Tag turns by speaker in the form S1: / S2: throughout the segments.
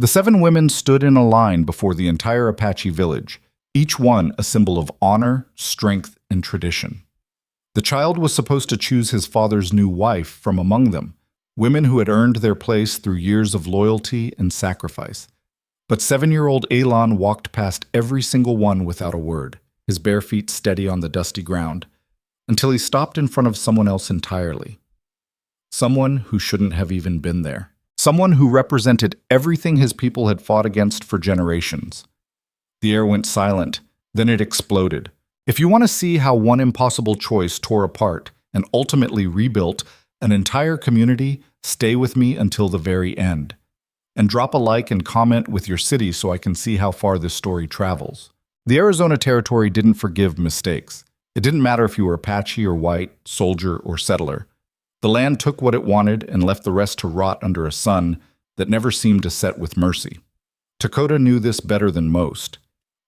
S1: The 7 women stood in a line before the entire Apache village, each one a symbol of honor, strength, and tradition. The child was supposed to choose his father's new wife from among them, women who had earned their place through years of loyalty and sacrifice. But 7-year-old Elon walked past every single one without a word, his bare feet steady on the dusty ground, until he stopped in front of someone else entirely. Someone who shouldn't have even been there. Someone who represented everything his people had fought against for generations. The air went silent, then it exploded. If you want to see how one impossible choice tore apart and ultimately rebuilt an entire community, stay with me until the very end. And drop a like and comment with your city so I can see how far this story travels. The Arizona Territory didn't forgive mistakes. It didn't matter if you were Apache or white, soldier or settler. The land took what it wanted and left the rest to rot under a sun that never seemed to set with mercy. Dakota knew this better than most.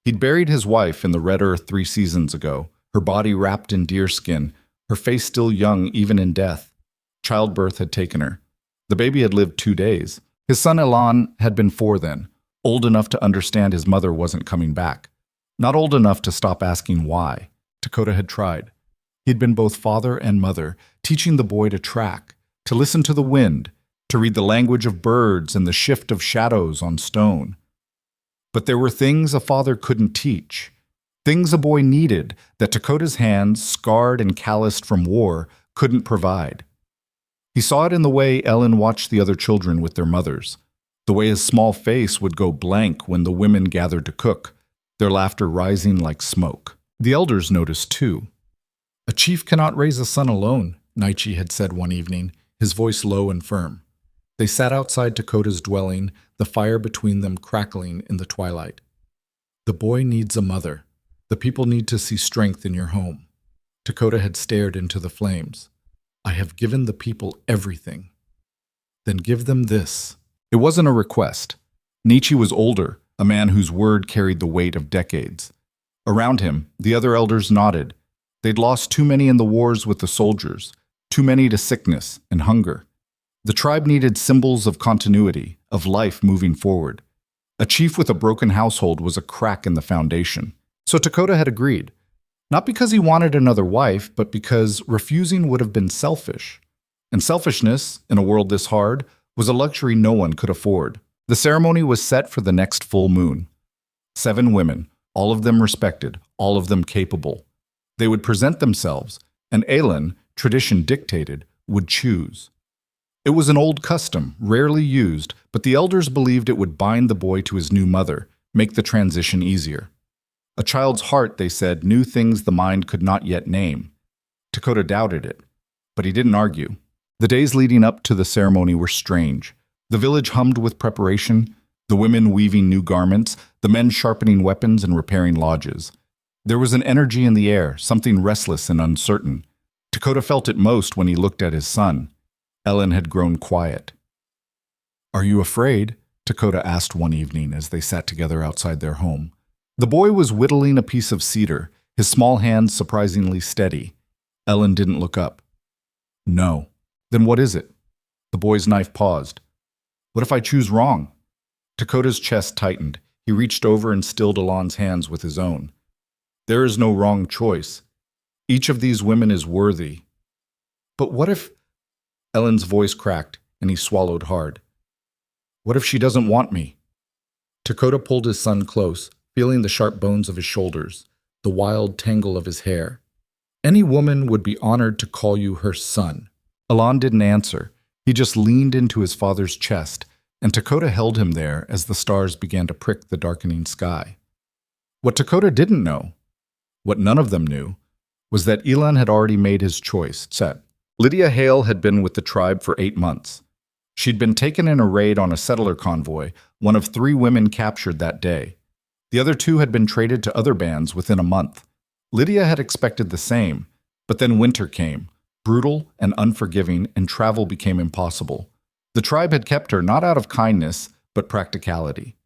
S1: He'd buried his wife in the red earth 3 seasons ago, her body wrapped in deerskin, her face still young even in death. Childbirth had taken her. The baby had lived 2 days. His son Elon had been 4 then, old enough to understand his mother wasn't coming back. Not old enough to stop asking why. Dakota had tried. He'd been both father and mother, teaching the boy to track, to listen to the wind, to read the language of birds and the shift of shadows on stone. But there were things a father couldn't teach, things a boy needed that Dakota's hands, scarred and calloused from war, couldn't provide. He saw it in the way Ellen watched the other children with their mothers, the way his small face would go blank when the women gathered to cook, their laughter rising like smoke. The elders noticed too. "A chief cannot raise a son alone," Naichi had said one evening, his voice low and firm. They sat outside Dakota's dwelling, the fire between them crackling in the twilight. "The boy needs a mother. The people need to see strength in your home." Dakota had stared into the flames. "I have given the people everything. Then give them this." It wasn't a request. Nietzsche was older, a man whose word carried the weight of decades. Around him, the other elders nodded. They'd lost too many in the wars with the soldiers, too many to sickness and hunger. The tribe needed symbols of continuity, of life moving forward. A chief with a broken household was a crack in the foundation. So Dakota had agreed. Not because he wanted another wife, but because refusing would have been selfish. And selfishness, in a world this hard, was a luxury no one could afford. The ceremony was set for the next full moon. 7 women, all of them respected, all of them capable. They would present themselves, and Alan, tradition dictated, would choose. It was an old custom, rarely used, but the elders believed it would bind the boy to his new mother, make the transition easier. A child's heart, they said, knew things the mind could not yet name. Dakota doubted it, but he didn't argue. The days leading up to the ceremony were strange. The village hummed with preparation, the women weaving new garments, the men sharpening weapons and repairing lodges. There was an energy in the air, something restless and uncertain. Dakota felt it most when he looked at his son. Ellen had grown quiet. "Are you afraid?" Dakota asked one evening as they sat together outside their home. The boy was whittling a piece of cedar, his small hands surprisingly steady. Ellen didn't look up. "No." "Then what is it?" The boy's knife paused. "What if I choose wrong?" Dakota's chest tightened. He reached over and stilled Alon's hands with his own. "There is no wrong choice. Each of these women is worthy." "But what if—" Ellen's voice cracked, and he swallowed hard. "What if she doesn't want me?" Dakota pulled his son close, feeling the sharp bones of his shoulders, the wild tangle of his hair. "Any woman would be honored to call you her son." Alon didn't answer. He just leaned into his father's chest, and Dakota held him there as the stars began to prick the darkening sky. What Dakota didn't know, what none of them knew, was that Elon had already made his choice set. Lydia Hale had been with the tribe for 8 months. She'd been taken in a raid on a settler convoy, one of 3 women captured that day. The other 2 had been traded to other bands within a month. Lydia had expected the same, but then winter came, brutal and unforgiving, and travel became impossible. The tribe had kept her not out of kindness, but practicality.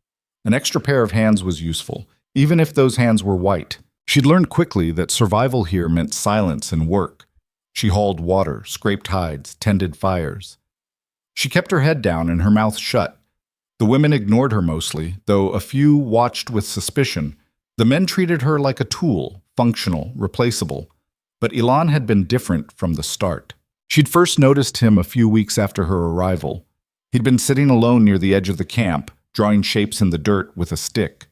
S1: An extra pair of hands was useful, even if those hands were white. She'd learned quickly that survival here meant silence and work. She hauled water, scraped hides, tended fires. She kept her head down and her mouth shut. The women ignored her mostly, though a few watched with suspicion. The men treated her like a tool, functional, replaceable. But Ilan had been different from the start. She'd first noticed him a few weeks after her arrival. He'd been sitting alone near the edge of the camp, drawing shapes in the dirt with a stick.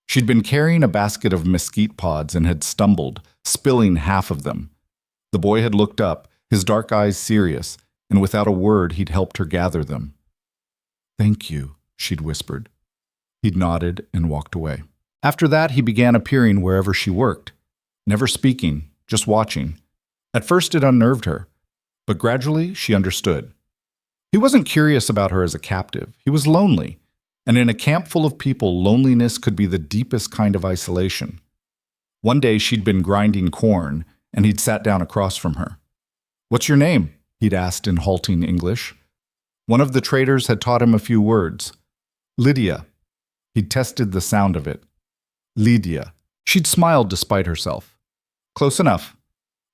S1: She'd been carrying a basket of mesquite pods and had stumbled, spilling half of them. The boy had looked up, his dark eyes serious, and without a word he'd helped her gather them. "Thank you," she'd whispered. He'd nodded and walked away. After that, he began appearing wherever she worked, never speaking, just watching. At first it unnerved her, but gradually she understood. He wasn't curious about her as a captive. He was lonely, and in a camp full of people, loneliness could be the deepest kind of isolation. One day she'd been grinding corn, and he'd sat down across from her. "What's your name?" he'd asked in halting English. One of the traders had taught him a few words. "Lydia." He'd tested the sound of it. Lydia. She'd smiled despite herself. Close enough.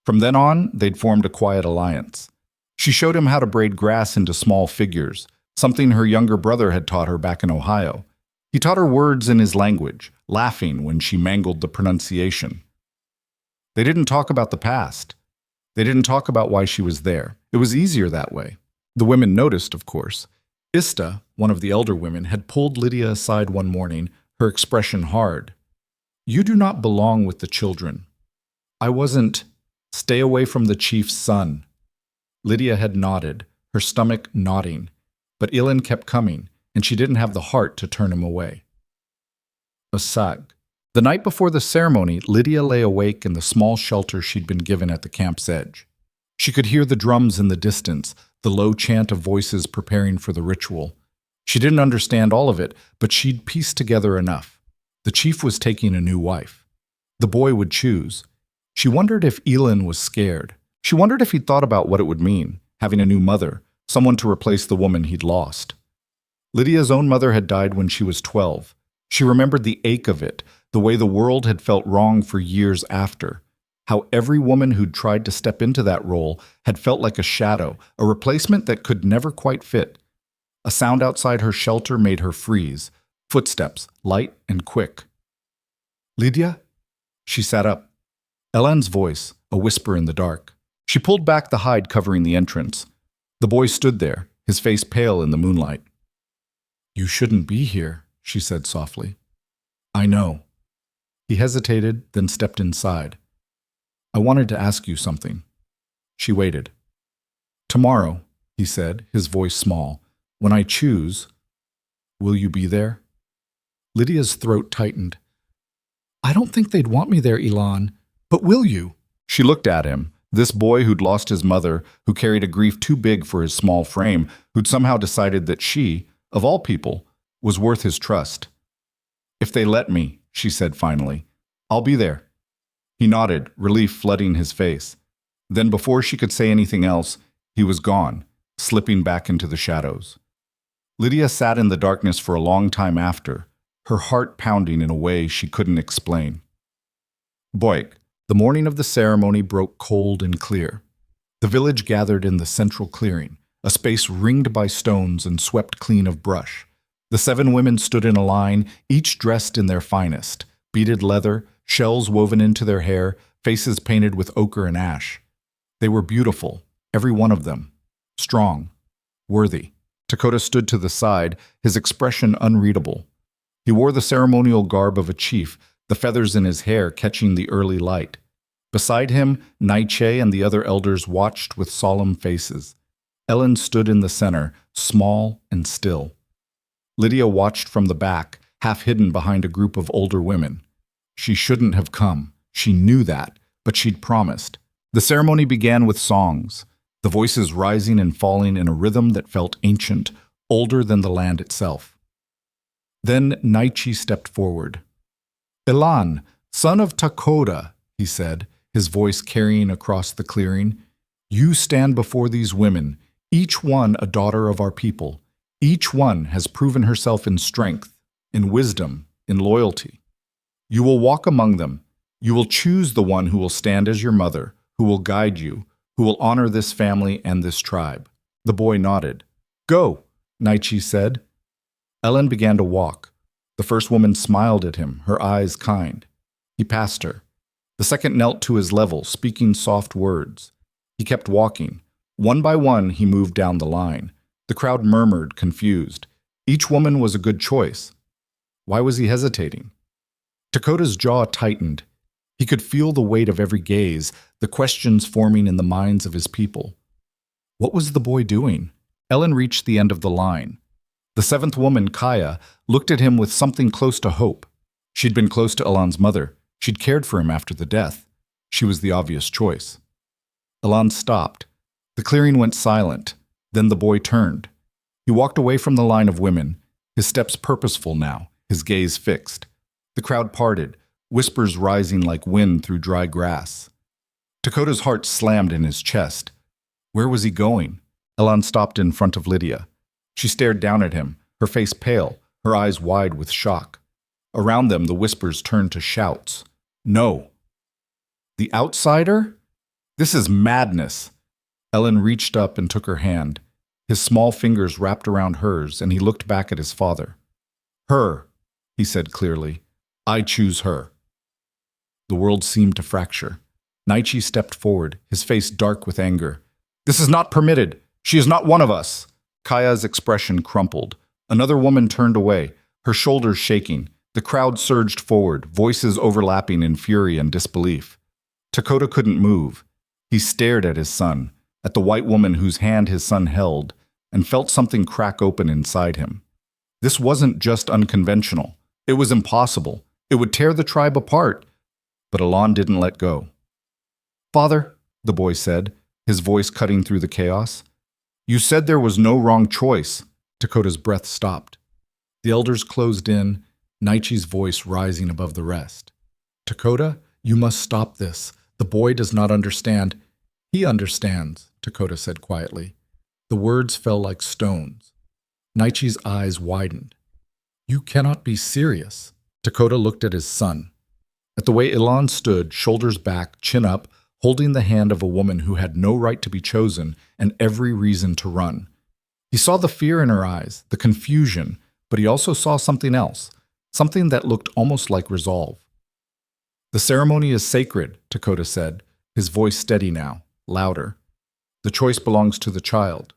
S1: From then on, they'd formed a quiet alliance. She showed him how to braid grass into small figures, something her younger brother had taught her back in Ohio. He taught her words in his language, laughing when she mangled the pronunciation. They didn't talk about the past. They didn't talk about why she was there. It was easier that way. The women noticed, of course. Ista, one of the elder women, had pulled Lydia aside one morning, her expression hard. "You do not belong with the children." "I wasn't. Stay away from the chief's son." Lydia had nodded, her stomach knotting, but Ilan kept coming, and she didn't have the heart to turn him away. Asag. The night before the ceremony, Lydia lay awake in the small shelter she'd been given at the camp's edge. She could hear the drums in the distance, the low chant of voices preparing for the ritual. She didn't understand all of it, but she'd pieced together enough. The chief was taking a new wife. The boy would choose. She wondered if Ilan was scared. She wondered if he'd thought about what it would mean, having a new mother, someone to replace the woman he'd lost. Lydia's own mother had died when she was 12. She remembered the ache of it, the way the world had felt wrong for years after. How every woman who'd tried to step into that role had felt like a shadow, a replacement that could never quite fit. A sound outside her shelter made her freeze. Footsteps, light and quick. "Lydia?" She sat up. Ellen's voice, a whisper in the dark. She pulled back the hide covering the entrance. The boy stood there, his face pale in the moonlight. "You shouldn't be here," she said softly. "I know." He hesitated, then stepped inside. "I wanted to ask you something." She waited. "Tomorrow," he said, his voice small, "when I choose, will you be there?" Lydia's throat tightened. "I don't think they'd want me there, Ilan, but will you?" She looked at him, this boy who'd lost his mother, who carried a grief too big for his small frame, who'd somehow decided that she, of all people, was worth his trust. "If they let me," she said finally, "I'll be there." He nodded, relief flooding his face. Then before she could say anything else, he was gone, slipping back into the shadows. Lydia sat in the darkness for a long time after, her heart pounding in a way she couldn't explain. Boik. The morning of the ceremony broke cold and clear. The village gathered in the central clearing, a space ringed by stones and swept clean of brush. The 7 women stood in a line, each dressed in their finest, beaded leather, shells woven into their hair, faces painted with ochre and ash. They were beautiful, every one of them, strong, worthy. Dakota stood to the side, his expression unreadable. He wore the ceremonial garb of a chief, the feathers in his hair catching the early light. Beside him, Naiche and the other elders watched with solemn faces. Ellen stood in the center, small and still. Lydia watched from the back, half hidden behind a group of older women. She shouldn't have come. She knew that, but she'd promised. The ceremony began with songs, the voices rising and falling in a rhythm that felt ancient, older than the land itself. Then Naiche stepped forward. "Ilan, son of Takoda," he said, his voice carrying across the clearing, "you stand before these women, each one a daughter of our people. Each one has proven herself in strength, in wisdom, in loyalty. You will walk among them. You will choose the one who will stand as your mother, who will guide you, who will honor this family and this tribe." The boy nodded. "Go," Naiche said. Ellen began to walk. The first woman smiled at him, her eyes kind. He passed her. The second knelt to his level, speaking soft words. He kept walking. One by one, he moved down the line. The crowd murmured, confused. Each woman was a good choice. Why was he hesitating? Dakota's jaw tightened. He could feel the weight of every gaze, the questions forming in the minds of his people. What was the boy doing? Ellen reached the end of the line. The seventh woman, Kaya, looked at him with something close to hope. She'd been close to Elan's mother. She'd cared for him after the death. She was the obvious choice. Elan stopped. The clearing went silent. Then the boy turned. He walked away from the line of women, his steps purposeful now, his gaze fixed. The crowd parted, whispers rising like wind through dry grass. Dakota's heart slammed in his chest. Where was he going? Elan stopped in front of Lydia. She stared down at him, her face pale, her eyes wide with shock. Around them, the whispers turned to shouts. No. The outsider? This is madness. Ellen reached up and took her hand. His small fingers wrapped around hers, and he looked back at his father. Her, he said clearly. I choose her. The world seemed to fracture. Naichi stepped forward, his face dark with anger. This is not permitted. She is not one of us. Kaya's expression crumpled. Another woman turned away, her shoulders shaking. The crowd surged forward, voices overlapping in fury and disbelief. Dakota couldn't move. He stared at his son, at the white woman whose hand his son held, and felt something crack open inside him. This wasn't just unconventional. It was impossible. It would tear the tribe apart. But Elan didn't let go. Father, the boy said, his voice cutting through the chaos. You said there was no wrong choice. Dakota's breath stopped. The elders closed in, Naichi's voice rising above the rest. Dakota, you must stop this. The boy does not understand. He understands, Dakota said quietly. The words fell like stones. Naichi's eyes widened. You cannot be serious. Dakota looked at his son. At the way Elan stood, shoulders back, chin up, holding the hand of a woman who had no right to be chosen and every reason to run. He saw the fear in her eyes, the confusion, but he also saw something else, something that looked almost like resolve. The ceremony is sacred, Dakota said, his voice steady now, louder. The choice belongs to the child.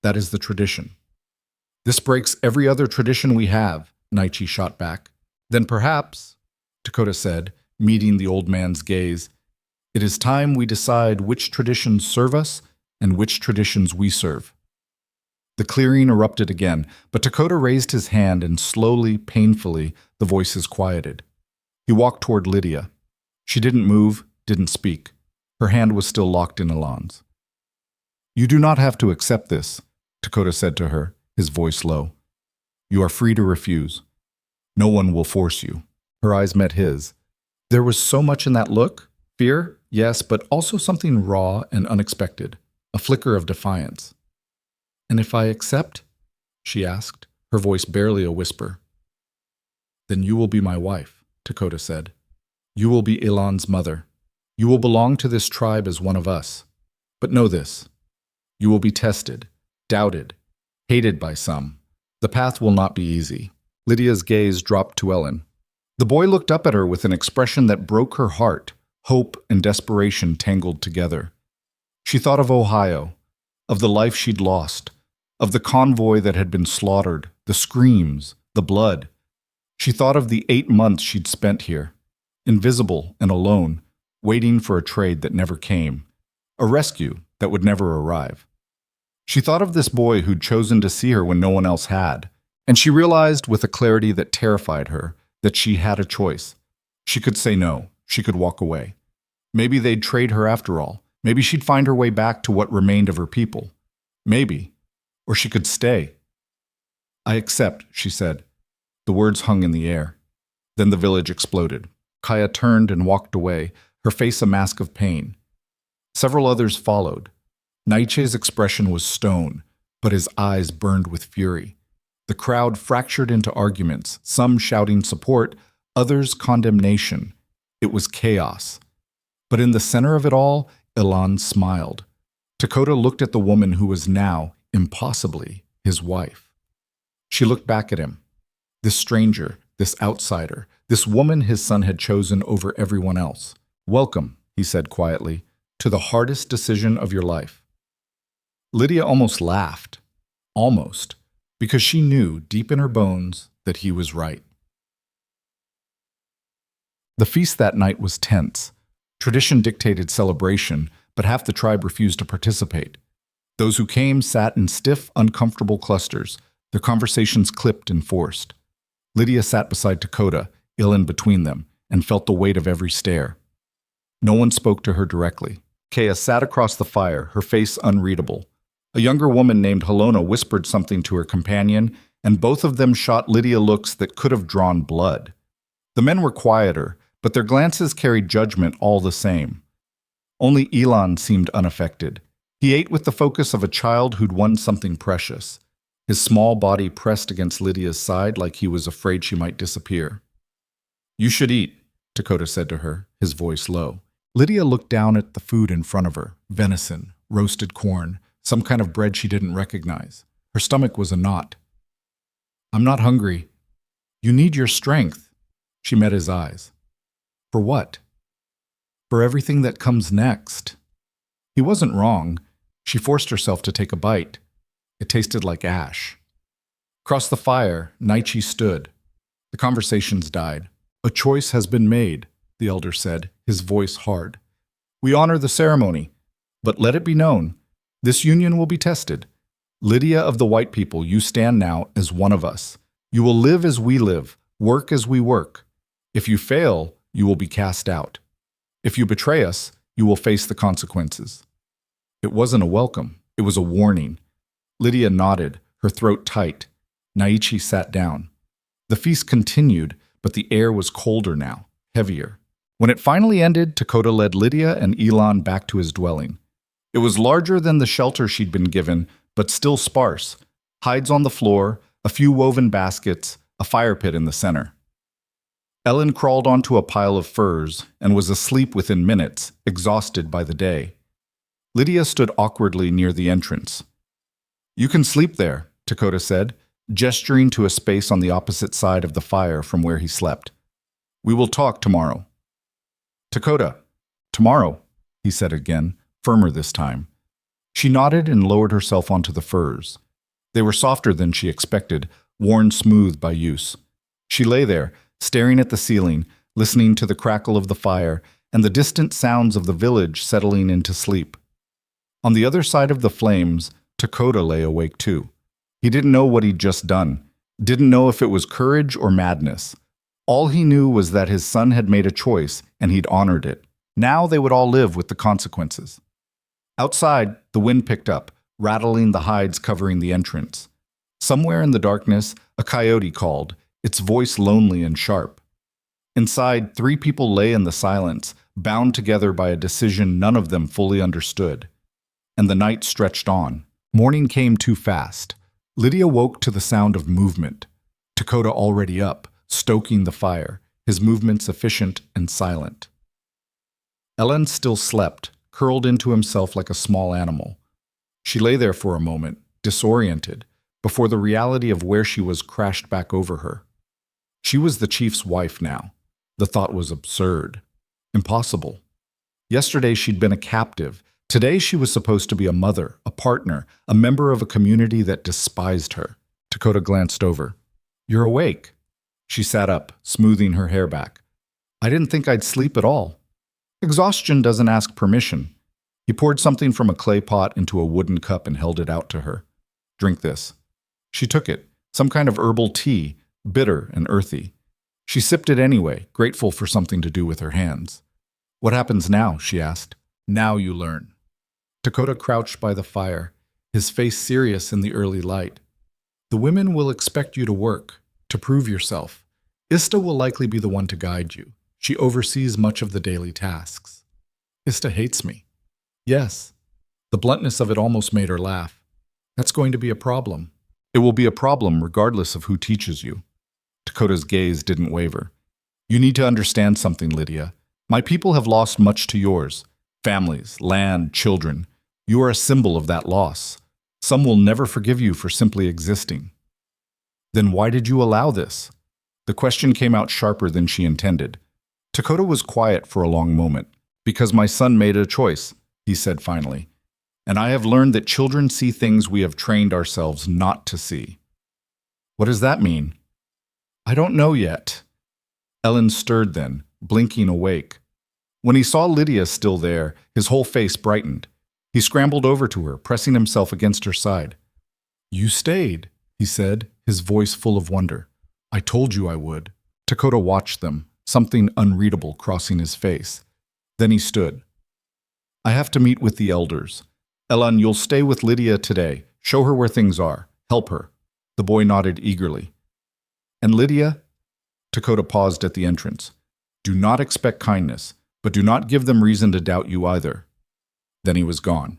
S1: That is the tradition. This breaks every other tradition we have, Naichi shot back. Then perhaps, Dakota said, meeting the old man's gaze, it is time we decide which traditions serve us and which traditions we serve. The clearing erupted again, but Dakota raised his hand and slowly, painfully, the voices quieted. He walked toward Lydia. She didn't move, didn't speak. Her hand was still locked in Elan's. You do not have to accept this, Dakota said to her, his voice low. You are free to refuse. No one will force you. Her eyes met his. There was so much in that look. Fear, yes, but also something raw and unexpected, a flicker of defiance. And if I accept? She asked, her voice barely a whisper. Then you will be my wife, Dakota said. You will be Elan's mother. You will belong to this tribe as one of us. But know this. You will be tested, doubted, hated by some. The path will not be easy. Lydia's gaze dropped to Ellen. The boy looked up at her with an expression that broke her heart, hope and desperation tangled together. She thought of Ohio, of the life she'd lost, of the convoy that had been slaughtered, the screams, the blood. She thought of the 8 months she'd spent here, invisible and alone, waiting for a trade that never came, a rescue that would never arrive. She thought of this boy who'd chosen to see her when no one else had, and she realized with a clarity that terrified her that she had a choice. She could say no. She could walk away. Maybe they'd trade her after all. Maybe she'd find her way back to what remained of her people. Maybe. Or she could stay. I accept, she said. The words hung in the air. Then the village exploded. Kaya turned and walked away, her face a mask of pain. Several others followed. Naiche's expression was stone, but his eyes burned with fury. The crowd fractured into arguments, some shouting support, others condemnation. It was chaos. But in the center of it all, Elan smiled. Dakota looked at the woman who was now, impossibly, his wife. She looked back at him. This stranger, this outsider, this woman his son had chosen over everyone else. "Welcome," he said quietly, "to the hardest decision of your life." Lydia almost laughed. Almost. Because she knew, deep in her bones, that he was right. The feast that night was tense. Tradition dictated celebration, but half the tribe refused to participate. Those who came sat in stiff, uncomfortable clusters, their conversations clipped and forced. Lydia sat beside Dakota, ill in between them, and felt the weight of every stare. No one spoke to her directly. Kea sat across the fire, her face unreadable. A younger woman named Helona whispered something to her companion, and both of them shot Lydia looks that could have drawn blood. The men were quieter, but their glances carried judgment all the same. Only Elon seemed unaffected. He ate with the focus of a child who'd won something precious. His small body pressed against Lydia's side like he was afraid she might disappear. "You should eat," Dakota said to her, his voice low. Lydia looked down at the food in front of her: venison, roasted corn, some kind of bread she didn't recognize. Her stomach was a knot. "I'm not hungry." "You need your strength." She met his eyes. "For what?" "For everything that comes next." He wasn't wrong. She forced herself to take a bite. It tasted like ash. Across the fire, Naichi stood. The conversations died. "A choice has been made," the elder said, his voice hard. "We honor the ceremony, but let it be known, this union will be tested. Lydia of the white people, you stand now as one of us. You will live as we live, work as we work. If you fail, you will be cast out. If you betray us, you will face the consequences." It wasn't a welcome, it was a warning. Lydia nodded, her throat tight. Naichi sat down. The feast continued, but the air was colder now, heavier. When it finally ended, Dakota led Lydia and Elon back to his dwelling. It was larger than the shelter she'd been given, but still sparse. Hides on the floor, a few woven baskets, a fire pit in the center. Ellen crawled onto a pile of furs and was asleep within minutes, exhausted by the day. Lydia stood awkwardly near the entrance. "You can sleep there," Dakota said, gesturing to a space on the opposite side of the fire from where he slept. "We will talk tomorrow." "Dakota, tomorrow," he said again, firmer this time. She nodded and lowered herself onto the furs. They were softer than she expected, worn smooth by use. She lay there, staring at the ceiling, listening to the crackle of the fire and the distant sounds of the village settling into sleep. On the other side of the flames, Dakota lay awake too. He didn't know what he'd just done, didn't know if it was courage or madness. All he knew was that his son had made a choice and he'd honored it. Now they would all live with the consequences. Outside, the wind picked up, rattling the hides covering the entrance. Somewhere in the darkness, a coyote called, its voice lonely and sharp. Inside, 3 people lay in the silence, bound together by a decision none of them fully understood. And the night stretched on. Morning came too fast. Lydia woke to the sound of movement. Dakota already up, stoking the fire, his movements efficient and silent. Ellen still slept, curled into himself like a small animal. She lay there for a moment, disoriented, before the reality of where she was crashed back over her. She was the chief's wife now. The thought was absurd. Impossible. Yesterday she'd been a captive. Today she was supposed to be a mother, a partner, a member of a community that despised her. Dakota glanced over. "You're awake." She sat up, smoothing her hair back. "I didn't think I'd sleep at all." Exhaustion doesn't ask permission. He poured something from a clay pot into a wooden cup and held it out to her. "Drink this." She took it, some kind of herbal tea, bitter and earthy. She sipped it anyway, grateful for something to do with her hands. "What happens now?" she asked. "Now you learn." Dakota crouched by the fire, his face serious in the early light. "The women will expect you to work, to prove yourself. Ista will likely be the one to guide you. She oversees much of the daily tasks." "Ista hates me." "Yes." The bluntness of it almost made her laugh. "That's going to be a problem." "It will be a problem regardless of who teaches you." Dakota's gaze didn't waver. "You need to understand something, Lydia. My people have lost much to yours. Families, land, children. You are a symbol of that loss. Some will never forgive you for simply existing." Then why did you allow this? The question came out sharper than she intended. Dakota was quiet for a long moment. Because my son made a choice, he said finally. And I have learned that children see things we have trained ourselves not to see. What does that mean? I don't know yet. Ellen stirred then, blinking awake. When he saw Lydia still there, his whole face brightened. He scrambled over to her, pressing himself against her side. You stayed, he said, his voice full of wonder. I told you I would. Dakota watched them, something unreadable crossing his face. Then he stood. I have to meet with the elders. Ellen, you'll stay with Lydia today. Show her where things are. Help her. The boy nodded eagerly. And Lydia? Dakota paused at the entrance. Do not expect kindness, but do not give them reason to doubt you either. Then he was gone.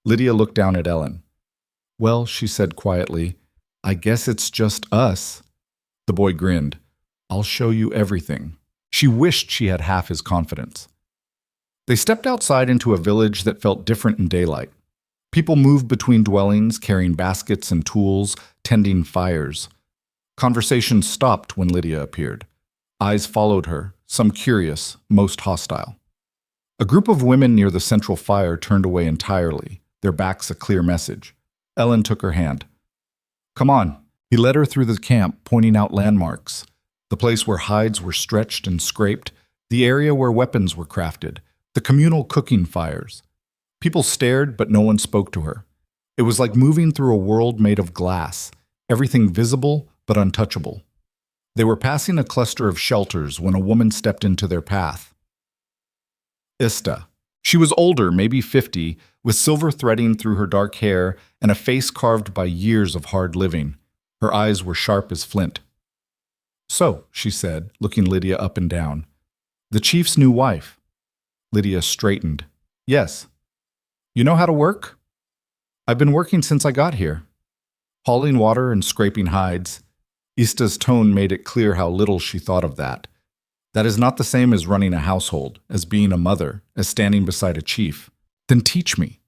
S1: Lydia looked down at Ellen. Well, she said quietly, I guess it's just us. The boy grinned. I'll show you everything. She wished she had half his confidence. They stepped outside into a village that felt different in daylight. People moved between dwellings, carrying baskets and tools, tending fires. Conversation stopped when Lydia appeared. Eyes followed her, some curious, most hostile. A group of women near the central fire turned away entirely, their backs a clear message. Ellen took her hand. Come on. He led her through the camp, pointing out landmarks. The place where hides were stretched and scraped, the area where weapons were crafted, the communal cooking fires. People stared, but no one spoke to her. It was like moving through a world made of glass, everything visible but untouchable. They were passing a cluster of shelters when a woman stepped into their path. Ista. She was older, maybe 50, with silver threading through her dark hair and a face carved by years of hard living. Her eyes were sharp as flint. So, she said, looking Lydia up and down. The chief's new wife. Lydia straightened. Yes. You know how to work? I've been working since I got here. Hauling water and scraping hides. Ista's tone made it clear how little she thought of that. That is not the same as running a household, as being a mother, as standing beside a chief. Then teach me.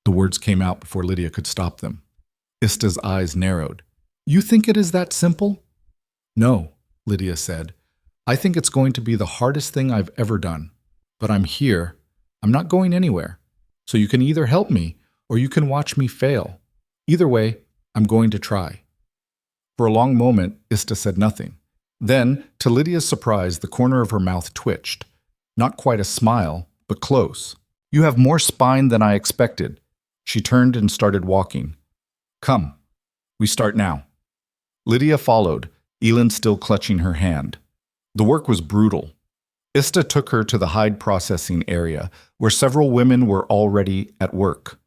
S1: The words came out before Lydia could stop them. Ista's eyes narrowed. You think it is that simple? No, Lydia said. I think it's going to be the hardest thing I've ever done. But I'm here. I'm not going anywhere. So you can either help me or you can watch me fail. Either way, I'm going to try. For a long moment, Ista said nothing. Then, to Lydia's surprise, the corner of her mouth twitched. Not quite a smile, but close. You have more spine than I expected. She turned and started walking. Come. We start now. Lydia followed, Elin still clutching her hand. The work was brutal. Ista took her to the hide processing area, where several women were already at work.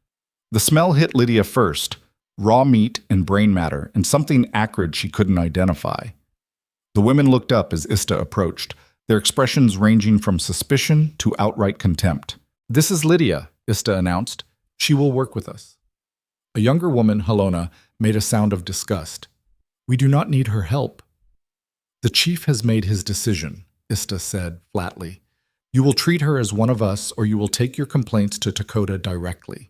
S1: The smell hit Lydia first, raw meat and brain matter, and something acrid she couldn't identify. The women looked up as Ista approached, their expressions ranging from suspicion to outright contempt. This is Lydia, Ista announced. She will work with us. A younger woman, Helona, made a sound of disgust. We do not need her help. The chief has made his decision, Ista said flatly. You will treat her as one of us, or you will take your complaints to Dakota directly.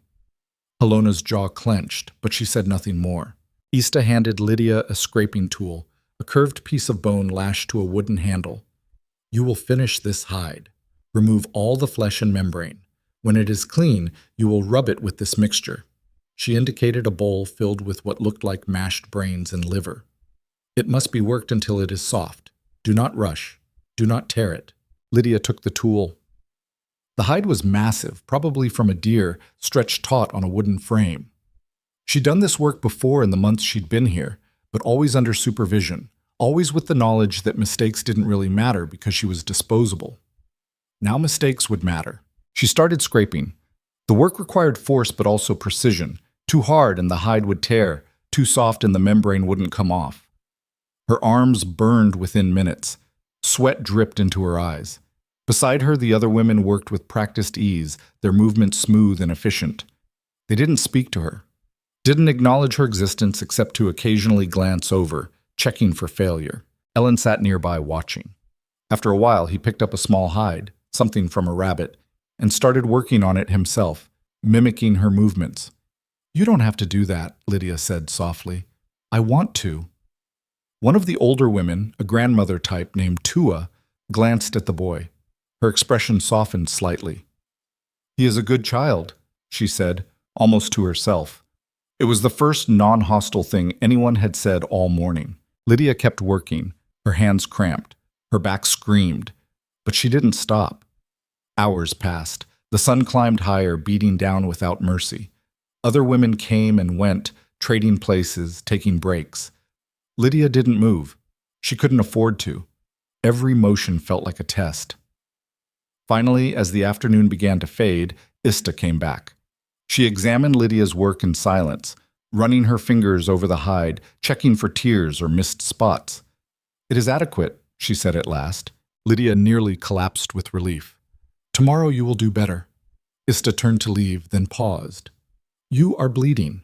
S1: Helona's jaw clenched, but she said nothing more. Ista handed Lydia a scraping tool, a curved piece of bone lashed to a wooden handle. You will finish this hide. Remove all the flesh and membrane. When it is clean, you will rub it with this mixture. She indicated a bowl filled with what looked like mashed brains and liver. It must be worked until it is soft. Do not rush. Do not tear it. Lydia took the tool. The hide was massive, probably from a deer, stretched taut on a wooden frame. She'd done this work before in the months she'd been here, but always under supervision, always with the knowledge that mistakes didn't really matter because she was disposable. Now mistakes would matter. She started scraping. The work required force but also precision. Too hard and the hide would tear, too soft and the membrane wouldn't come off. Her arms burned within minutes. Sweat dripped into her eyes. Beside her, the other women worked with practiced ease, their movements smooth and efficient. They didn't speak to her, didn't acknowledge her existence except to occasionally glance over, checking for failure. Ellen sat nearby watching. After a while, he picked up a small hide, something from a rabbit, and started working on it himself, mimicking her movements. You don't have to do that, Lydia said softly. I want to. One of the older women, a grandmother type named Tua, glanced at the boy. Her expression softened slightly. "He is a good child," she said, almost to herself. It was the first non-hostile thing anyone had said all morning. Lydia kept working, her hands cramped, her back screamed, but she didn't stop. Hours passed. The sun climbed higher, beating down without mercy. Other women came and went, trading places, taking breaks. Lydia didn't move. She couldn't afford to. Every motion felt like a test. Finally, as the afternoon began to fade, Ista came back. She examined Lydia's work in silence, running her fingers over the hide, checking for tears or missed spots. "It is adequate," she said at last. Lydia nearly collapsed with relief. "Tomorrow you will do better." Ista turned to leave, then paused. "You are bleeding."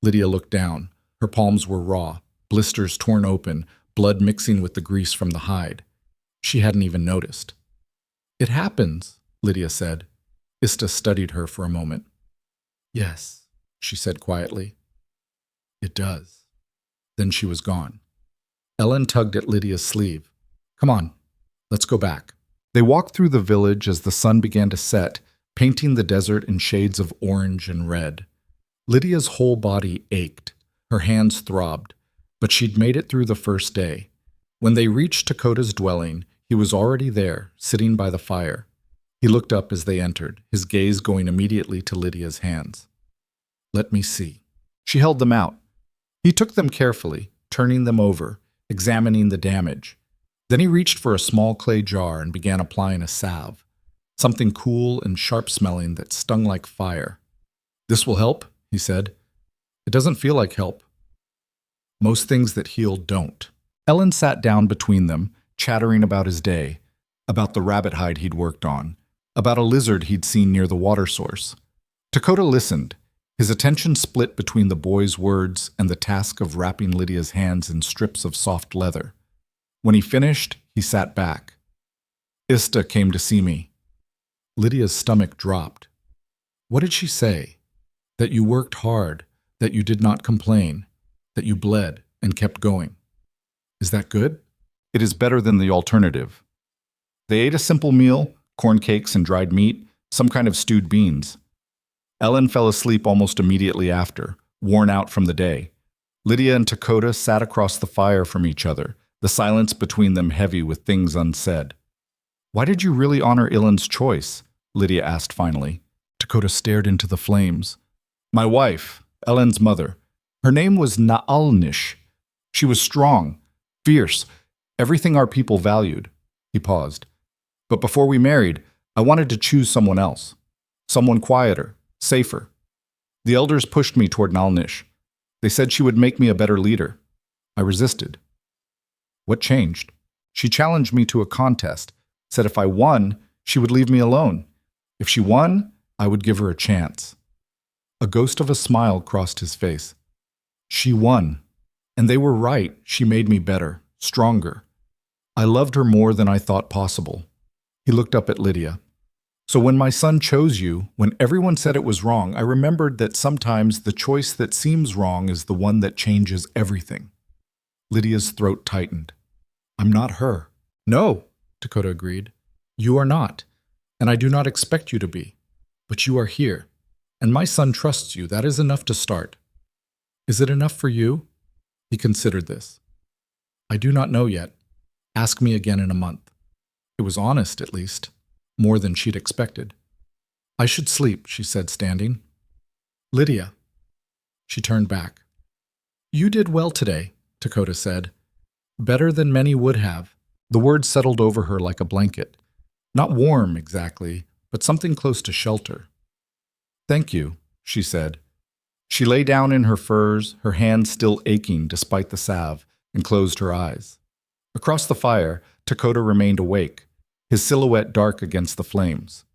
S1: Lydia looked down. Her palms were raw, blisters torn open, blood mixing with the grease from the hide. She hadn't even noticed. "It happens," Lydia said. Ista studied her for a moment. "Yes," she said quietly. "It does." Then she was gone. Ellen tugged at Lydia's sleeve. "Come on, let's go back." They walked through the village as the sun began to set, painting the desert in shades of orange and red. Lydia's whole body ached. Her hands throbbed, but she'd made it through the first day. When they reached Dakota's dwelling, he was already there, sitting by the fire. He looked up as they entered, his gaze going immediately to Lydia's hands. "Let me see." She held them out. He took them carefully, turning them over, examining the damage. Then he reached for a small clay jar and began applying a salve, something cool and sharp-smelling that stung like fire. "This will help," he said. "It doesn't feel like help." Most things that heal don't. Ellen sat down between them, chattering about his day, about the rabbit hide he'd worked on, about a lizard he'd seen near the water source. Dakota listened, his attention split between the boy's words and the task of wrapping Lydia's hands in strips of soft leather. When he finished, he sat back. "Ista came to see me." Lydia's stomach dropped. What did she say? That you worked hard, that you did not complain, that you bled and kept going. Is that good? It is better than the alternative. They ate a simple meal, corn cakes and dried meat, some kind of stewed beans. Ellen fell asleep almost immediately after, worn out from the day. Lydia and Dakota sat across the fire from each other, the silence between them heavy with things unsaid. "Why did you really honor Ellen's choice?" Lydia asked finally. Dakota stared into the flames. "My wife, Ellen's mother. Her name was Naalnish. She was strong, fierce, everything our people valued." He paused. "But before we married, I wanted to choose someone else. Someone quieter, safer. The elders pushed me toward Naalnish. They said she would make me a better leader. I resisted." "What changed?" "She challenged me to a contest, said if I won, she would leave me alone. If she won, I would give her a chance." A ghost of a smile crossed his face. "She won. And they were right. She made me better, stronger. I loved her more than I thought possible." He looked up at Lydia. "So when my son chose you, when everyone said it was wrong, I remembered that sometimes the choice that seems wrong is the one that changes everything." Lydia's throat tightened. "I'm not her." "No," Dakota agreed. "You are not, and I do not expect you to be. But you are here, and my son trusts you. That is enough to start." "Is it enough for you?" He considered this. "I do not know yet. Ask me again in a month." It was honest, at least, more than she'd expected. "I should sleep," she said, standing. "Lydia." She turned back. "You did well today," Dakota said. "Better than many would have." The word settled over her like a blanket. Not warm, exactly, but something close to shelter. "Thank you," she said. She lay down in her furs, her hands still aching despite the salve, and closed her eyes. Across the fire, Dakota remained awake, his silhouette dark against the flames.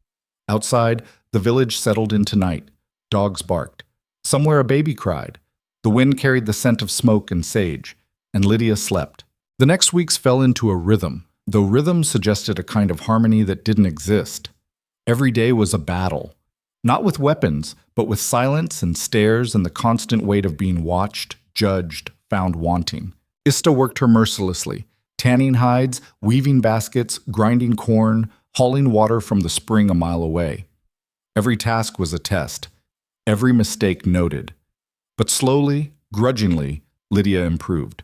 S1: Outside, the village settled into night. Dogs barked. Somewhere a baby cried. The wind carried the scent of smoke and sage, and Lydia slept. The next weeks fell into a rhythm, though rhythm suggested a kind of harmony that didn't exist. Every day was a battle. Not with weapons, but with silence and stares and the constant weight of being watched, judged, found wanting. Ista worked her mercilessly, tanning hides, weaving baskets, grinding corn, hauling water from the spring a mile away. Every task was a test, every mistake noted. But slowly, grudgingly, Lydia improved.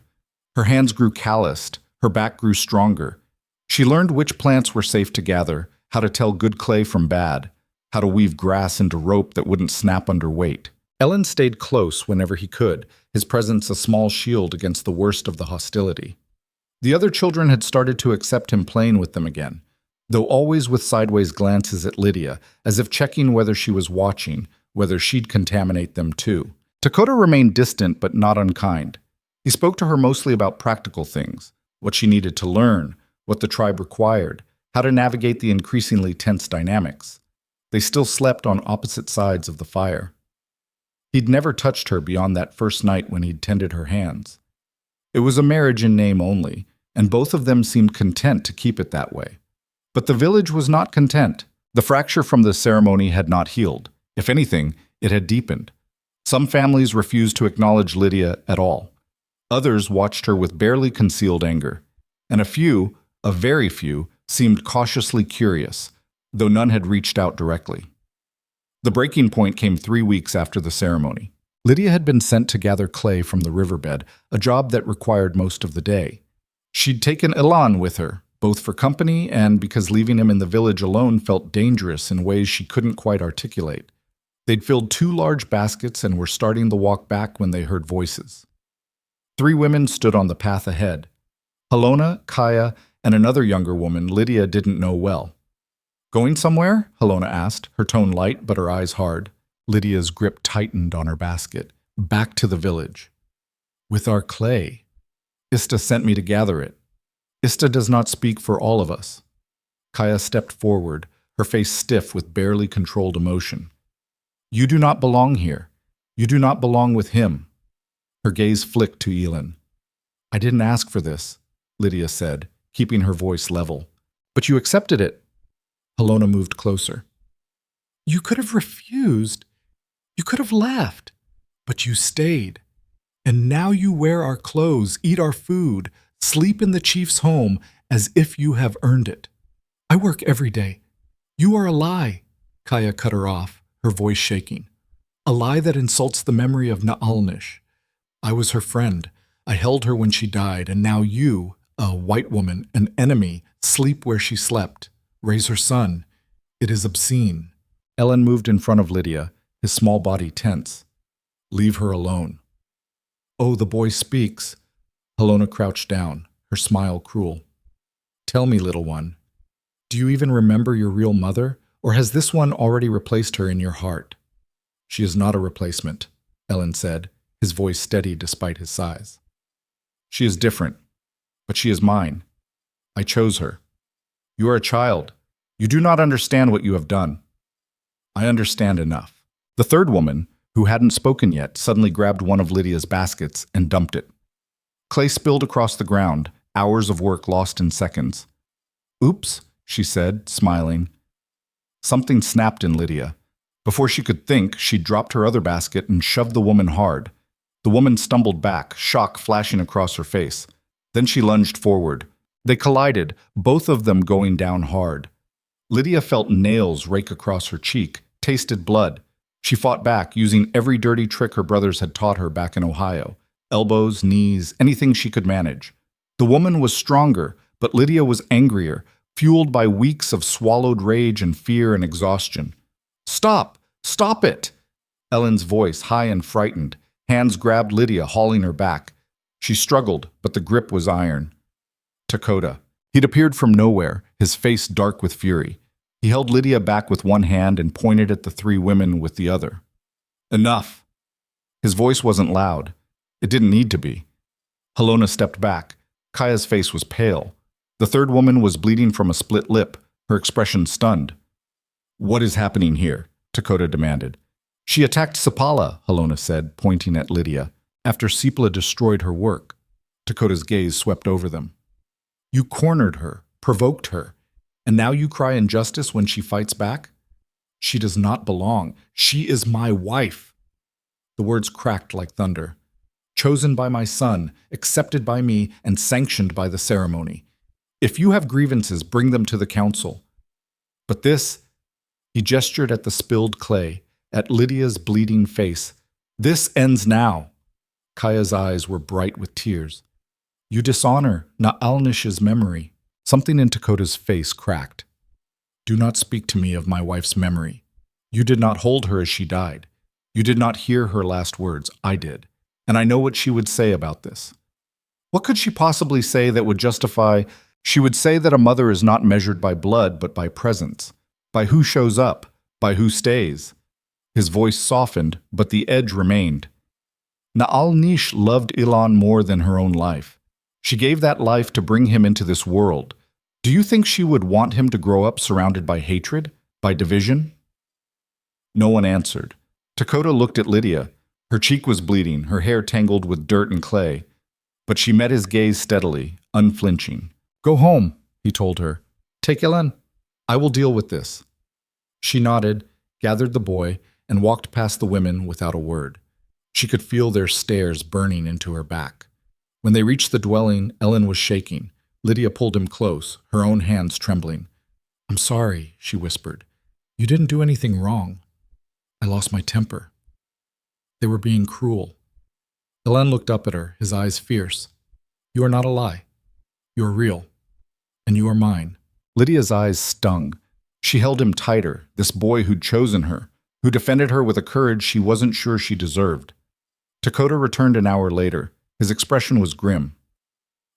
S1: Her hands grew calloused, her back grew stronger. She learned which plants were safe to gather, how to tell good clay from bad, how to weave grass into rope that wouldn't snap under weight. Ellen stayed close whenever he could, his presence a small shield against the worst of the hostility. The other children had started to accept him playing with them again, though always with sideways glances at Lydia, as if checking whether she was watching, whether she'd contaminate them too. Dakota remained distant but not unkind. He spoke to her mostly about practical things, what she needed to learn, what the tribe required, how to navigate the increasingly tense dynamics. They still slept on opposite sides of the fire. He'd never touched her beyond that first night when he'd tended her hands. It was a marriage in name only, and both of them seemed content to keep it that way. But the village was not content. The fracture from the ceremony had not healed. If anything, it had deepened. Some families refused to acknowledge Lydia at all. Others watched her with barely concealed anger. And a very few, seemed cautiously curious, though none had reached out directly. The breaking point came 3 weeks after the ceremony. Lydia had been sent to gather clay from the riverbed, a job that required most of the day. She'd taken Ilan with her, both for company and because leaving him in the village alone felt dangerous in ways she couldn't quite articulate. They'd filled 2 large baskets and were starting the walk back when they heard voices. 3 women stood on the path ahead. Helona, Kaya, and another younger woman Lydia didn't know well. "Going somewhere?" Helona asked, her tone light but her eyes hard. Lydia's grip tightened on her basket. "Back to the village." "With our clay. Ista sent me to gather it. Ista does not speak for all of us." Kaya stepped forward, her face stiff with barely controlled emotion. "You do not belong here. You do not belong with him." Her gaze flicked to Elin. "I didn't ask for this," Lydia said, keeping her voice level. "But you accepted it." Helona moved closer. "You could have refused. You could have left. But you stayed. And now you wear our clothes, eat our food, sleep in the chief's home as if you have earned it. I work every day. You are a lie." Kaya cut her off, her voice shaking. "A lie that insults the memory of Na'alnish. I was her friend. I held her when she died, and now you, a white woman, an enemy, sleep where she slept. Raise her son. It is obscene." Ellen moved in front of Lydia, his small body tense. "Leave her alone." "Oh, the boy speaks." Helona crouched down, her smile cruel. "Tell me, little one, do you even remember your real mother, or has this one already replaced her in your heart?" "She is not a replacement," Ellen said, his voice steady despite his size. "She is different, but she is mine. I chose her. You are a child. You do not understand what you have done." "I understand enough." The third woman, who hadn't spoken yet, suddenly grabbed one of Lydia's baskets and dumped it. Clay spilled across the ground, hours of work lost in seconds. "Oops," she said, smiling. Something snapped in Lydia. Before she could think, she dropped her other basket and shoved the woman hard. The woman stumbled back, shock flashing across her face. Then she lunged forward. They collided, both of them going down hard. Lydia felt nails rake across her cheek, tasted blood. She fought back, using every dirty trick her brothers had taught her back in Ohio. Elbows, knees, anything she could manage. The woman was stronger, but Lydia was angrier, fueled by weeks of swallowed rage and fear and exhaustion. "Stop! Stop it!" Ellen's voice, high and frightened. Hands grabbed Lydia, hauling her back. She struggled, but the grip was iron. Dakota. He'd appeared from nowhere, his face dark with fury. He held Lydia back with one hand and pointed at the 3 women with the other. "Enough!" His voice wasn't loud. It didn't need to be. Helona stepped back. Kaya's face was pale. The third woman was bleeding from a split lip, her expression stunned. "What is happening here?" Dakota demanded. "She attacked Sepala," Helona said, pointing at Lydia, "after Sepala destroyed her work." Dakota's gaze swept over them. "You cornered her, provoked her, and now you cry injustice when she fights back? She does not belong. She is my wife." The words cracked like thunder. chosen by my son, accepted by me, and sanctioned by the ceremony. If you have grievances, bring them to the council. But this, he gestured at the spilled clay, at Lydia's bleeding face. This ends now. Kaya's eyes were bright with tears. You dishonor Naalnish's memory. Something in Tekota's face cracked. Do not speak to me of my wife's memory. You did not hold her as she died. You did not hear her last words. I did. And I know what she would say about this. What could she possibly say that would justify? She would say that a mother is not measured by blood, but by presence, by who shows up, by who stays. His voice softened, but the edge remained. Naalnish loved Ilan more than her own life. She gave that life to bring him into this world. Do you think she would want him to grow up surrounded by hatred, by division? No one answered. Tekota looked at Lydia. Her cheek was bleeding, her hair tangled with dirt and clay. But she met his gaze steadily, unflinching. Go home, he told her. Take Ilan. I will deal with this. She nodded, gathered the boy, and walked past the women without a word. She could feel their stares burning into her back. When they reached the dwelling, Ellen was shaking. Lydia pulled him close, her own hands trembling. I'm sorry, she whispered. You didn't do anything wrong. I lost my temper. They were being cruel. Ellen looked up at her, his eyes fierce. You are not a lie. You are real. And you are mine. Lydia's eyes stung. She held him tighter, this boy who'd chosen her, who defended her with a courage she wasn't sure she deserved. Tekota returned an hour later. His expression was grim.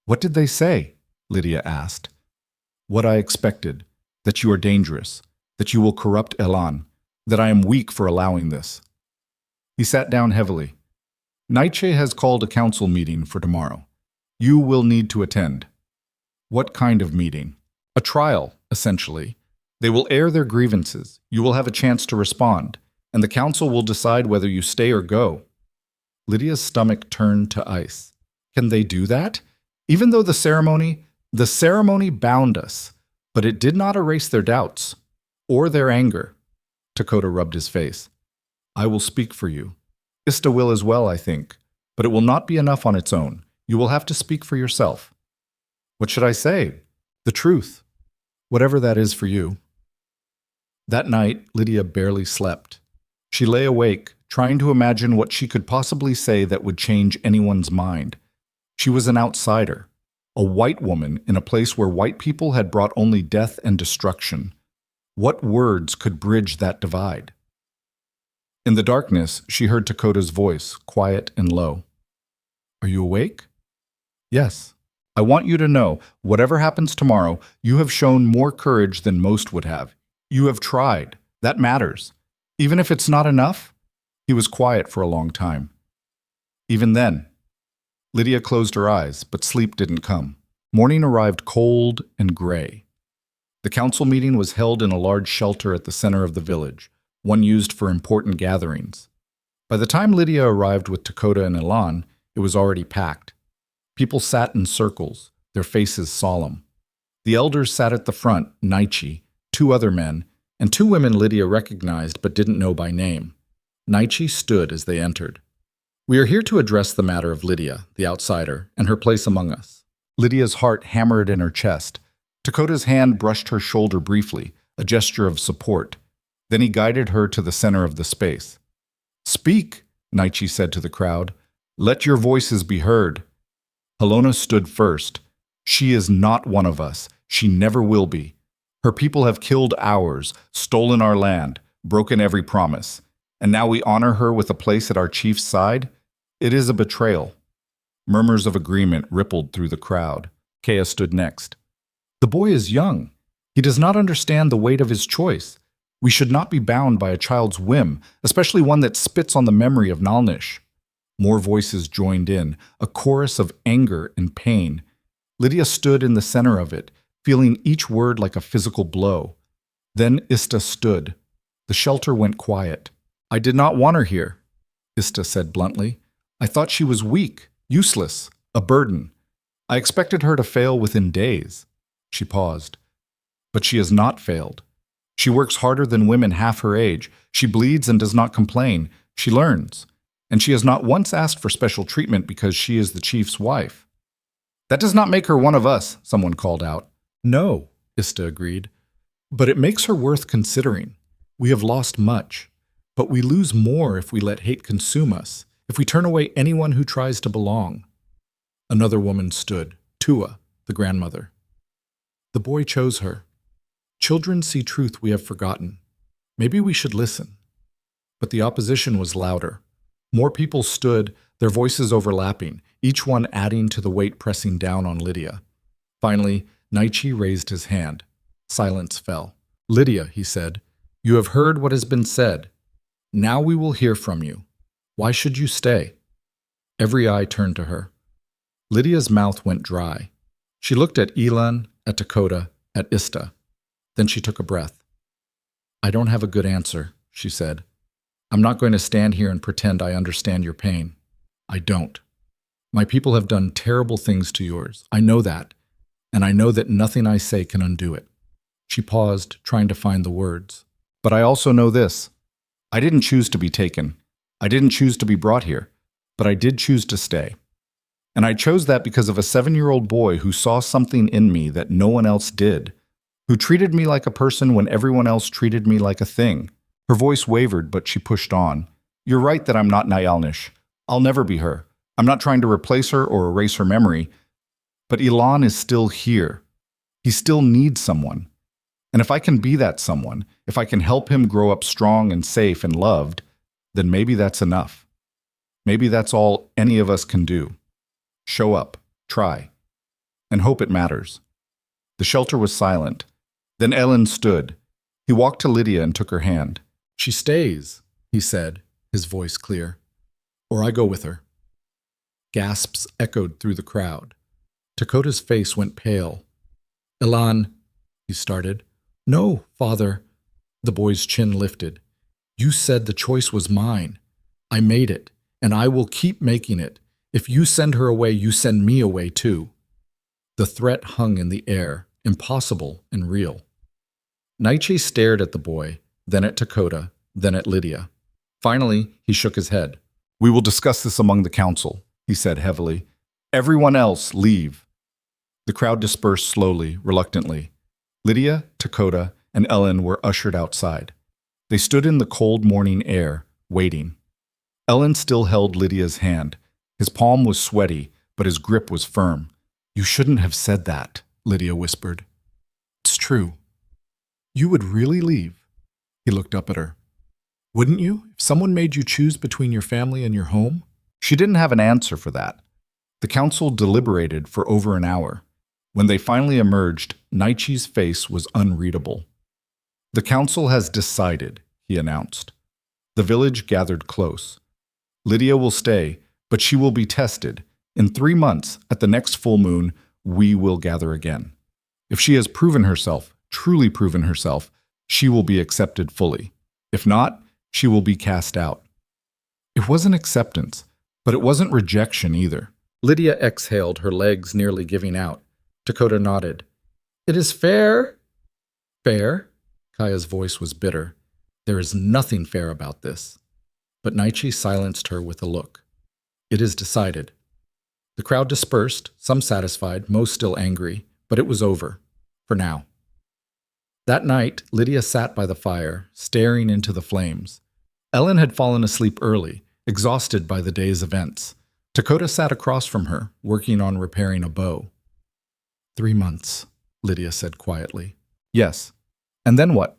S1: What did they say? Lydia asked. What I expected, that you are dangerous, that you will corrupt Elan, that I am weak for allowing this. He sat down heavily. Nietzsche has called a council meeting for tomorrow. You will need to attend. What kind of meeting? A trial, essentially. They will air their grievances. You will have a chance to respond, and the council will decide whether you stay or go. Lydia's stomach turned to ice. Can they do that? Even though the ceremony bound us, but it did not erase their doubts or their anger. Tekota rubbed his face. I will speak for you. Ista will as well, I think, but it will not be enough on its own. You will have to speak for yourself. What should I say? The truth. Whatever that is for you. That night, Lydia barely slept. She lay awake, trying to imagine what she could possibly say that would change anyone's mind. She was an outsider, a white woman in a place where white people had brought only death and destruction. What words could bridge that divide? In the darkness, she heard Tekota's voice, quiet and low. Are you awake? Yes. I want you to know, whatever happens tomorrow, you have shown more courage than most would have. You have tried. That matters. Even if it's not enough? He was quiet for a long time. Even then, Lydia closed her eyes, but sleep didn't come. Morning arrived cold and gray. The council meeting was held in a large shelter at the center of the village, one used for important gatherings. By the time Lydia arrived with Tekota and Elan, it was already packed. People sat in circles, their faces solemn. The elders sat at the front, Nietzsche, 2 other men, and 2 women Lydia recognized but didn't know by name. Nietzsche stood as they entered. We are here to address the matter of Lydia, the outsider, and her place among us. Lydia's heart hammered in her chest. Tekota's hand brushed her shoulder briefly, a gesture of support. Then he guided her to the center of the space. Speak, Nietzsche said to the crowd. Let your voices be heard. Helona stood first. She is not one of us. She never will be. Her people have killed ours, stolen our land, broken every promise. And now we honor her with a place at our chief's side? It is a betrayal. Murmurs of agreement rippled through the crowd. Kea stood next. The boy is young. He does not understand the weight of his choice. We should not be bound by a child's whim, especially one that spits on the memory of Nalnish. More voices joined in, a chorus of anger and pain. Lydia stood in the center of it, feeling each word like a physical blow. Then Ista stood. The shelter went quiet. I did not want her here, Ista said bluntly. I thought she was weak, useless, a burden. I expected her to fail within days. She paused. But she has not failed. She works harder than women half her age. She bleeds and does not complain. She learns. and she has not once asked for special treatment because she is the chief's wife. That does not make her one of us, someone called out. No, Ista agreed, but it makes her worth considering. We have lost much, but we lose more if we let hate consume us, if we turn away anyone who tries to belong. Another woman stood, Tua, the grandmother. The boy chose her. Children see truth we have forgotten. Maybe we should listen. But the opposition was louder. More people stood, their voices overlapping, each one adding to the weight pressing down on Lydia. Finally, Naichi raised his hand. Silence fell. Lydia, he said, you have heard what has been said. Now we will hear from you. Why should you stay? Every eye turned to her. Lydia's mouth went dry. She looked at Elan, at Dakota, at Ista. Then she took a breath. I don't have a good answer, she said. I'm not going to stand here and pretend I understand your pain. I don't. My people have done terrible things to yours. I know that, and I know that nothing I say can undo it. She paused, trying to find the words. But I also know this. I didn't choose to be taken. I didn't choose to be brought here, but I did choose to stay. And I chose that because of a 7-year-old boy who saw something in me that no one else did, who treated me like a person when everyone else treated me like a thing. Her voice wavered, but she pushed on. You're right that I'm not Nyalnish. I'll never be her. I'm not trying to replace her or erase her memory. But Elan is still here. He still needs someone. And if I can be that someone, if I can help him grow up strong and safe and loved, then maybe that's enough. Maybe that's all any of us can do. Show up, try, and hope it matters. The shelter was silent. Then Ellen stood. He walked to Lydia and took her hand. She stays, he said, his voice clear. Or I go with her. Gasps echoed through the crowd. Dakota's face went pale. Elan, he started. No, father. The boy's chin lifted. You said the choice was mine. I made it, and I will keep making it. If you send her away, you send me away too. The threat hung in the air, impossible and real. Naiche stared at the boy, then at Dakota, then at Lydia. Finally, he shook his head. We will discuss this among the council, he said heavily. Everyone else, leave. The crowd dispersed slowly, reluctantly. Lydia, Dakota, and Ellen were ushered outside. They stood in the cold morning air, waiting. Ellen still held Lydia's hand. His palm was sweaty, but his grip was firm. You shouldn't have said that, Lydia whispered. It's true. You would really leave? He looked up at her. Wouldn't you, if someone made you choose between your family and your home? She didn't have an answer for that. The council deliberated for over an hour. When they finally emerged, Naichi's face was unreadable. The council has decided, he announced. The village gathered close. Lydia will stay, but she will be tested. In 3 months, at the next full moon, we will gather again. If she has proven herself, truly proven herself, she will be accepted fully. If not, she will be cast out. It wasn't acceptance, but it wasn't rejection either. Lydia exhaled, her legs nearly giving out. Dakota nodded. It is fair. Fair? Kaya's voice was bitter. There is nothing fair about this. But Naichi silenced her with a look. It is decided. The crowd dispersed, some satisfied, most still angry, but it was over, for now. That night, Lydia sat by the fire, staring into the flames. Ellen had fallen asleep early, exhausted by the day's events. Dakota sat across from her, working on repairing a bow. 3 months, Lydia said quietly. Yes. And then what?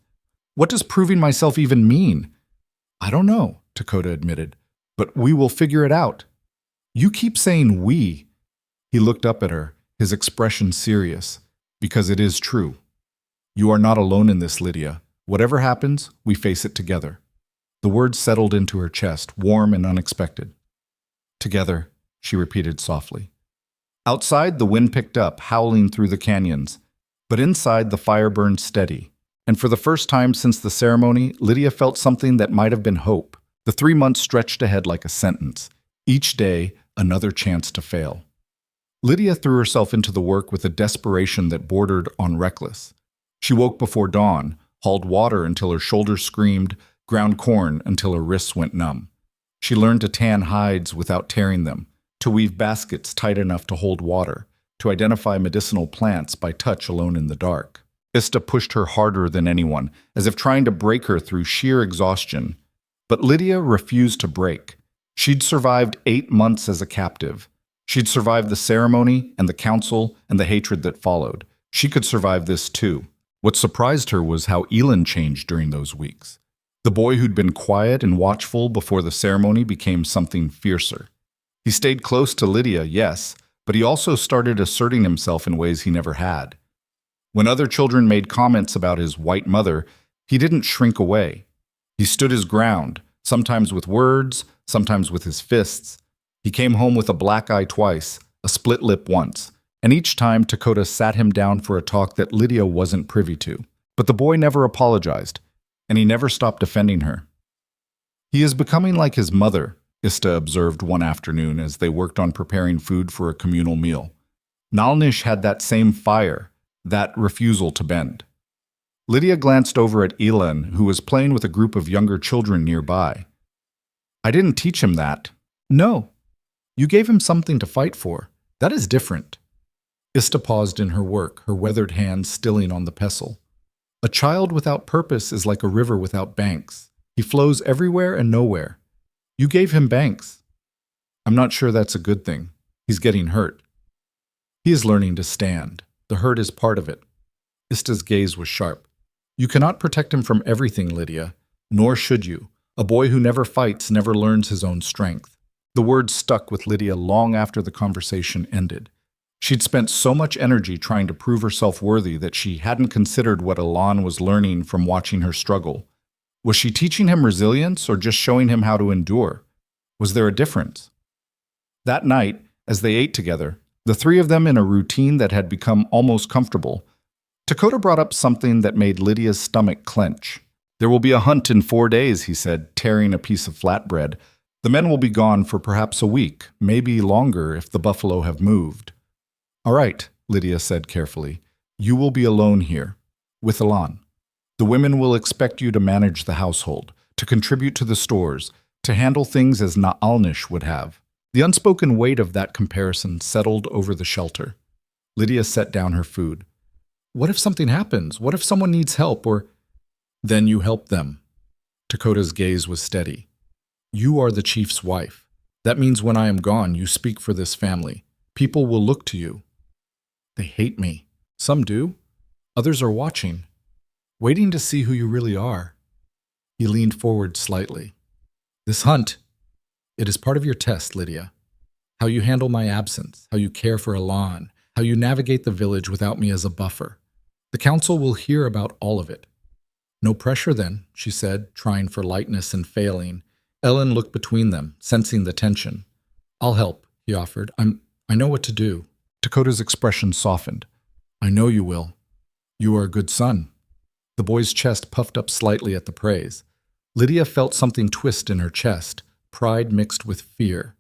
S1: What does proving myself even mean? I don't know, Dakota admitted, but we will figure it out. You keep saying we. He looked up at her, his expression serious, because it is true. You are not alone in this, Lydia. Whatever happens, we face it together. The words settled into her chest, warm and unexpected. Together, she repeated softly. Outside, the wind picked up, howling through the canyons, but inside the fire burned steady. And for the first time since the ceremony, Lydia felt something that might have been hope. The 3 months stretched ahead like a sentence. Each day, another chance to fail. Lydia threw herself into the work with a desperation that bordered on reckless. She woke before dawn, hauled water until her shoulders screamed, ground corn until her wrists went numb. She learned to tan hides witout tearing them, to weave baskets tight enough to hold water, to identify medicinal plants by touch alone in the dark. Ista pushed her harder than anyone, as if trying to break her through sheer exhaustion. But Lydia refused to break. She'd survived 8 months as a captive. She'd survived the ceremony and the council and the hatred that followed. She could survive this too. What surprised her was how Elin changed during those weeks. The boy who'd been quiet and watchful before the ceremony became something fiercer. He stayed close to Lydia, yes, but he also started asserting himself in ways he never had. When other children made comments about his white mother, he didn't shrink away. He stood his ground, sometimes with words, sometimes with his fists. He came home with a black eye twice, a split lip once, and each time Dakota sat him down for a talk that Lydia wasn't privy to. But the boy never apologized, and he never stopped defending her. "He is becoming like his mother," Ista observed one afternoon as they worked on preparing food for a communal meal. Nalnish had that same fire, that refusal to bend. Lydia glanced over at Elin, who was playing with a group of younger children nearby. "I didn't teach him that." "No. You gave him something to fight for. That is different." Ista paused in her work, her weathered hands stilling on the pestle. "A child without purpose is like a river without banks. He flows everywhere and nowhere. You gave him banks." "I'm not sure that's a good thing. He's getting hurt." "He is learning to stand. The hurt is part of it." Ista's gaze was sharp. "You cannot protect him from everything, Lydia, nor should you. A boy who never fights never learns his own strength." The words stuck with Lydia long after the conversation ended. She'd spent so much energy trying to prove herself worthy that she hadn't considered what Elan was learning from watching her struggle. Was she teaching him resilience or just showing him how to endure? Was there a difference? That night, as they ate together, the three of them in a routine that had become almost comfortable, Dakota brought up something that made Lydia's stomach clench. "There will be a hunt in 4 days," he said, tearing a piece of flatbread. "The men will be gone for perhaps a week, maybe longer if the buffalo have moved." "All right," Lydia said carefully. "You will be alone here, with Elan. The women will expect you to manage the household, to contribute to the stores, to handle things as Naalnish would have." The unspoken weight of that comparison settled over the shelter. Lydia set down her food. "What if something happens? What if someone needs help, or—" "Then you help them." Dakota's gaze was steady. "You are the chief's wife. That means when I am gone, you speak for this family. People will look to you." "They hate me. Some do. Others are watching, waiting to see who you really are." He leaned forward slightly. "This hunt, it is part of your test, Lydia. How you handle my absence, how you care for Elan, how you navigate the village without me as a buffer. The council will hear about all of it." "No pressure then," she said, trying for lightness and failing. Ellen looked between them, sensing the tension. "I'll help," he offered. I know what to do." Dakota's expression softened. "I know you will. You are a good son." The boy's chest puffed up slightly at the praise. Lydia felt something twist in her chest, pride mixed with fear.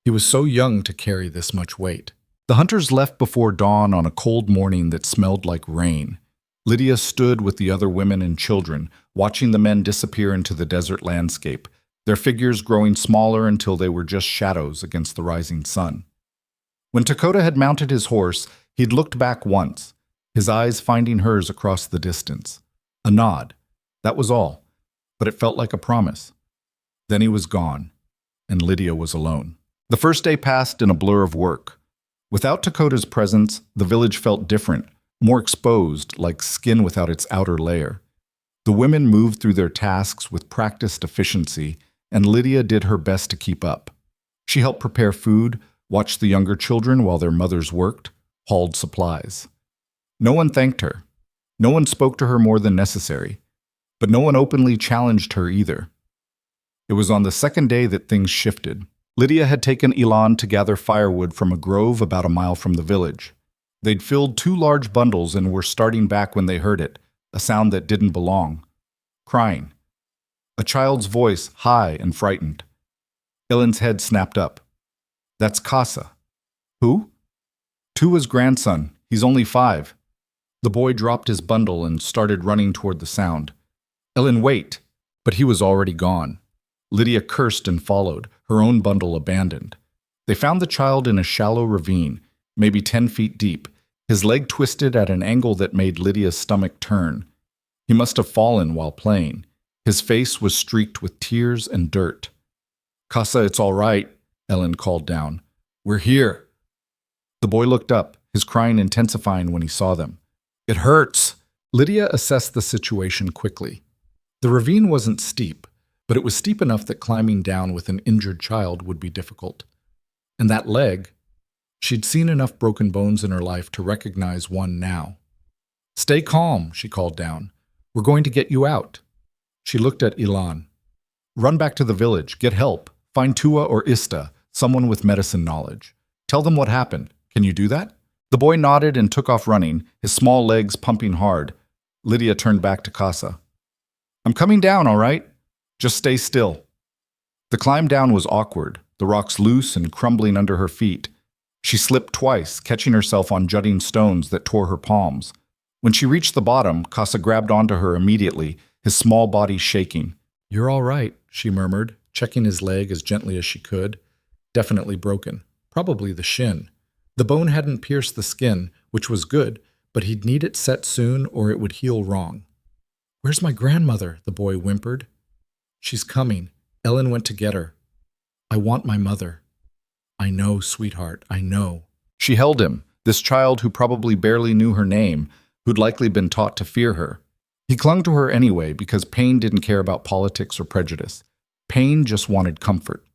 S1: He was so young to carry this much weight. The hunters left before dawn on a cold morning that smelled like rain. Lydia stood with the other women and children, watching the men disappear into the desert landscape, their figures growing smaller until they were just shadows against the rising sun. When Dakota had mounted his horse, he'd looked back once, his eyes finding hers across the distance. A nod. That was all, but it felt like a promise. Then he was gone, and Lydia was alone. The first day passed in a blur of work. Without Dakota's presence, the village felt different, more exposed, like skin without its outer layer. The women moved through their tasks with practiced efficiency, and Lydia did her best to keep up. She helped prepare food, watched the younger children while their mothers worked, hauled supplies. No one thanked her. No one spoke to her more than necessary, but no one openly challenged her either. It was on the second day that things shifted. Lydia had taken Elan to gather firewood from a grove about a mile from the village. They'd filled 2 large bundles and were starting back when they heard it, a sound that didn't belong. Crying. A child's voice, high and frightened. Ellen's head snapped up. "That's Casa." "Who?" "Tua's grandson. He's only 5. The boy dropped his bundle and started running toward the sound. "Ellen, wait!" But he was already gone. Lydia cursed and followed, her own bundle abandoned. They found the child in a shallow ravine, maybe 10 feet deep, his leg twisted at an angle that made Lydia's stomach turn. He must have fallen while playing. His face was streaked with tears and dirt. "Casa, it's all right," Ellen called down. "We're here." The boy looked up, his crying intensifying when he saw them. "It hurts." Lydia assessed the situation quickly. The ravine wasn't steep, but it was steep enough that climbing down with an injured child would be difficult. And that leg, she'd seen enough broken bones in her life to recognize one now. "Stay calm," she called down. "We're going to get you out." She looked at Ilan. "Run back to the village, get help, find Tua or Ista, someone with medicine knowledge. Tell them what happened. Can you do that?" The boy nodded and took off running, his small legs pumping hard. Lydia turned back to Casa. "I'm coming down, all right? Just stay still." The climb down was awkward, the rocks loose and crumbling under her feet. She slipped twice, catching herself on jutting stones that tore her palms. When she reached the bottom, Casa grabbed onto her immediately, his small body shaking. "You're all right," she murmured, checking his leg as gently as she could. Definitely broken. Probably the shin. The bone hadn't pierced the skin, which was good, but he'd need it set soon or it would heal wrong. "Where's my grandmother?" the boy whimpered. "She's coming. Ellen went to get her. I want my mother." "I know, sweetheart, I know." She held him, this child who probably barely knew her name, who'd likely been taught to fear her. He clung to her anyway because Pain didn't care about politics or prejudice. Pain just wanted comfort.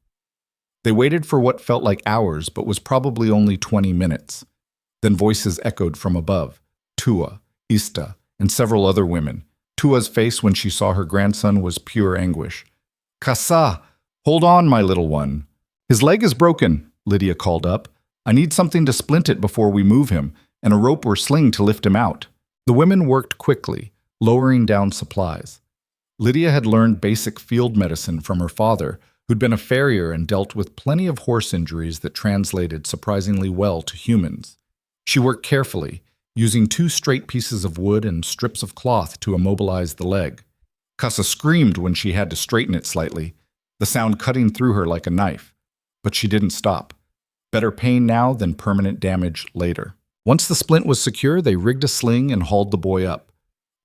S1: They waited for what felt like hours but was probably only 20 minutes. Then voices echoed from above. Tua, Ista, and several other women. Tua's face when she saw her grandson was pure anguish. "Casa, hold on, my little one." "His leg is broken," Lydia called up. "I need something to splint it before we move him, and a rope or sling to lift him out." The women worked quickly, lowering down supplies. Lydia had learned basic field medicine from her father, who'd been a farrier and dealt with plenty of horse injuries that translated surprisingly well to humans. She worked carefully, using 2 straight pieces of wood and strips of cloth to immobilize the leg. Casa screamed when she had to straighten it slightly, the sound cutting through her like a knife. But she didn't stop. Better pain now than permanent damage later. Once the splint was secure, they rigged a sling and hauled the boy up.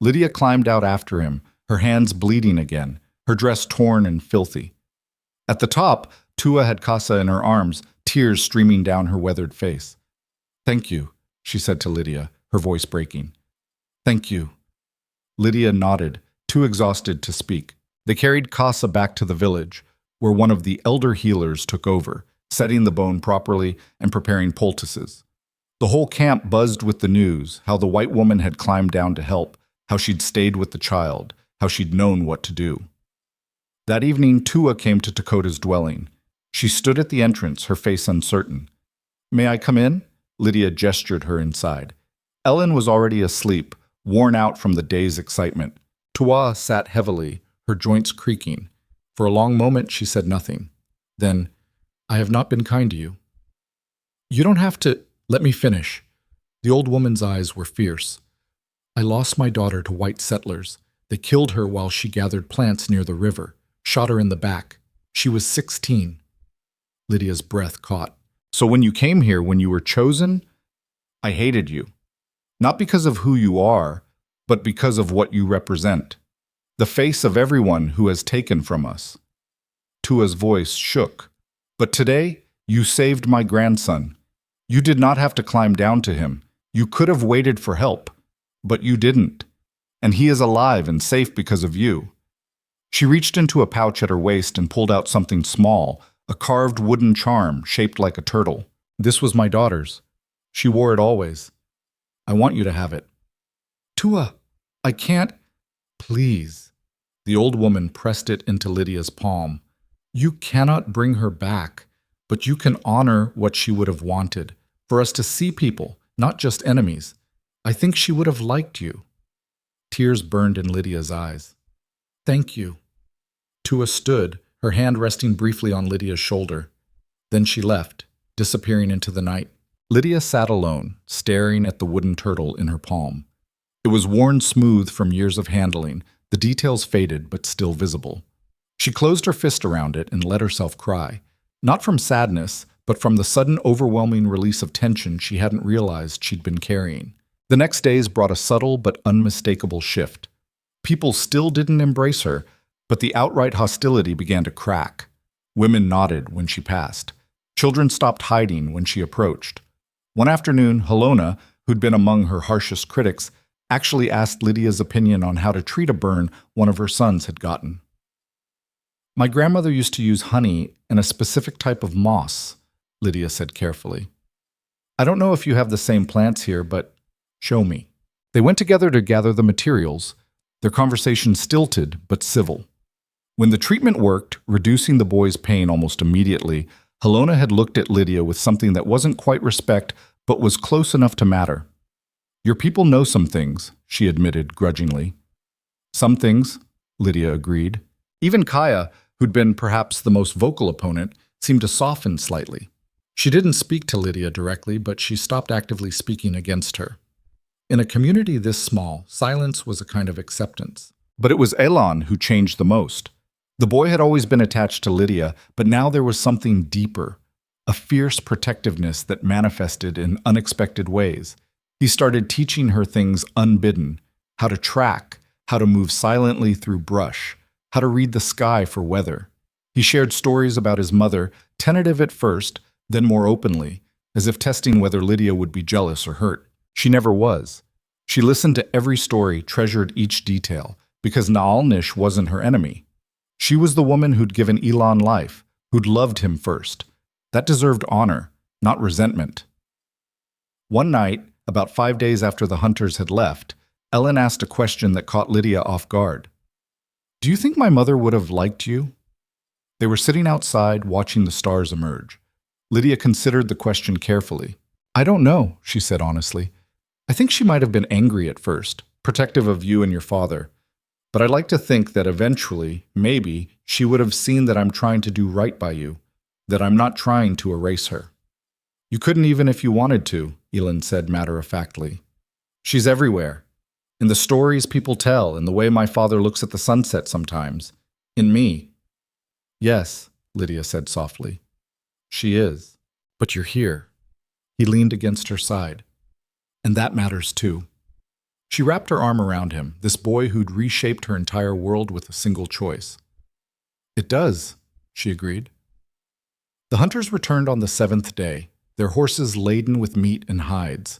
S1: Lydia climbed out after him, her hands bleeding again, her dress torn and filthy. At the top, Tua had Casa in her arms, tears streaming down her weathered face. "Thank you," she said to Lydia, her voice breaking. "Thank you." Lydia nodded, too exhausted to speak. They carried Casa back to the village, where one of the elder healers took over, setting the bone properly and preparing poultices. The whole camp buzzed with the news, how the white woman had climbed down to help, how she'd stayed with the child, how she'd known what to do. That evening, Tua came to Dakota's dwelling. She stood at the entrance, her face uncertain. "May I come in?" Lydia gestured her inside. Ellen was already asleep, worn out from the day's excitement. Tua sat heavily, her joints creaking. For a long moment, she said nothing. Then, "I have not been kind to you." "You don't have to. Let me finish." The old woman's eyes were fierce. "I lost my daughter to white settlers. They killed her while she gathered plants near the river, shot her in the back. She was 16. Lydia's breath caught. "So when you came here, when you were chosen, I hated you. Not because of who you are, but because of what you represent. The face of everyone who has taken from us." Tua's voice shook. "But today, you saved my grandson. You did not have to climb down to him. You could have waited for help, but you didn't. And he is alive and safe because of you." She reached into a pouch at her waist and pulled out something small, a carved wooden charm shaped like a turtle. "This was my daughter's. She wore it always. I want you to have it." "Tua, I can't." "Please." The old woman pressed it into Lydia's palm. "You cannot bring her back, but you can honor what she would have wanted, for us to see people, not just enemies. I think she would have liked you." Tears burned in Lydia's eyes. "Thank you." Tua stood, her hand resting briefly on Lydia's shoulder. Then she left, disappearing into the night. Lydia sat alone, staring at the wooden turtle in her palm. It was worn smooth from years of handling, the details faded but still visible. She closed her fist around it and let herself cry, not from sadness, but from the sudden overwhelming release of tension she hadn't realized she'd been carrying. The next days brought a subtle but unmistakable shift. People still didn't embrace her, but the outright hostility began to crack. Women nodded when she passed. Children stopped hiding when she approached. One afternoon, Helona, who'd been among her harshest critics, actually asked Lydia's opinion on how to treat a burn one of her sons had gotten. "My grandmother used to use honey and a specific type of moss," Lydia said carefully. "I don't know if you have the same plants here, but show me." They went together to gather the materials, their conversation stilted but civil. When the treatment worked, reducing the boy's pain almost immediately, Helona had looked at Lydia with something that wasn't quite respect, but was close enough to matter. "Your people know some things," she admitted grudgingly. "Some things," Lydia agreed. Even Kaya, who'd been perhaps the most vocal opponent, seemed to soften slightly. She didn't speak to Lydia directly, but she stopped actively speaking against her. In a community this small, silence was a kind of acceptance. But it was Elan who changed the most. The boy had always been attached to Lydia, but now there was something deeper, a fierce protectiveness that manifested in unexpected ways. He started teaching her things unbidden, how to track, how to move silently through brush, how to read the sky for weather. He shared stories about his mother, tentative at first, then more openly, as if testing whether Lydia would be jealous or hurt. She never was. She listened to every story, treasured each detail, because Naalnish wasn't her enemy. She was the woman who'd given Elan life, who'd loved him first. That deserved honor, not resentment. One night, about 5 days after the hunters had left, Ellen asked a question that caught Lydia off guard. "Do you think my mother would have liked you?" They were sitting outside, watching the stars emerge. Lydia considered the question carefully. "I don't know," she said honestly. "I think she might have been angry at first, protective of you and your father. But I'd like to think that eventually, maybe, she would have seen that I'm trying to do right by you, that I'm not trying to erase her." "You couldn't even if you wanted to," Elin said matter-of-factly. "She's everywhere. In the stories people tell, in the way my father looks at the sunset sometimes. In me." "Yes," Lydia said softly. "She is. But you're here." He leaned against her side. "And that matters too." She wrapped her arm around him, this boy who'd reshaped her entire world with a single choice. "It does," she agreed. The hunters returned on the 7th day, their horses laden with meat and hides.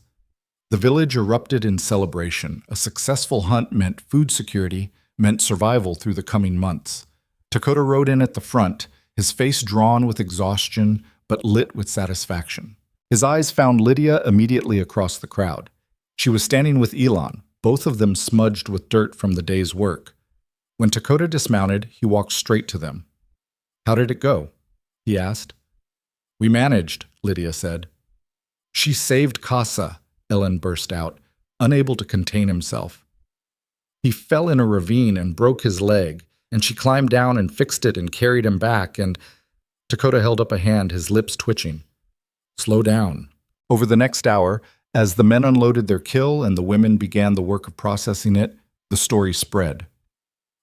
S1: The village erupted in celebration. A successful hunt meant food security, meant survival through the coming months. Dakota rode in at the front, his face drawn with exhaustion, but lit with satisfaction. His eyes found Lydia immediately across the crowd. She was standing with Elan, both of them smudged with dirt from the day's work. When Dakota dismounted, he walked straight to them. "How did it go?" he asked. "We managed," Lydia said. "She saved Casa," Ellen burst out, unable to contain himself. "He fell in a ravine and broke his leg, and she climbed down and fixed it and carried him back, and—" Dakota held up a hand, his lips twitching. "Slow down." Over the next hour, as the men unloaded their kill and the women began the work of processing it, the story spread.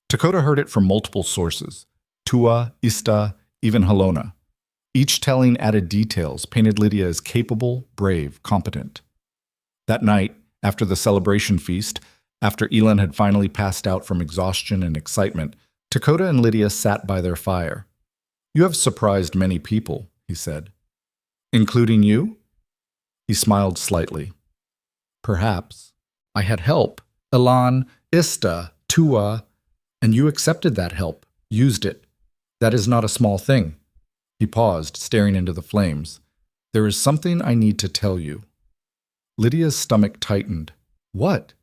S1: Dakota heard it from multiple sources: Tua, Ista, even Helona. Each telling added details, painted Lydia as capable, brave, competent. That night, after the celebration feast, after Elan had finally passed out from exhaustion and excitement, Dakota and Lydia sat by their fire. "You have surprised many people," he said. "Including you?" He smiled slightly. "Perhaps. I had help. Elan, Ista, Tua, and you accepted that help, used it. That is not a small thing." He paused, staring into the flames. "There is something I need to tell you." Lydia's stomach tightened. "What?"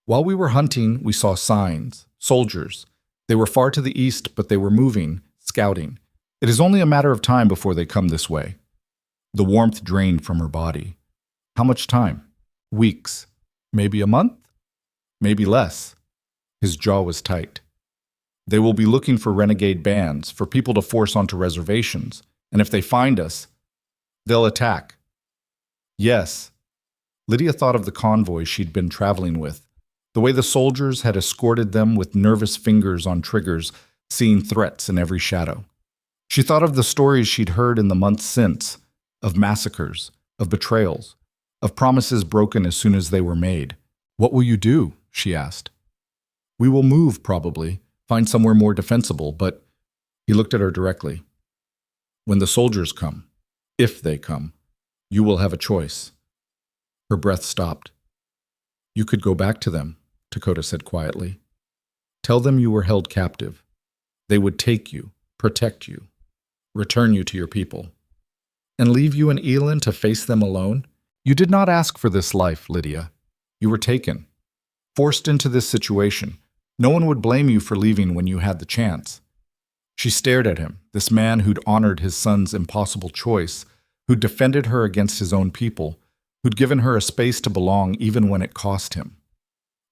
S1: "While we were hunting, we saw signs, soldiers. They were far to the east, but they were moving, scouting. It is only a matter of time before they come this way." The warmth drained from her body. "How much time?" "Weeks. Maybe a month? Maybe less." His jaw was tight. "They will be looking for renegade bands, for people to force onto reservations. And if they find us, they'll attack." "Yes." Lydia thought of the convoy she'd been traveling with, the way the soldiers had escorted them with nervous fingers on triggers, seeing threats in every shadow. She thought of the stories she'd heard in the months since, of massacres, of betrayals, of promises broken as soon as they were made. "What will you do?" she asked. "We will move, probably, find somewhere more defensible, but—" He looked at her directly. "When the soldiers come, if they come, you will have a choice." Her breath stopped. "You could go back to them," Dakota said quietly. "Tell them you were held captive. They would take you, protect you, return you to your people. And leave you in Elon to face them alone? You did not ask for this life, Lydia. You were taken, forced into this situation. No one would blame you for leaving when you had the chance." She stared at him, this man who'd honored his son's impossible choice, who'd defended her against his own people, who'd given her a space to belong even when it cost him.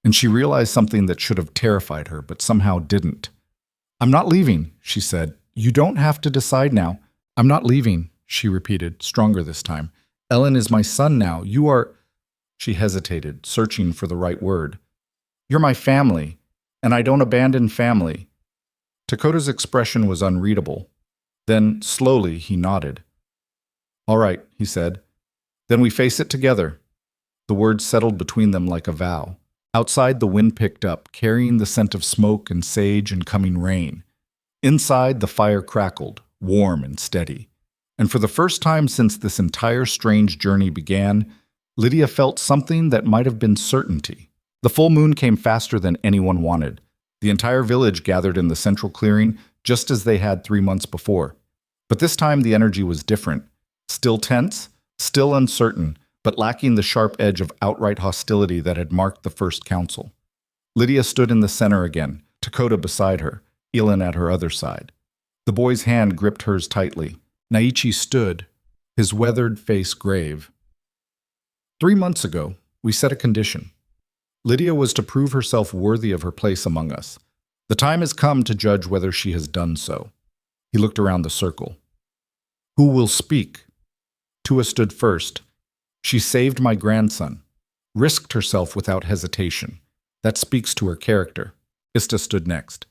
S1: And she realized something that should have terrified her, but somehow didn't. "I'm not leaving," she said. "You don't have to decide now." "I'm not leaving," she repeated, stronger this time. "Ellen is my son now. You are—" She hesitated, searching for the right word. "You're my family, and I don't abandon family." Dakota's expression was unreadable. Then, slowly, he nodded. "All right," he said. "Then we face it together." The words settled between them like a vow. Outside, the wind picked up, carrying the scent of smoke and sage and coming rain. Inside, the fire crackled, warm and steady. And for the first time since this entire strange journey began, Lydia felt something that might have been certainty. The full moon came faster than anyone wanted. The entire village gathered in the central clearing, just as they had 3 months before. But this time the energy was different. Still tense, still uncertain, but lacking the sharp edge of outright hostility that had marked the first council. Lydia stood in the center again, Dakota beside her, Elon at her other side. The boy's hand gripped hers tightly. Naichi stood, his weathered face grave. 3 months ago, we set a condition. Lydia was to prove herself worthy of her place among us. The time has come to judge whether she has done so. He looked around the circle. "Who will speak?" Tua stood first. "She saved my grandson, risked herself without hesitation. That speaks to her character." Ista stood next.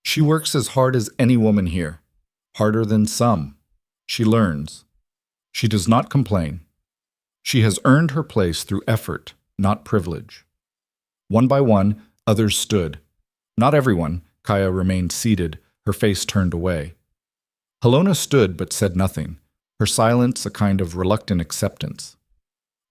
S1: "She works as hard as any woman here, harder than some. She learns. She does not complain. She has earned her place through effort, not privilege." One by one, others stood. Not everyone. Kaya remained seated, her face turned away. Helona stood but said nothing, her silence a kind of reluctant acceptance.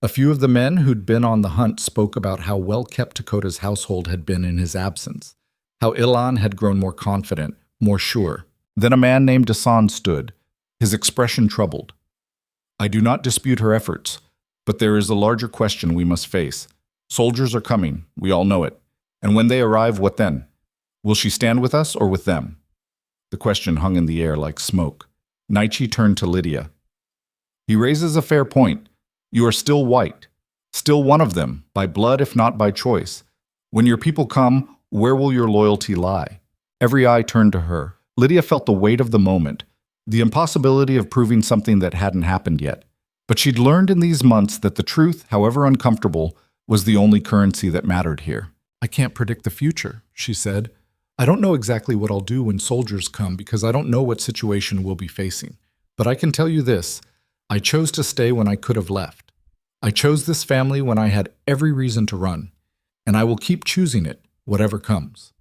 S1: A few of the men who'd been on the hunt spoke about how well-kept Dakota's household had been in his absence, how Ilan had grown more confident, more sure. Then a man named Dasan stood, his expression troubled. "I do not dispute her efforts, but there is a larger question we must face. Soldiers are coming, we all know it. And when they arrive, what then? Will she stand with us or with them?" The question hung in the air like smoke. Naichi turned to Lydia. "He raises a fair point. You are still white, still one of them, by blood if not by choice. When your people come, where will your loyalty lie?" Every eye turned to her. Lydia felt the weight of the moment, the impossibility of proving something that hadn't happened yet. But she'd learned in these months that the truth, however uncomfortable, was the only currency that mattered here. "I can't predict the future," she said. "I don't know exactly what I'll do when soldiers come because I don't know what situation we'll be facing. But I can tell you this, I chose to stay when I could have left. I chose this family when I had every reason to run. And I will keep choosing it, whatever comes."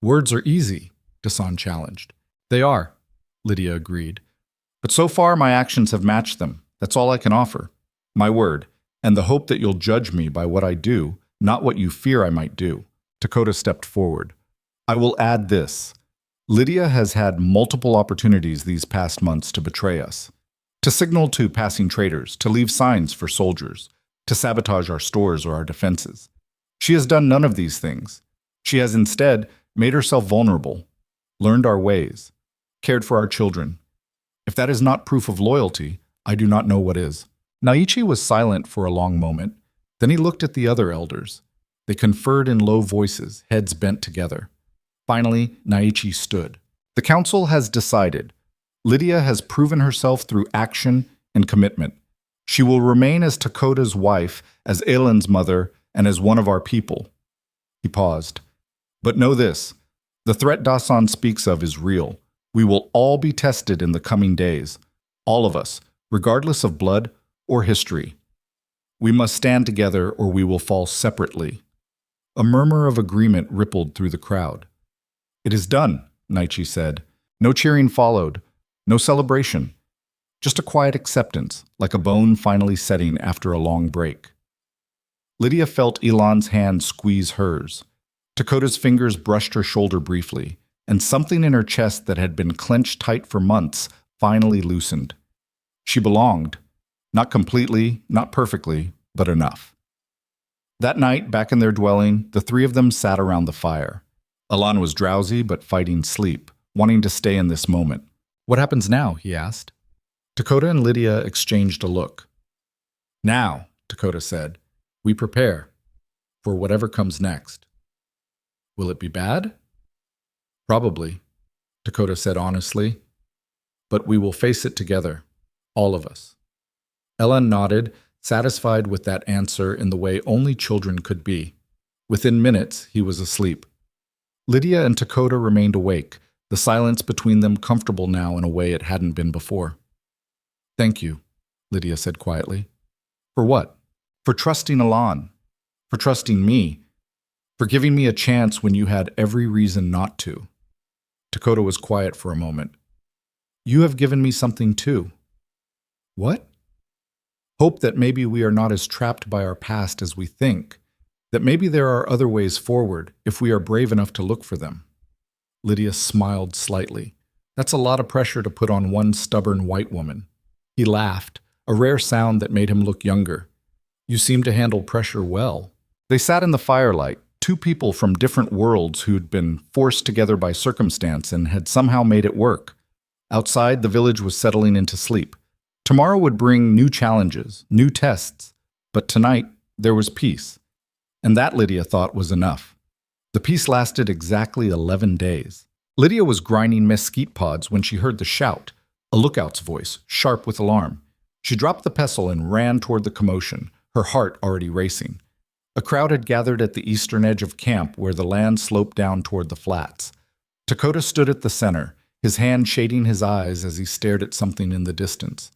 S1: "Words are easy," Dasan challenged. "They are," Lydia agreed. "But so far my actions have matched them. That's all I can offer. My word. And the hope that you'll judge me by what I do, not what you fear I might do." Dakota stepped forward. "I will add this. Lydia has had multiple opportunities these past months to betray us, to signal to passing traders, to leave signs for soldiers, to sabotage our stores or our defenses. She has done none of these things. She has instead made herself vulnerable, learned our ways, cared for our children. If that is not proof of loyalty, I do not know what is." Naichi was silent for a long moment. Then he looked at the other elders. They conferred in low voices, heads bent together. Finally, Naichi stood. "The council has decided. Lydia has proven herself through action and commitment. She will remain as Dakota's wife, as Elan's mother, and as one of our people." He paused. "But know this, The threat Dasan speaks of is real. We will all be tested in the coming days. All of us, regardless of blood or history. We must stand together or we will fall separately. A murmur of agreement rippled through the crowd. It is done, Naichi said. No cheering followed, no celebration. Just a quiet acceptance, like a bone finally setting after a long break. Lydia felt Elon's hand squeeze hers. Dakota's fingers brushed her shoulder briefly, and something in her chest that had been clenched tight for months finally loosened. She belonged. Not completely, not perfectly, but enough. That night, back in their dwelling, the three of them sat around the fire. Elon was drowsy but fighting sleep, wanting to stay in this moment. "What happens now?" he asked. Dakota and Lydia exchanged a look. "Now," Dakota said, "we prepare for whatever comes next." "Will it be bad?" "Probably," Dakota said honestly. "But we will face it together, all of us." Ellen nodded, satisfied with that answer in the way only children could be. Within minutes, he was asleep. Lydia and Dakota remained awake, the silence between them comfortable now in a way it hadn't been before. "Thank you," Lydia said quietly. "For what?" "For trusting Alon. For trusting me. For giving me a chance when you had every reason not to." Dakota was quiet for a moment. "You have given me something too." "What?" "Hope that maybe we are not as trapped by our past as we think. That maybe there are other ways forward if we are brave enough to look for them." Lydia smiled slightly. "That's a lot of pressure to put on one stubborn white woman." He laughed, a rare sound that made him look younger. "You seem to handle pressure well." They sat in the firelight, two people from different worlds who'd been forced together by circumstance and had somehow made it work. Outside, the village was settling into sleep. Tomorrow would bring new challenges, new tests, but tonight there was peace. And that, Lydia thought, was enough. The peace lasted exactly 11 days. Lydia was grinding mesquite pods when she heard the shout, a lookout's voice, sharp with alarm. She dropped the pestle and ran toward the commotion, her heart already racing. A crowd had gathered at the eastern edge of camp where the land sloped down toward the flats. Dakota stood at the center, his hand shading his eyes as he stared at something in the distance.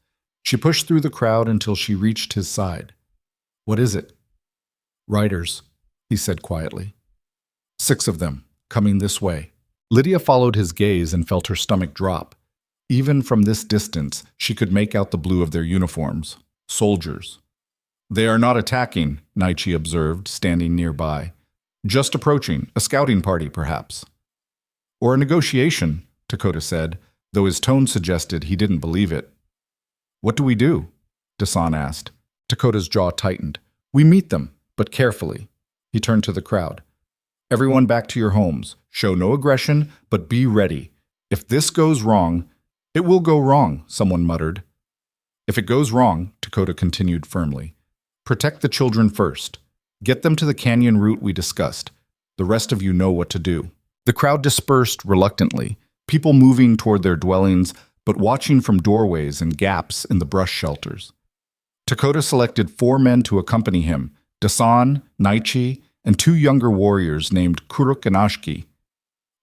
S1: She pushed through the crowd until she reached his side. "What is it?" "Riders," he said quietly. 6 of them, coming this way. Lydia followed his gaze and felt her stomach drop. Even from this distance, she could make out the blue of their uniforms. Soldiers. "They are not attacking," Naichi observed, standing nearby. "Just approaching, a scouting party, perhaps." "Or a negotiation," Dakota said, though his tone suggested he didn't believe it. "What do we do?" Dasan asked. Dakota's jaw tightened. "We meet them, but carefully." He turned to the crowd. "Everyone back to your homes. Show no aggression, but be ready. If this goes wrong, it will go wrong," someone muttered. "If it goes wrong," Dakota continued firmly, "protect the children first. Get them to the canyon route we discussed. The rest of you know what to do." The crowd dispersed reluctantly, people moving toward their dwellings, but watching from doorways and gaps in the brush shelters. Dakota selected 4 men to accompany him, Dasan, Naichi, and 2 younger warriors named Kuruk and Ashki.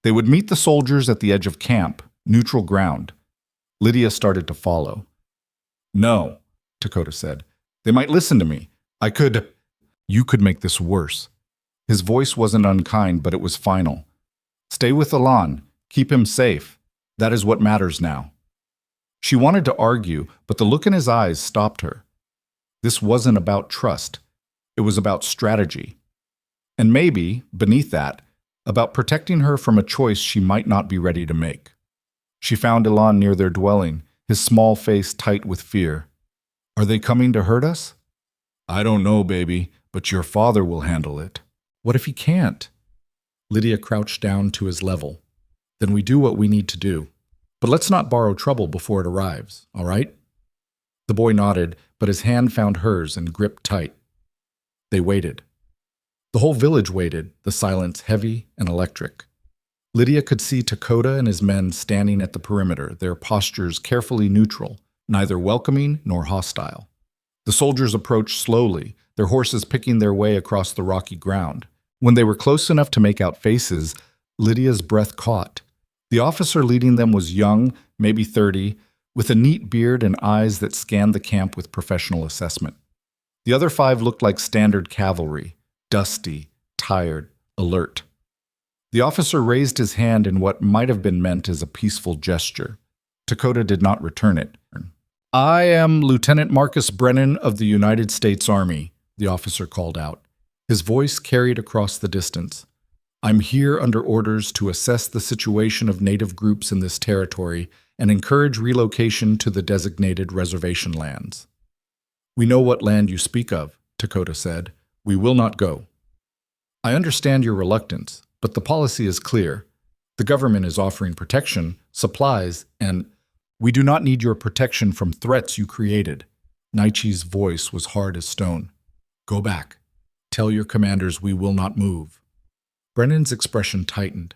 S1: They would meet the soldiers at the edge of camp, neutral ground. Lydia started to follow. "No," Dakota said. "They might listen to me. I could—" "You could make this worse." His voice wasn't unkind, but it was final. "Stay with Alon. Keep him safe. That is what matters now." She wanted to argue, but the look in his eyes stopped her. This wasn't about trust. It was about strategy. And maybe, beneath that, about protecting her from a choice she might not be ready to make. She found Elon near their dwelling, his small face tight with fear. "Are they coming to hurt us?" "I don't know, baby, but your father will handle it." "What if he can't?" Lydia crouched down to his level. "Then we do what we need to do. But let's not borrow trouble before it arrives, all right?" The boy nodded, but his hand found hers and gripped tight. They waited. The whole village waited, the silence heavy and electric. Lydia could see Dakota and his men standing at the perimeter, their postures carefully neutral, neither welcoming nor hostile. The soldiers approached slowly, their horses picking their way across the rocky ground. When they were close enough to make out faces, Lydia's breath caught. The officer leading them was young, maybe 30, with a neat beard and eyes that scanned the camp with professional assessment. The other 5 looked like standard cavalry, dusty, tired, alert. The officer raised his hand in what might have been meant as a peaceful gesture. Dakota did not return it. "I am Lieutenant Marcus Brennan of the United States Army," the officer called out. His voice carried across the distance. "I'm here under orders to assess the situation of Native groups in this territory and encourage relocation to the designated reservation lands." "We know what land you speak of," Dakota said. "We will not go." "I understand your reluctance, but the policy is clear. The government is offering protection, supplies, and we do not need your protection from threats you created." Naichi's voice was hard as stone. "Go back. Tell your commanders we will not move." Brennan's expression tightened.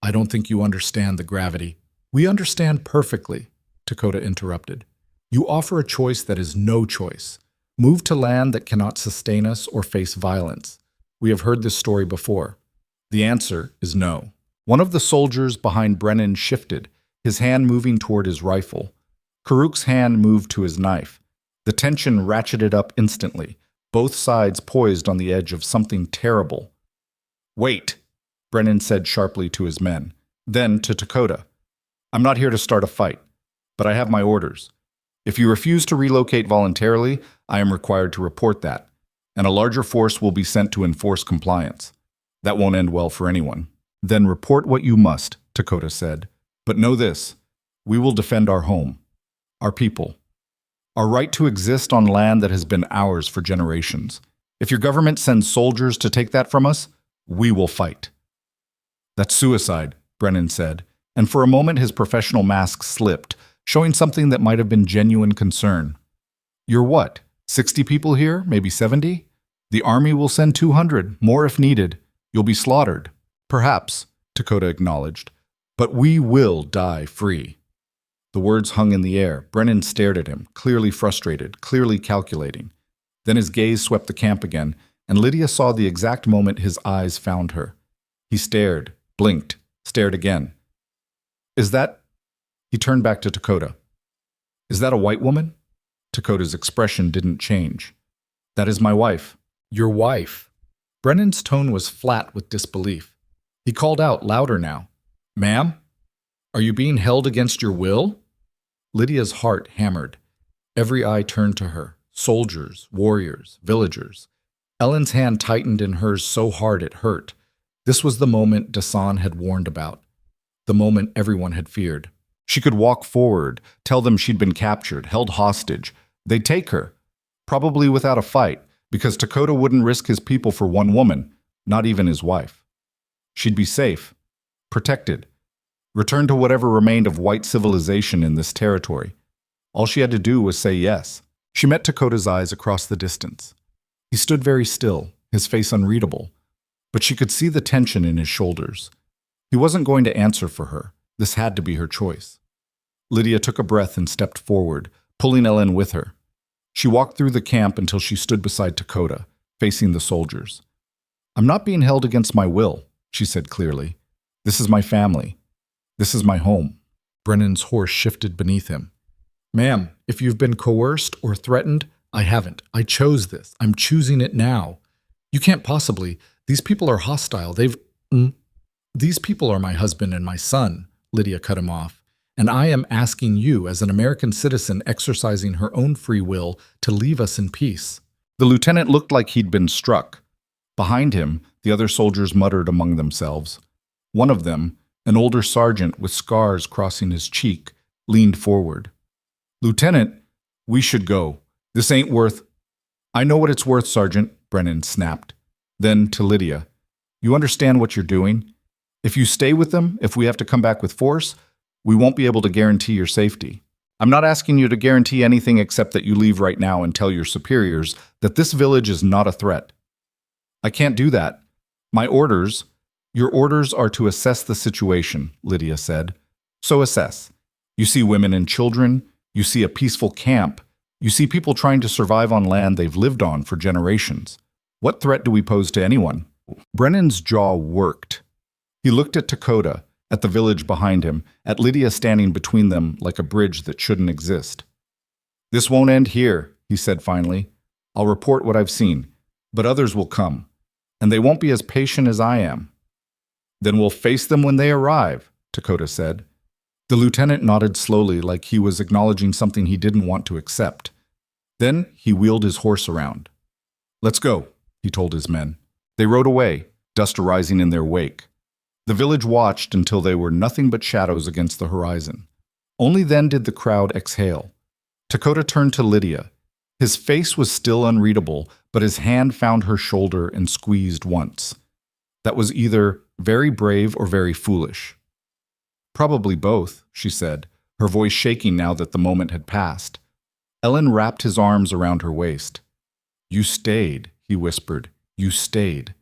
S1: "I don't think you understand the gravity." "We understand perfectly," Dakota interrupted. "You offer a choice that is no choice. Move to land that cannot sustain us or face violence. We have heard this story before. The answer is no." One of the soldiers behind Brennan shifted, his hand moving toward his rifle. Karuk's hand moved to his knife. The tension ratcheted up instantly, both sides poised on the edge of something terrible. "Wait," Brennan said sharply to his men. Then to Dakota, "I'm not here to start a fight, but I have my orders. If you refuse to relocate voluntarily, I am required to report that, and a larger force will be sent to enforce compliance. That won't end well for anyone." "Then report what you must," Dakota said. "But know this, we will defend our home, our people, our right to exist on land that has been ours for generations. If your government sends soldiers to take that from us, we will fight." "That's suicide," Brennan said, and for a moment his professional mask slipped, showing something that might have been genuine concern. "You're what, 60 people here, maybe 70? The army will send 200, more if needed. You'll be slaughtered." "Perhaps," Dakota acknowledged, "but we will die free." The words hung in the air. Brennan stared at him, clearly frustrated, clearly calculating. Then his gaze swept the camp again, and Lydia saw the exact moment his eyes found her. He stared, blinked, stared again. "Is that—" He turned back to Dakota. "Is that a white woman?" Dakota's expression didn't change. "That is my wife." "Your wife?" Brennan's tone was flat with disbelief. He called out louder now. "Ma'am? Are you being held against your will?" Lydia's heart hammered. Every eye turned to her. Soldiers, warriors, villagers. Ellen's hand tightened in hers so hard it hurt. This was the moment Dasan had warned about. The moment everyone had feared. She could walk forward, tell them she'd been captured, held hostage. They'd take her, probably without a fight, because Dakota wouldn't risk his people for one woman, not even his wife. She'd be safe, protected, return to whatever remained of white civilization in this territory. All she had to do was say yes. She met Dakota's eyes across the distance. He stood very still, his face unreadable, but she could see the tension in his shoulders. He wasn't going to answer for her. This had to be her choice. Lydia took a breath and stepped forward, pulling Ellen with her. She walked through the camp until she stood beside Dakota, facing the soldiers. "I'm not being held against my will," she said clearly. "This is my family. This is my home." Brennan's horse shifted beneath him. "Ma'am, if you've been coerced or threatened, I haven't. I chose this. I'm choosing it now. You can't possibly. These people are hostile. These people are my husband and my son," Lydia cut him off. "And I am asking you, as an American citizen exercising her own free will, to leave us in peace." The lieutenant looked like he'd been struck. Behind him, the other soldiers muttered among themselves. One of them, an older sergeant with scars crossing his cheek, leaned forward. "Lieutenant, we should go. This ain't worth—" "I know what it's worth, Sergeant," Brennan snapped. Then to Lydia, "You understand what you're doing? If you stay with them, if we have to come back with force, we won't be able to guarantee your safety. I'm not asking you to guarantee anything except that you leave right now and tell your superiors that this village is not a threat." "I can't do that. My orders—" "Your orders are to assess the situation," Lydia said. "So assess. You see women and children. You see a peaceful camp. You see people trying to survive on land they've lived on for generations. What threat do we pose to anyone?" Brennan's jaw worked. He looked at Dakota, at the village behind him, at Lydia standing between them like a bridge that shouldn't exist. "This won't end here," he said finally. "I'll report what I've seen, but others will come, and they won't be as patient as I am." "Then we'll face them when they arrive," Dakota said. The lieutenant nodded slowly like he was acknowledging something he didn't want to accept. Then he wheeled his horse around. "Let's go," he told his men. They rode away, dust arising in their wake. The village watched until they were nothing but shadows against the horizon. Only then did the crowd exhale. Dakota turned to Lydia. His face was still unreadable, but his hand found her shoulder and squeezed once. That was either very brave or very foolish. "Probably both," she said, her voice shaking now that the moment had passed. Ellen wrapped his arms around her waist. "You stayed," he whispered. "You stayed."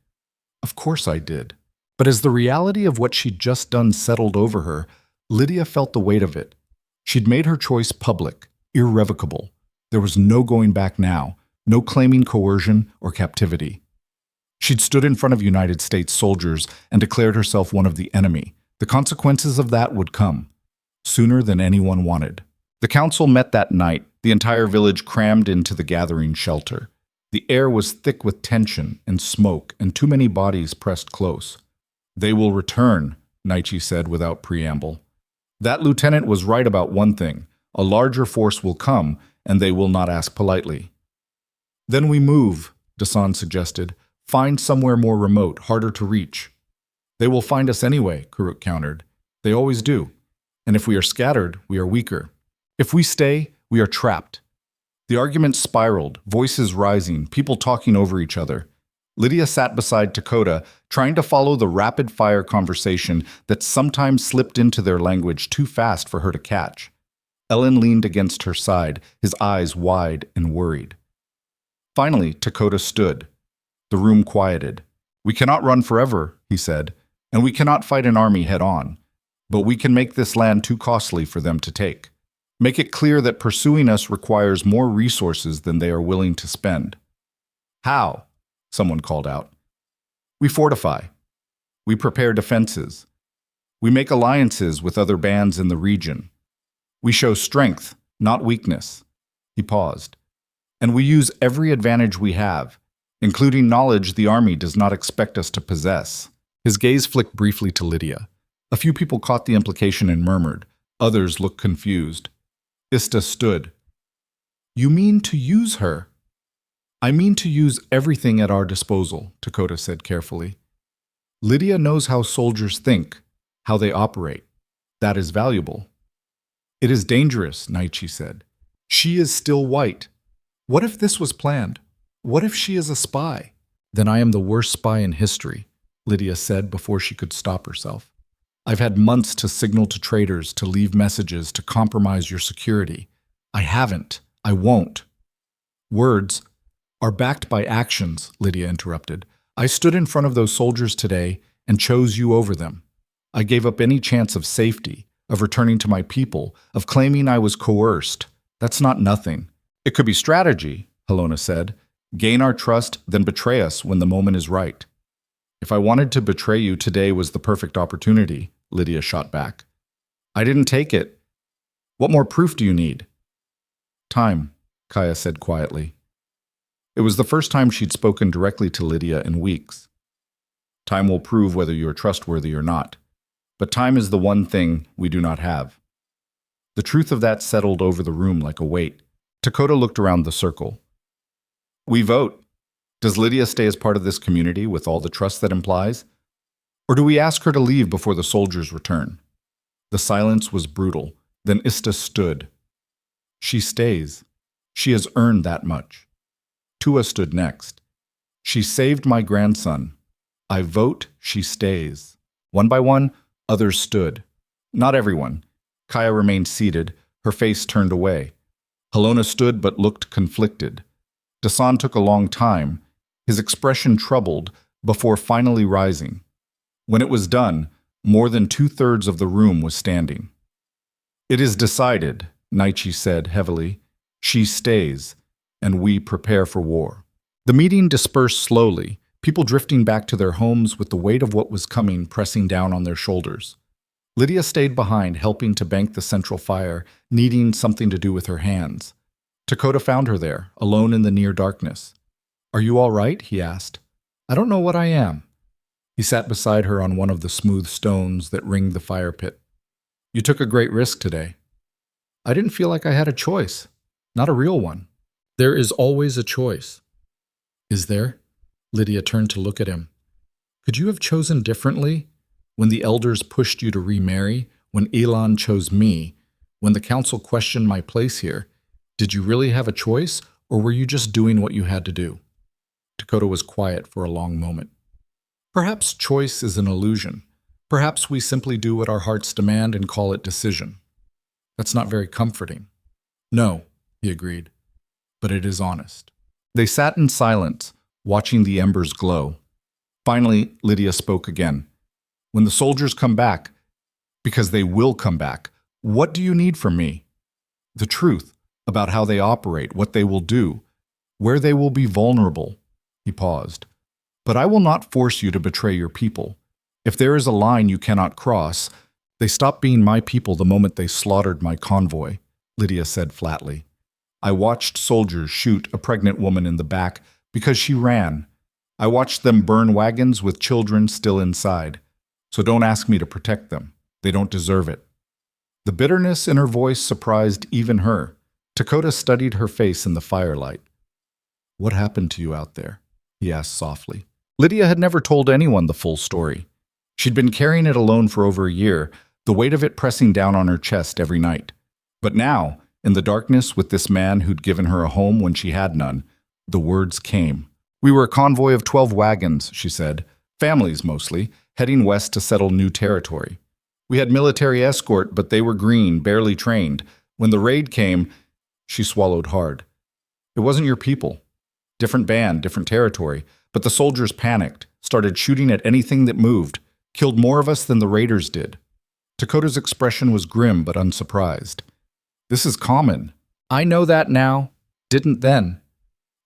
S1: "Of course I did." But as the reality of what she'd just done settled over her, Lydia felt the weight of it. She'd made her choice public, irrevocable. There was no going back now, no claiming coercion or captivity. She'd stood in front of United States soldiers and declared herself one of the enemy. The consequences of that would come, sooner than anyone wanted. The council met that night, the entire village crammed into the gathering shelter. The air was thick with tension and smoke, and too many bodies pressed close. "They will return," Naichi said without preamble. That lieutenant was right about one thing. A larger force will come, and they will not ask politely. "Then we move," Dasan suggested. "Find somewhere more remote, harder to reach." "They will find us anyway," Kuruk countered. "They always do. And if we are scattered, we are weaker. If we stay, we are trapped." The argument spiraled, voices rising, people talking over each other. Lydia sat beside Dakota, trying to follow the rapid-fire conversation that sometimes slipped into their language too fast for her to catch. Ellen leaned against her side, his eyes wide and worried. Finally, Dakota stood. The room quieted. "We cannot run forever," he said, "and we cannot fight an army head-on. But we can make this land too costly for them to take. Make it clear that pursuing us requires more resources than they are willing to spend." "How?" someone called out. "We fortify. We prepare defenses. We make alliances with other bands in the region. We show strength, not weakness." He paused. "And we use every advantage we have, including knowledge the army does not expect us to possess." His gaze flicked briefly to Lydia. A few people caught the implication and murmured. Others looked confused. Ista stood. "You mean to use her?" "I mean to use everything at our disposal," Dakota said carefully. "Lydia knows how soldiers think, how they operate. That is valuable." "It is dangerous," Naichi said. "She is still white. What if this was planned? What if she is a spy?" "Then I am the worst spy in history," Lydia said before she could stop herself. "I've had months to signal to traitors, to leave messages, to compromise your security. I haven't. I won't." "Words are backed by actions," Lydia interrupted. "I stood in front of those soldiers today and chose you over them. I gave up any chance of safety, of returning to my people, of claiming I was coerced. That's not nothing. It could be strategy," Helona said. "Gain our trust, then betray us when the moment is right." "If I wanted to betray you, today was the perfect opportunity," Lydia shot back. "I didn't take it. What more proof do you need?" "Time," Kaya said quietly. It was the first time she'd spoken directly to Lydia in weeks. "Time will prove whether you are trustworthy or not. But time is the one thing we do not have." The truth of that settled over the room like a weight. Dakota looked around the circle. "We vote. Does Lydia stay as part of this community with all the trust that implies? Or do we ask her to leave before the soldiers return?" The silence was brutal. Then Ista stood. "She stays. She has earned that much." Tua stood next. "She saved my grandson. I vote she stays." One by one, others stood. Not everyone. Kaya remained seated, her face turned away. Helona stood but looked conflicted. Dasan took a long time, his expression troubled, before finally rising. When it was done, more than 2/3 of the room was standing. "It is decided," Naichi said heavily. "She stays, and we prepare for war." The meeting dispersed slowly, people drifting back to their homes with the weight of what was coming pressing down on their shoulders. Lydia stayed behind, helping to bank the central fire, needing something to do with her hands. Dakota found her there, alone in the near darkness. "Are you all right?" he asked. "I don't know what I am." He sat beside her on one of the smooth stones that ringed the fire pit. "You took a great risk today." "I didn't feel like I had a choice. Not a real one." "There is always a choice." "Is there?" Lydia turned to look at him. "Could you have chosen differently? When the elders pushed you to remarry, when Elon chose me, when the council questioned my place here, did you really have a choice, or were you just doing what you had to do?" Dakota was quiet for a long moment. "Perhaps choice is an illusion. Perhaps we simply do what our hearts demand and call it decision." "That's not very comforting." "No," he agreed, "but it is honest." They sat in silence, watching the embers glow. Finally, Lydia spoke again. "When the soldiers come back, because they will come back, what do you need from me?" "The truth about how they operate, what they will do, where they will be vulnerable." He paused. "But I will not force you to betray your people. If there is a line you cannot cross, they stopped being my people the moment they slaughtered my convoy," Lydia said flatly. "I watched soldiers shoot a pregnant woman in the back because she ran. I watched them burn wagons with children still inside. So don't ask me to protect them. They don't deserve it." The bitterness in her voice surprised even her. Dakota studied her face in the firelight. "What happened to you out there?" he asked softly. Lydia had never told anyone the full story. She'd been carrying it alone for over a year, the weight of it pressing down on her chest every night. But now, in the darkness with this man who'd given her a home when she had none, the words came. "We were a convoy of 12 wagons," she said, "families mostly, heading west to settle new territory. We had military escort, but they were green, barely trained. When the raid came," she swallowed hard. "It wasn't your people. Different band, different territory. But the soldiers panicked, started shooting at anything that moved, killed more of us than the raiders did." Dakota's expression was grim but unsurprised. "This is common." "I know that now. Didn't then."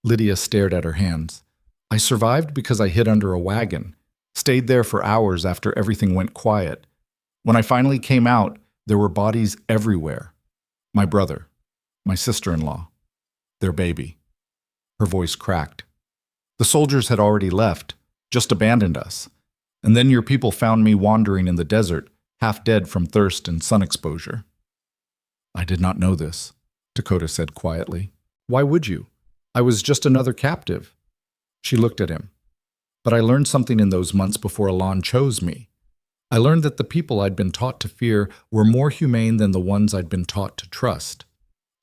S1: Lydia stared at her hands. "I survived because I hid under a wagon, stayed there for hours after everything went quiet. When I finally came out, there were bodies everywhere. My brother, my sister-in-law, their baby." Her voice cracked. "The soldiers had already left, just abandoned us. And then your people found me wandering in the desert, half dead from thirst and sun exposure." "I did not know this," Dakota said quietly. "Why would you? I was just another captive." She looked at him. "But I learned something in those months before Alon chose me. I learned that the people I'd been taught to fear were more humane than the ones I'd been taught to trust.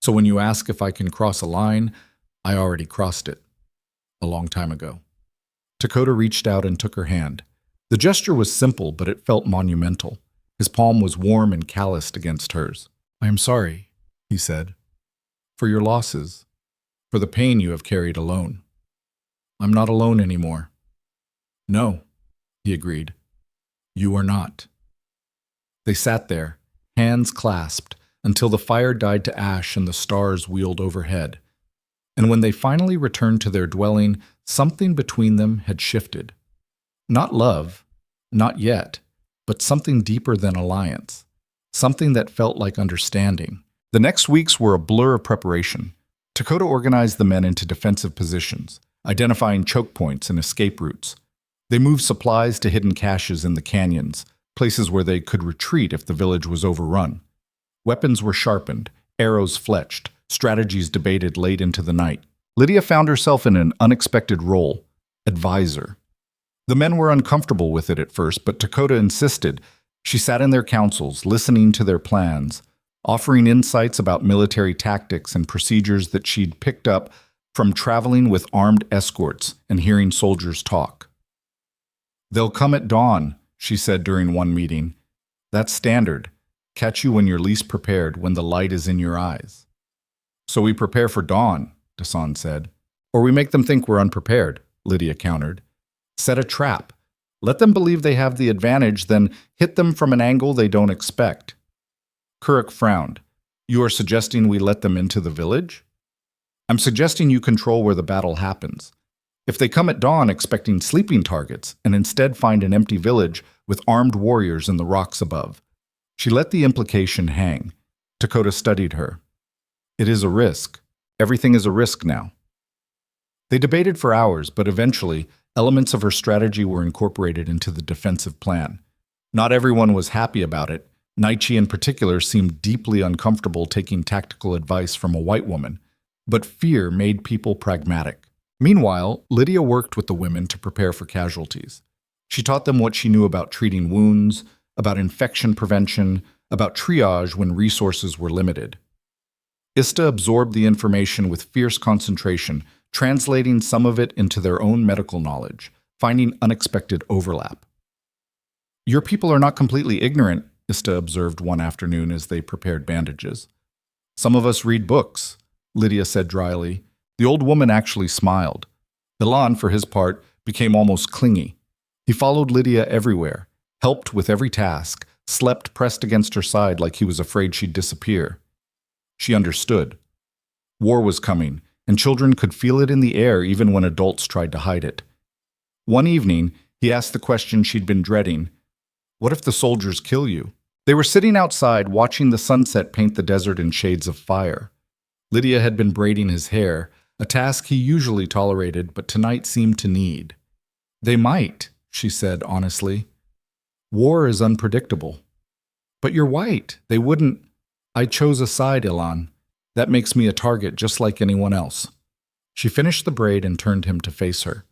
S1: So when you ask if I can cross a line, I already crossed it. A long time ago." Dakota reached out and took her hand. The gesture was simple, but it felt monumental. His palm was warm and calloused against hers. "I am sorry," he said, "for your losses, for the pain you have carried alone. I'm not alone anymore." "No," he agreed. "You are not." They sat there, hands clasped, until the fire died to ash and the stars wheeled overhead. And when they finally returned to their dwelling, something between them had shifted. Not love, not yet, but something deeper than alliance, something that felt like understanding. The next weeks were a blur of preparation. Dakota organized the men into defensive positions, identifying choke points and escape routes. They moved supplies to hidden caches in the canyons, places where they could retreat if the village was overrun. Weapons were sharpened, arrows fletched, strategies debated late into the night. Lydia found herself in an unexpected role, advisor. The men were uncomfortable with it at first, but Dakota insisted. She sat in their councils, listening to their plans, offering insights about military tactics and procedures that she'd picked up from traveling with armed escorts and hearing soldiers talk. "They'll come at dawn," she said during one meeting. "That's standard. Catch you when you're least prepared, when the light is in your eyes." "So we prepare for dawn," Dasan said. "Or we make them think we're unprepared," Lydia countered. "Set a trap. Let them believe they have the advantage, then hit them from an angle they don't expect." Kuruk frowned. "You are suggesting we let them into the village?" "I'm suggesting you control where the battle happens. If they come at dawn expecting sleeping targets and instead find an empty village with armed warriors in the rocks above. She let the implication hang. Dakota studied her. It is a risk. Everything is a risk now. They debated for hours, but eventually, elements of her strategy were incorporated into the defensive plan. Not everyone was happy about it. Naichi in particular seemed deeply uncomfortable taking tactical advice from a white woman, but fear made people pragmatic. Meanwhile, Lydia worked with the women to prepare for casualties. She taught them what she knew about treating wounds, about infection prevention, about triage when resources were limited. Ista absorbed the information with fierce concentration, translating some of it into their own medical knowledge, finding unexpected overlap. Your people are not completely ignorant, Ista observed one afternoon as they prepared bandages. Some of us read books, Lydia said dryly. The old woman actually smiled. Ilan, for his part, became almost clingy. He followed Lydia everywhere, helped with every task, slept pressed against her side like he was afraid she'd disappear. She understood. War was coming, and children could feel it in the air even when adults tried to hide it. One evening, he asked the question she'd been dreading. What if the soldiers kill you? They were sitting outside watching the sunset paint the desert in shades of fire. Lydia had been braiding his hair, a task he usually tolerated but tonight seemed to need. They might, she said honestly. War is unpredictable. But you're white. They wouldn't. I chose a side, Ilan. That makes me a target just like anyone else. She finished the braid and turned him to face her.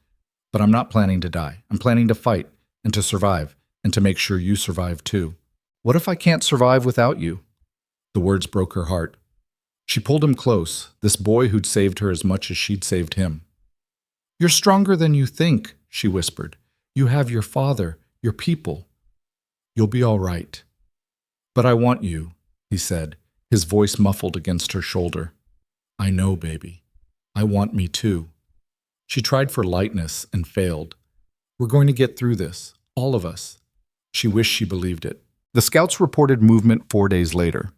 S1: But I'm not planning to die. I'm planning to fight and to survive and to make sure you survive too. What if I can't survive without you? The words broke her heart. She pulled him close, this boy who'd saved her as much as she'd saved him. You're stronger than you think, she whispered. You have your father, your people. You'll be all right. But I want you, he said, his voice muffled against her shoulder. I know, baby. I want me too. She tried for lightness and failed. We're going to get through this, all of us. She wished she believed it. The scouts reported movement 4 days later.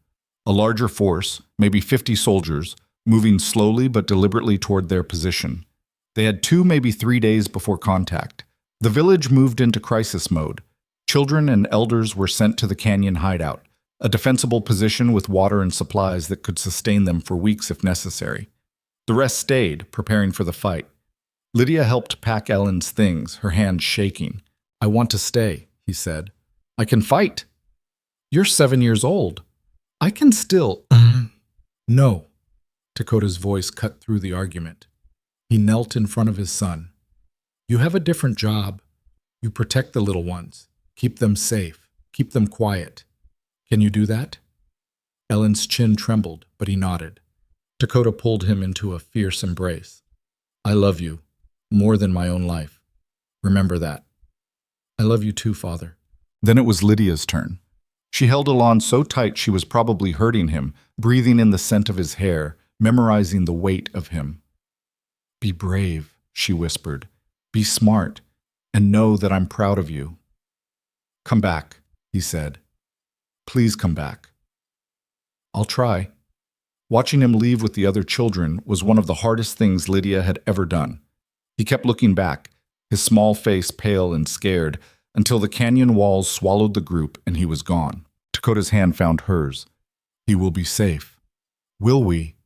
S1: A larger force, maybe 50 soldiers, moving slowly but deliberately toward their position. They had 2, maybe 3 days before contact. The village moved into crisis mode. Children and elders were sent to the canyon hideout, a defensible position with water and supplies that could sustain them for weeks if necessary. The rest stayed, preparing for the fight. Lydia helped pack Ellen's things, her hands shaking. I want to stay, he said. I can fight. You're 7 years old. I can still… No. Dakota's voice cut through the argument. He knelt in front of his son. You have a different job. You protect the little ones. Keep them safe. Keep them quiet. Can you do that? Ellen's chin trembled, but he nodded. Dakota pulled him into a fierce embrace. I love you, more than my own life. Remember that. I love you too, Father. Then it was Lydia's turn. She held Ilan so tight she was probably hurting him, breathing in the scent of his hair, memorizing the weight of him. Be brave, she whispered. Be smart, and know that I'm proud of you. Come back, he said. Please come back. I'll try. Watching him leave with the other children was one of the hardest things Lydia had ever done. He kept looking back, his small face pale and scared, until the canyon walls swallowed the group and he was gone. Dakota's hand found hers. He will be safe. Will we?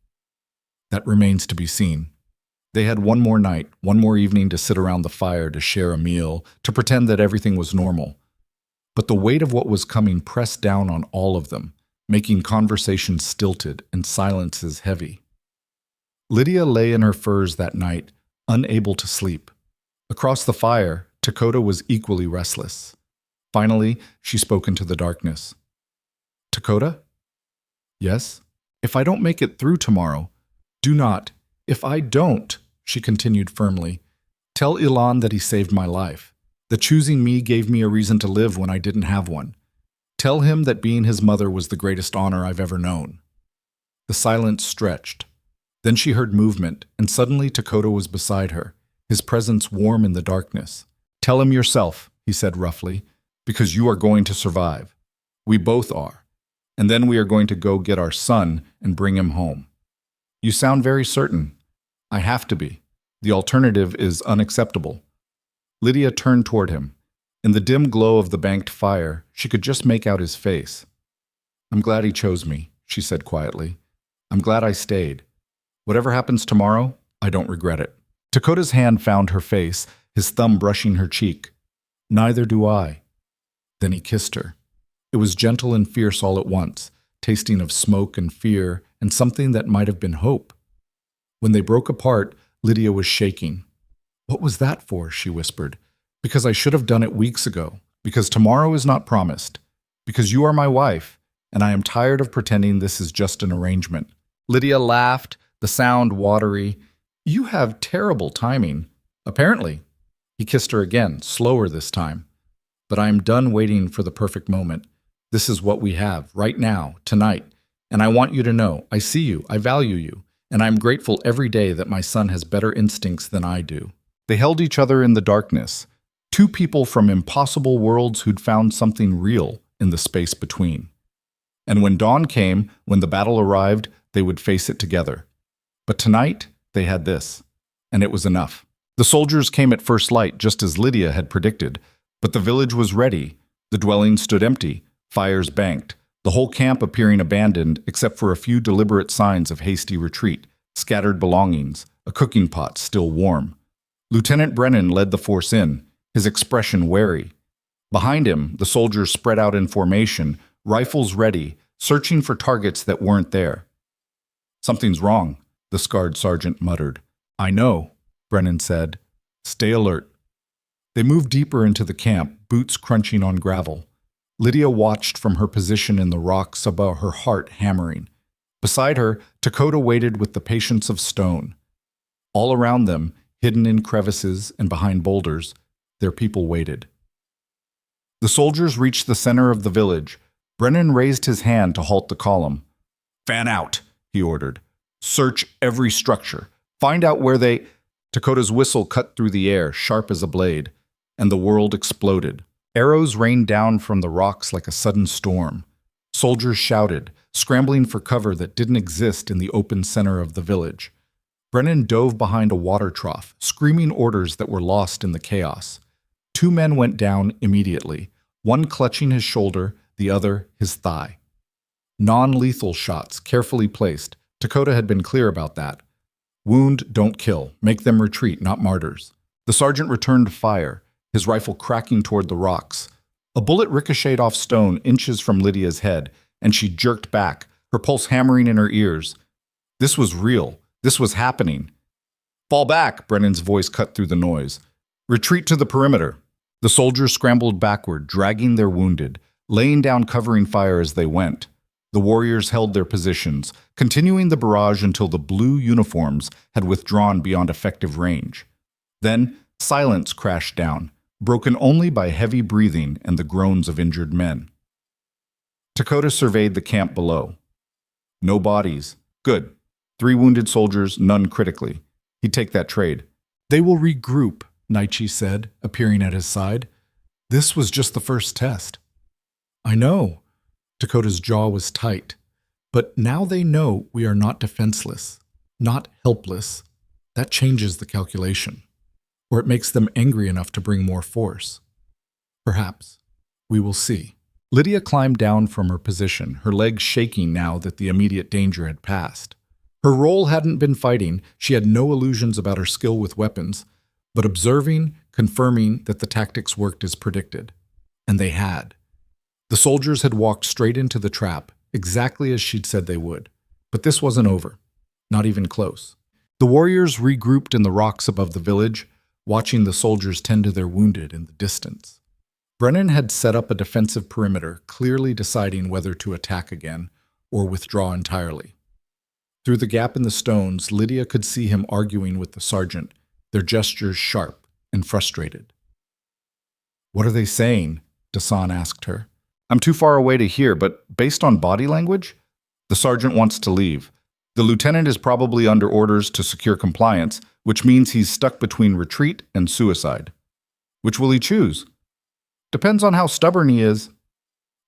S1: That remains to be seen. They had one more night, one more evening to sit around the fire, to share a meal, to pretend that everything was normal. But the weight of what was coming pressed down on all of them, making conversations stilted and silences heavy. Lydia lay in her furs that night, unable to sleep. Across the fire, Dakota was equally restless. Finally, she spoke into the darkness. Dakota? Yes? If I don't make it through tomorrow, do not. If I don't, she continued firmly, tell Ilan that he saved my life, that choosing me gave me a reason to live when I didn't have one. Tell him that being his mother was the greatest honor I've ever known. The silence stretched. Then she heard movement, and suddenly Dakota was beside her, his presence warm in the darkness. Tell him yourself, he said roughly, because you are going to survive. We both are. And then we are going to go get our son and bring him home. You sound very certain. I have to be. The alternative is unacceptable. Lydia turned toward him. In the dim glow of the banked fire, she could just make out his face. "I'm glad he chose me," she said quietly. "I'm glad I stayed. Whatever happens tomorrow, I don't regret it." Dakota's hand found her face, his thumb brushing her cheek. "Neither do I." Then he kissed her. It was gentle and fierce all at once, tasting of smoke and fear and something that might have been hope. When they broke apart, Lydia was shaking. "What was that for?" she whispered. "Because I should have done it weeks ago. Because tomorrow is not promised. Because you are my wife, and I am tired of pretending this is just an arrangement." Lydia laughed, the sound watery. "You have terrible timing." "Apparently." He kissed her again, slower this time. "But I am done waiting for the perfect moment. This is what we have, right now, tonight. And I want you to know, I see you, I value you, and I am grateful every day that my son has better instincts than I do." They held each other in the darkness, two people from impossible worlds who'd found something real in the space between. And when dawn came, when the battle arrived, they would face it together. But tonight, they had this, and it was enough. The soldiers came at first light, just as Lydia had predicted, but the village was ready. The dwellings stood empty, fires banked, the whole camp appearing abandoned except for a few deliberate signs of hasty retreat, scattered belongings, a cooking pot still warm. Lieutenant Brennan led the force in, his expression wary. Behind him, the soldiers spread out in formation, rifles ready, searching for targets that weren't there. "Something's wrong," the scarred sergeant muttered. "I know," Brennan said. "Stay alert." They moved deeper into the camp, boots crunching on gravel. Lydia watched from her position in the rocks above, her heart hammering. Beside her, Dakota waited with the patience of stone. All around them, hidden in crevices and behind boulders, their people waited. The soldiers reached the center of the village. Brennan raised his hand to halt the column. "Fan out," he ordered. "Search every structure. Find out where they—" Dakota's whistle cut through the air, sharp as a blade, and the world exploded. Arrows rained down from the rocks like a sudden storm. Soldiers shouted, scrambling for cover that didn't exist in the open center of the village. Brennan dove behind a water trough, screaming orders that were lost in the chaos. Two men went down immediately, one clutching his shoulder, the other his thigh. Non-lethal shots, carefully placed. Dakota had been clear about that. Wound, don't kill. Make them retreat, not martyrs. The sergeant returned fire, his rifle cracking toward the rocks. A bullet ricocheted off stone inches from Lydia's head, and she jerked back, her pulse hammering in her ears. This was real. This was happening. "Fall back," Brennan's voice cut through the noise. "Retreat to the perimeter." The soldiers scrambled backward, dragging their wounded, laying down covering fire as they went. The warriors held their positions, continuing the barrage until the blue uniforms had withdrawn beyond effective range. Then, silence crashed down, broken only by heavy breathing and the groans of injured men. Dakota surveyed the camp below. No bodies. Good. 3 wounded soldiers, none critically. He'd take that trade. "They will regroup," Naichi said, appearing at his side. "This was just the first test." "I know." Dakota's jaw was tight. "But now they know we are not defenseless, not helpless. That changes the calculation. Or it makes them angry enough to bring more force. Perhaps. We will see." Lydia climbed down from her position, her legs shaking now that the immediate danger had passed. Her role hadn't been fighting, she had no illusions about her skill with weapons, but observing, confirming that the tactics worked as predicted. And they had. The soldiers had walked straight into the trap, exactly as she'd said they would. But this wasn't over. Not even close. The warriors regrouped in the rocks above the village, watching the soldiers tend to their wounded in the distance. Brennan had set up a defensive perimeter, clearly deciding whether to attack again or withdraw entirely. Through the gap in the stones, Lydia could see him arguing with the sergeant, their gestures sharp and frustrated. "What are they saying?" Dasan asked her. "I'm too far away to hear, but based on body language, the sergeant wants to leave. The lieutenant is probably under orders to secure compliance, which means he's stuck between retreat and suicide. Which will he choose? Depends on how stubborn he is."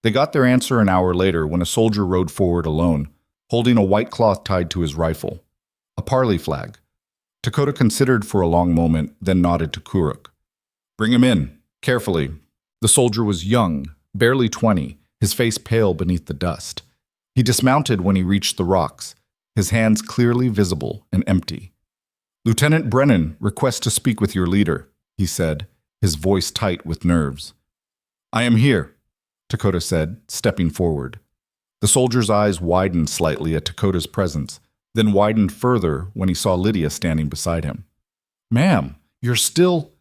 S1: They got their answer an hour later when a soldier rode forward alone, holding a white cloth tied to his rifle. A parley flag. Dakota considered for a long moment, then nodded to Kuruk. Bring him in, carefully. The soldier was young, barely 20, his face pale beneath the dust. He dismounted when he reached the rocks, his hands clearly visible and empty. Lieutenant Brennan requests to speak with your leader, he said, his voice tight with nerves. I am here, Dakota said, stepping forward. The soldier's eyes widened slightly at Dakota's presence, then widened further when he saw Lydia standing beside him. Ma'am, you're still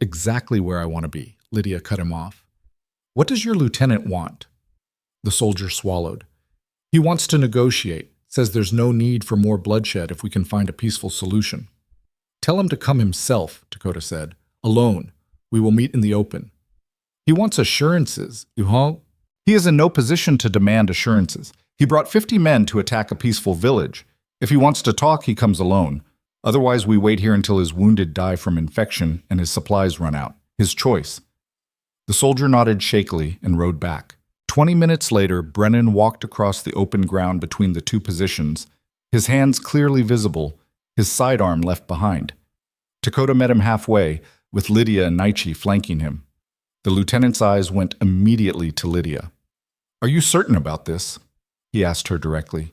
S1: exactly where I want to be, Lydia cut him off. What does your lieutenant want? The soldier swallowed. He wants to negotiate, says there's no need for more bloodshed if we can find a peaceful solution. Tell him to come himself, Dakota said. Alone. We will meet in the open. He wants assurances, Uhal. He is in no position to demand assurances. He brought 50 men to attack a peaceful village. If he wants to talk, he comes alone. Otherwise, we wait here until his wounded die from infection and his supplies run out. His choice. The soldier nodded shakily and rode back. 20 minutes later, Brennan walked across the open ground between the two positions, his hands clearly visible, his sidearm left behind. Dakota met him halfway, with Lydia and Naichi flanking him. The lieutenant's eyes went immediately to Lydia. Are you certain about this? He asked her directly.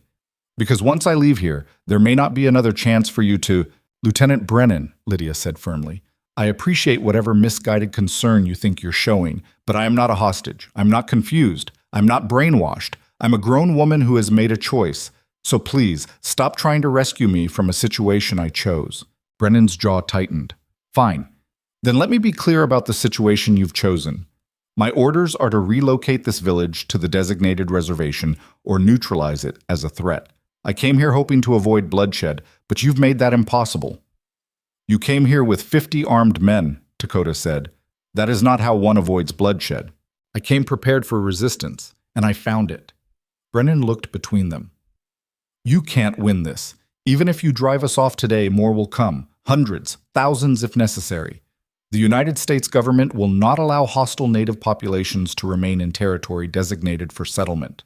S1: Because once I leave here, there may not be another chance for you to— Lieutenant Brennan, Lydia said firmly. I appreciate whatever misguided concern you think you're showing, but I am not a hostage. I'm not confused. I'm not brainwashed. I'm a grown woman who has made a choice. So please, stop trying to rescue me from a situation I chose. Brennan's jaw tightened. Fine. Then let me be clear about the situation you've chosen. My orders are to relocate this village to the designated reservation or neutralize it as a threat. I came here hoping to avoid bloodshed, but you've made that impossible. You came here with 50 armed men, Dakota said. That is not how one avoids bloodshed. I came prepared for resistance, and I found it. Brennan looked between them. You can't win this. Even if you drive us off today, more will come. Hundreds, thousands if necessary. The United States government will not allow hostile native populations to remain in territory designated for settlement.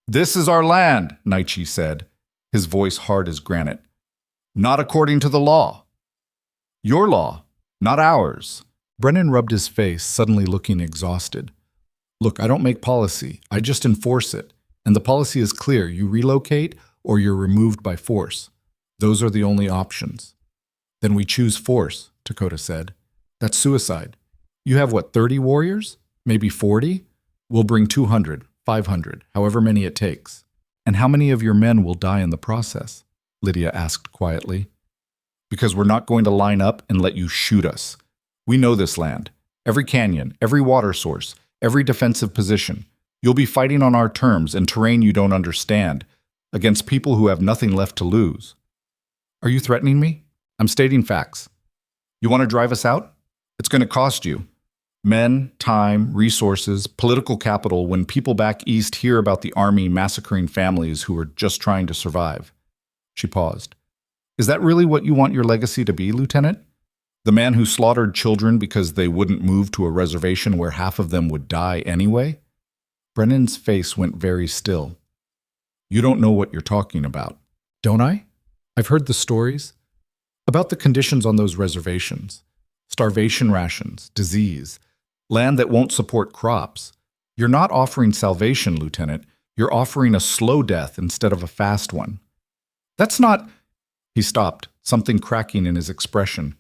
S1: This is our land, Naichi said, his voice hard as granite. Not according to the law. Your law, not ours. Brennan rubbed his face, suddenly looking exhausted. Look, I don't make policy. I just enforce it. And the policy is clear. You relocate or you're removed by force. Those are the only options. Then we choose force, Dakota said. That's suicide. You have what, 30 warriors? Maybe 40? We'll bring 200, 500, however many it takes. And how many of your men will die in the process? Lydia asked quietly. Because we're not going to line up and let you shoot us. We know this land. Every canyon, every water source, every defensive position. You'll be fighting on our terms and terrain you don't understand, against people who have nothing left to lose. Are you threatening me? I'm stating facts. You want to drive us out? It's going to cost you. Men, time, resources, political capital when people back east hear about the army massacring families who are just trying to survive. She paused. Is that really what you want your legacy to be, Lieutenant? The man who slaughtered children because they wouldn't move to a reservation where half of them would die anyway? Brennan's face went very still. You don't know what you're talking about. Don't I? I've heard the stories about the conditions on those reservations. Starvation rations, disease, land that won't support crops. You're not offering salvation, Lieutenant. You're offering a slow death instead of a fast one. That's not— He stopped, something cracking in his expression.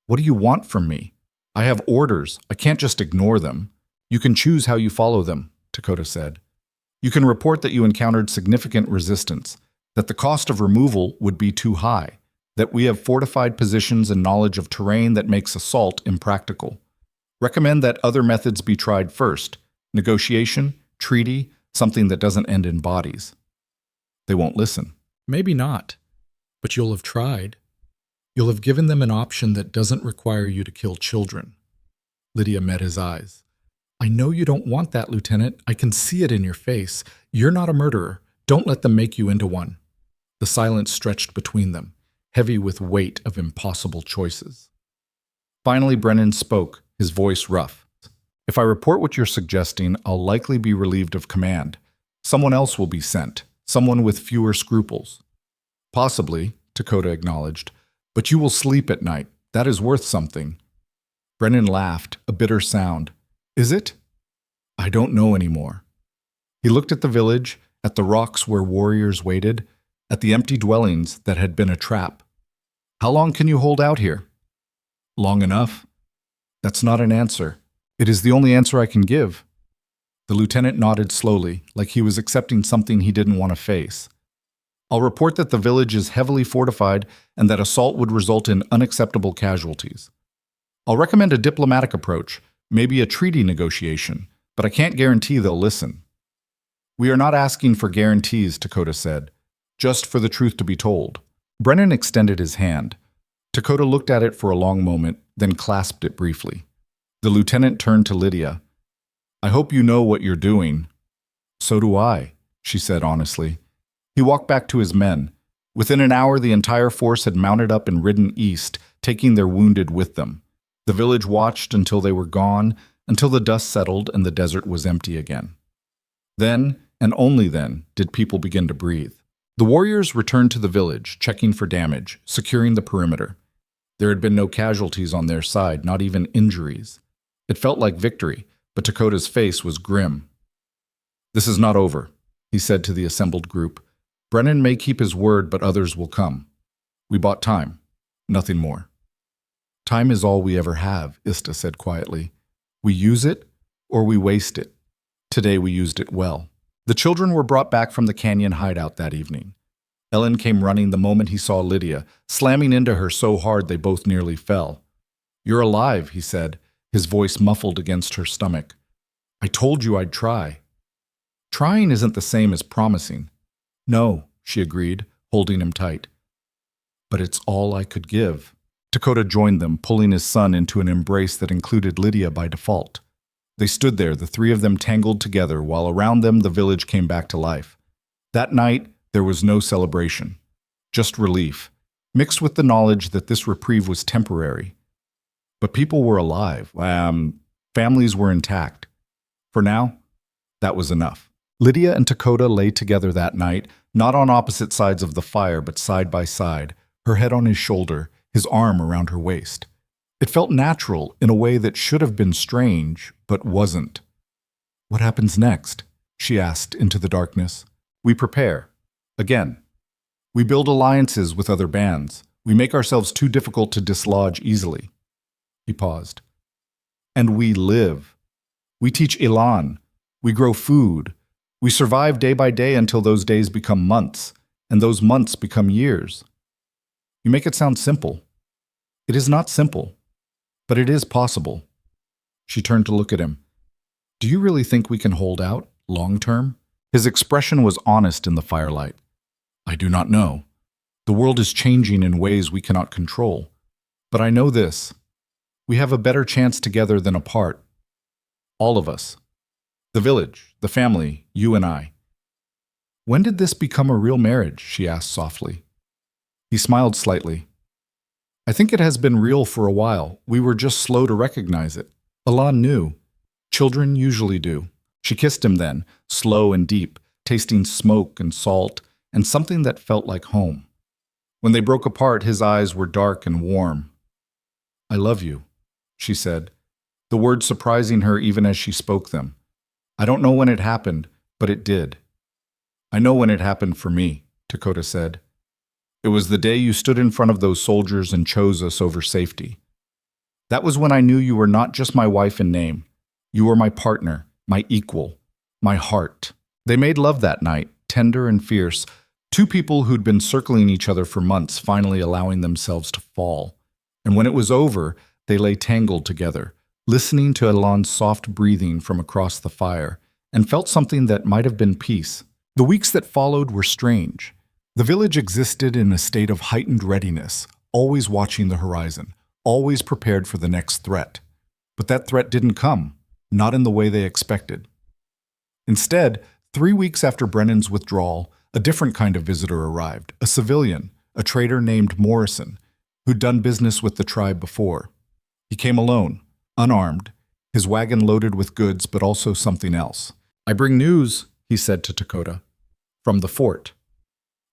S1: What do you want from me? I have orders. I can't just ignore them. You can choose how you follow them, Dakota said. You can report that you encountered significant resistance, that the cost of removal would be too high, that we have fortified positions and knowledge of terrain that makes assault impractical. Recommend that other methods be tried first. Negotiation, treaty, something that doesn't end in bodies. They won't listen. Maybe not. But you'll have tried. You'll have given them an option that doesn't require you to kill children. Lydia met his eyes. I know you don't want that, Lieutenant. I can see it in your face. You're not a murderer. Don't let them make you into one. The silence stretched between them, heavy with weight of impossible choices. Finally, Brennan spoke, his voice rough. If I report what you're suggesting, I'll likely be relieved of command. Someone else will be sent, someone with fewer scruples. Possibly, Dakota acknowledged, But you will sleep at night. That is worth something. Brennan laughed, a bitter sound. Is it? I don't know anymore. He looked at the village, at the rocks where warriors waited, at the empty dwellings that had been a trap. How long can you hold out here? Long enough. That's not an answer. It is the only answer I can give. The lieutenant nodded slowly, like he was accepting something he didn't want to face. I'll report that the village is heavily fortified and that assault would result in unacceptable casualties. I'll recommend a diplomatic approach, maybe a treaty negotiation, but I can't guarantee they'll listen. We are not asking for guarantees, Dakota said, just for the truth to be told. Brennan extended his hand. Dakota looked at it for a long moment, then clasped it briefly. The lieutenant turned to Lydia. I hope you know what you're doing. So do I, she said honestly. He walked back to his men. Within an hour, the entire force had mounted up and ridden east, taking their wounded with them. The village watched until they were gone, until the dust settled and the desert was empty again. Then, and only then, did people begin to breathe. The warriors returned to the village, checking for damage, securing the perimeter. There had been no casualties on their side, not even injuries. It felt like victory, but Dakota's face was grim. This is not over, he said to the assembled group. Brennan may keep his word, but others will come. We bought time, nothing more. Time is all we ever have, Ista said quietly. We use it, or we waste it. Today we used it well. The children were brought back from the canyon hideout that evening. Ellen came running the moment he saw Lydia, slamming into her so hard they both nearly fell. You're alive, he said, his voice muffled against her stomach. I told you I'd try. Trying isn't the same as promising. No, she agreed, holding him tight. But it's all I could give. Dakota joined them, pulling his son into an embrace that included Lydia by default. They stood there, the three of them tangled together, while around them the village came back to life. That night, there was no celebration, just relief, mixed with the knowledge that this reprieve was temporary. But people were alive. Families were intact. For now, that was enough. Lydia and Dakota lay together that night, not on opposite sides of the fire, but side by side, her head on his shoulder, his arm around her waist. It felt natural in a way that should have been strange, but wasn't. What happens next? She asked into the darkness. We prepare. Again. We build alliances with other bands. We make ourselves too difficult to dislodge easily. He paused. And we live. We teach Elan. We grow food. We survive day by day until those days become months, and those months become years. You make it sound simple. It is not simple, but it is possible. She turned to look at him. Do you really think we can hold out, long term? His expression was honest in the firelight. I do not know. The world is changing in ways we cannot control. But I know this. We have a better chance together than apart. All of us. The village, the family, you and I. When did this become a real marriage? She asked softly. He smiled slightly. I think it has been real for a while. We were just slow to recognize it. Elan knew. Children usually do. She kissed him then, slow and deep, tasting smoke and salt, and something that felt like home. When they broke apart, his eyes were dark and warm. I love you, she said, the words surprising her even as she spoke them. I don't know when it happened, but it did. I know when it happened for me, Dakota said. It was the day you stood in front of those soldiers and chose us over safety. That was when I knew you were not just my wife in name. You were my partner, my equal, my heart. They made love that night, tender and fierce, two people who'd been circling each other for months finally allowing themselves to fall. And when it was over, they lay tangled together, listening to Elan's soft breathing from across the fire, and felt something that might have been peace. The weeks that followed were strange. The village existed in a state of heightened readiness, always watching the horizon, always prepared for the next threat. But that threat didn't come, not in the way they expected. Instead, 3 weeks after Brennan's withdrawal, a different kind of visitor arrived, a civilian, a trader named Morrison, who'd done business with the tribe before. He came alone, unarmed, his wagon loaded with goods, but also something else. I bring news, he said to Dakota, from the fort.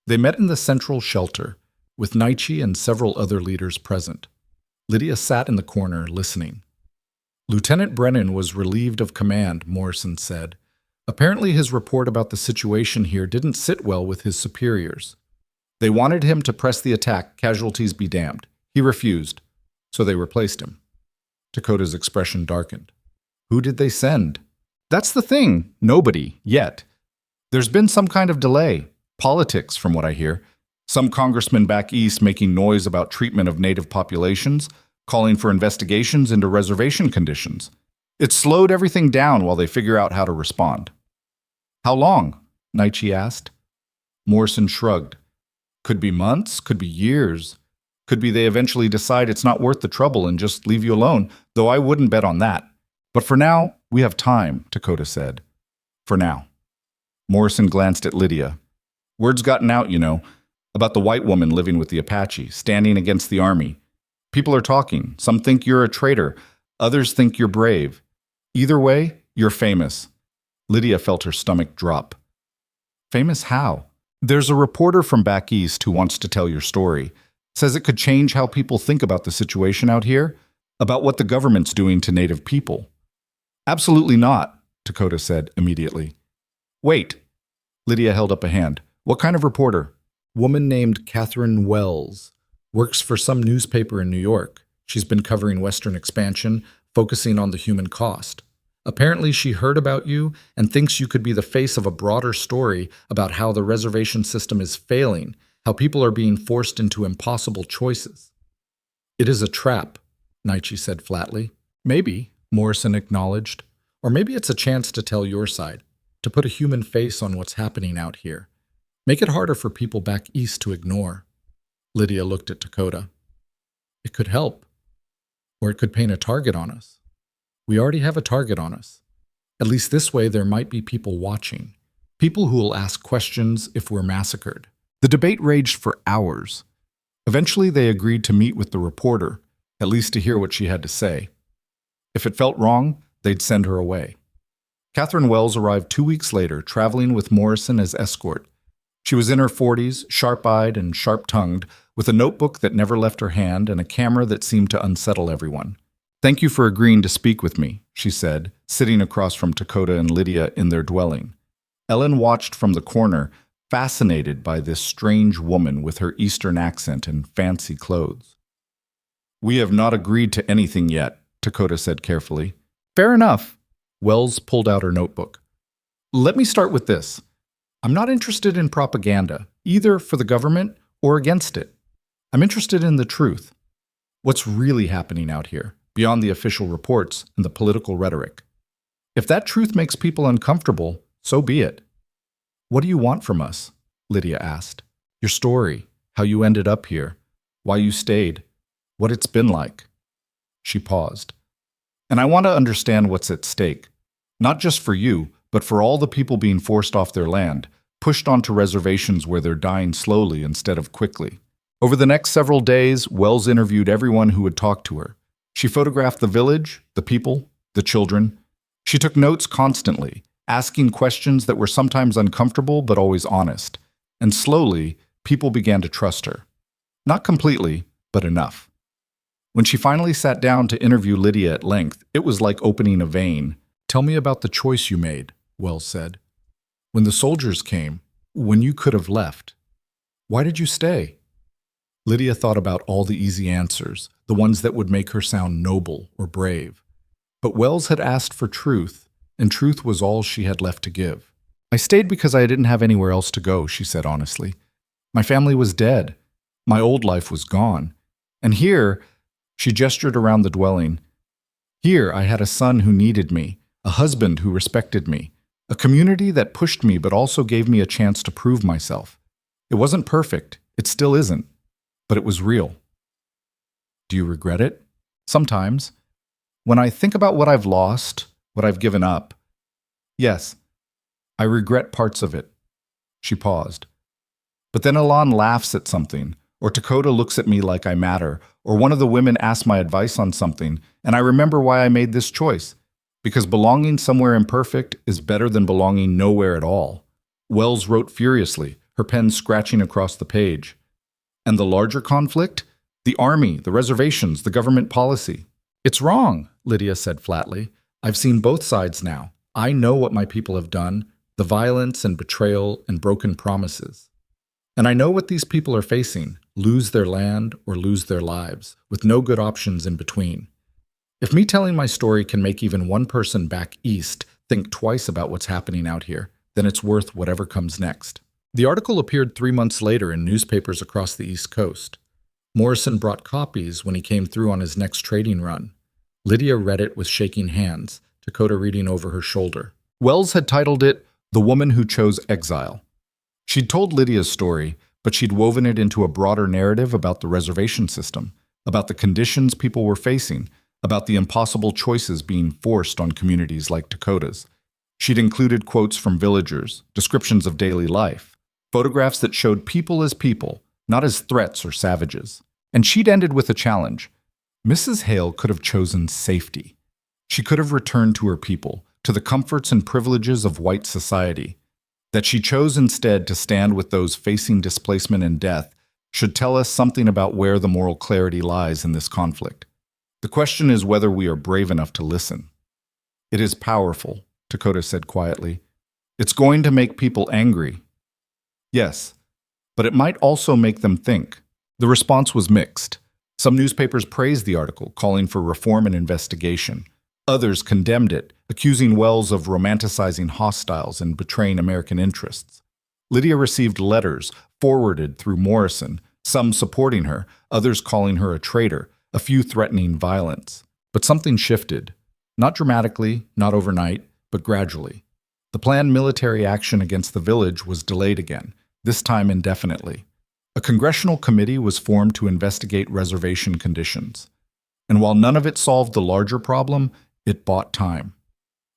S1: They met in the central shelter, with Naichi and several other leaders present. Lydia sat in the corner, listening. Lieutenant Brennan was relieved of command, Morrison said. Apparently his report about the situation here didn't sit well with his superiors. They wanted him to press the attack, casualties be damned. He refused, so they replaced him. Dakota's expression darkened. Who did they send? That's the thing. Nobody, yet. There's been some kind of delay. Politics, from what I hear. Some congressman back east making noise about treatment of native populations, calling for investigations into reservation conditions. It slowed everything down while they figure out how to respond. How long? Naichi asked. Morrison shrugged. Could be months, could be years. Could be they eventually decide it's not worth the trouble and just leave you alone, though I wouldn't bet on that. But for now, we have time, Dakota said. For now. Morrison glanced at Lydia. Word's gotten out, about the white woman living with the Apache, standing against the army. People are talking. Some think you're a traitor. Others think you're brave. Either way, you're famous. Lydia felt her stomach drop. Famous how? There's a reporter from back east who wants to tell your story. Says it could change how people think about the situation out here, about what the government's doing to native people. Absolutely not, Dakota said immediately. Wait. Lydia held up a hand. What kind of reporter? Woman named Catherine Wells. Works for some newspaper in New York. She's been covering Western expansion, focusing on the human cost. Apparently she heard about you and thinks you could be the face of a broader story about how the reservation system is failing, how people are being forced into impossible choices. It is a trap, Naichi said flatly. Maybe, Morrison acknowledged. Or maybe it's a chance to tell your side, to put a human face on what's happening out here. Make it harder for people back east to ignore. Lydia looked at Dakota. It could help. Or it could paint a target on us. We already have a target on us. At least this way there might be people watching. People who will ask questions if we're massacred. The debate raged for hours. Eventually they agreed to meet with the reporter, at least to hear what she had to say. If it felt wrong, they'd send her away. Catherine Wells arrived 2 weeks later, traveling with Morrison as escort. She was in her 40s, sharp-eyed and sharp-tongued, with a notebook that never left her hand and a camera that seemed to unsettle everyone. Thank you for agreeing to speak with me, she said, sitting across from Dakota and Lydia in their dwelling. Ellen watched from the corner, fascinated by this strange woman with her Eastern accent and fancy clothes. We have not agreed to anything yet, Dakota said carefully. Fair enough. Wells pulled out her notebook. Let me start with this. I'm not interested in propaganda, either for the government or against it. I'm interested in the truth. What's really happening out here, beyond the official reports and the political rhetoric. If that truth makes people uncomfortable, so be it. What do you want from us? Lydia asked. Your story, how you ended up here, why you stayed, what it's been like. She paused. And I want to understand what's at stake, not just for you, but for all the people being forced off their land, pushed onto reservations where they're dying slowly instead of quickly. Over the next several days, Wells interviewed everyone who would talk to her. She photographed the village, the people, the children. She took notes constantly, asking questions that were sometimes uncomfortable but always honest. And slowly, people began to trust her. Not completely, but enough. When she finally sat down to interview Lydia at length, it was like opening a vein. Tell me about the choice you made, Wells said. When the soldiers came, when you could have left, why did you stay? Lydia thought about all the easy answers, the ones that would make her sound noble or brave. But Wells had asked for truth, and truth was all she had left to give. I stayed because I didn't have anywhere else to go, she said honestly. My family was dead. My old life was gone. And here, she gestured around the dwelling, here I had a son who needed me, a husband who respected me, a community that pushed me but also gave me a chance to prove myself. It wasn't perfect, it still isn't, but it was real. Do you regret it? Sometimes. When I think about what I've lost, what I've given up, yes, I regret parts of it. She paused. But then Alon laughs at something, or Dakota looks at me like I matter, or one of the women asks my advice on something, and I remember why I made this choice. Because belonging somewhere imperfect is better than belonging nowhere at all. Wells wrote furiously, her pen scratching across the page. And the larger conflict? The army, the reservations, the government policy. It's wrong, Lydia said flatly. I've seen both sides now. I know what my people have done, the violence and betrayal and broken promises. And I know what these people are facing, lose their land or lose their lives, with no good options in between. If me telling my story can make even one person back east think twice about what's happening out here, then it's worth whatever comes next. The article appeared 3 months later in newspapers across the East Coast. Morrison brought copies when he came through on his next trading run. Lydia read it with shaking hands, Dakota reading over her shoulder. Wells had titled it, "The Woman Who Chose Exile." She'd told Lydia's story, but she'd woven it into a broader narrative about the reservation system, about the conditions people were facing, about the impossible choices being forced on communities like Dakota's. She'd included quotes from villagers, descriptions of daily life, photographs that showed people as people, not as threats or savages. And she'd ended with a challenge. Mrs. Hale could have chosen safety. She could have returned to her people, to the comforts and privileges of white society. That she chose instead to stand with those facing displacement and death should tell us something about where the moral clarity lies in this conflict. The question is whether we are brave enough to listen. It is powerful, Dakota said quietly. It's going to make people angry. Yes, but it might also make them think. The response was mixed. Some newspapers praised the article, calling for reform and investigation. Others condemned it, accusing Wells of romanticizing hostiles and betraying American interests. Lydia received letters, forwarded through Morrison, some supporting her, others calling her a traitor, a few threatening violence. But something shifted. Not dramatically, not overnight, but gradually. The planned military action against the village was delayed again, this time indefinitely. A congressional committee was formed to investigate reservation conditions. And while none of it solved the larger problem, it bought time.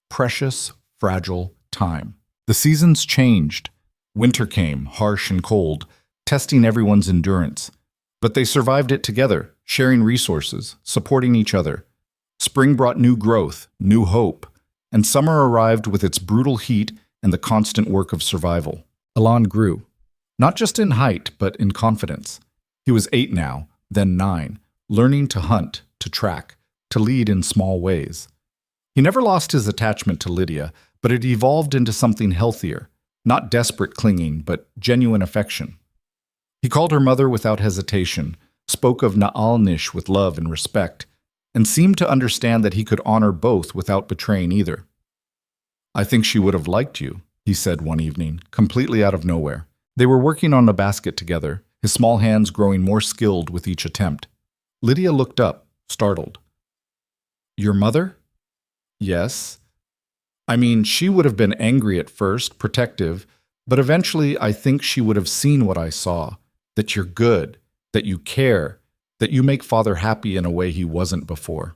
S1: Precious, fragile time. The seasons changed. Winter came, harsh and cold, testing everyone's endurance. But they survived it together, sharing resources, supporting each other. Spring brought new growth, new hope, and summer arrived with its brutal heat and the constant work of survival. Alon grew, not just in height, but in confidence. He was 8 now, then 9, learning to hunt, to track, to lead in small ways. He never lost his attachment to Lydia, but it evolved into something healthier, not desperate clinging, but genuine affection. He called her mother without hesitation, spoke of Na'al-Nish with love and respect, and seemed to understand that he could honor both without betraying either. "I think she would have liked you," he said one evening, completely out of nowhere. They were working on a basket together, his small hands growing more skilled with each attempt. Lydia looked up, startled. "Your mother?" "Yes. I mean, she would have been angry at first, protective, but eventually I think she would have seen what I saw, that you're good, that you care, that you make Father happy in a way he wasn't before."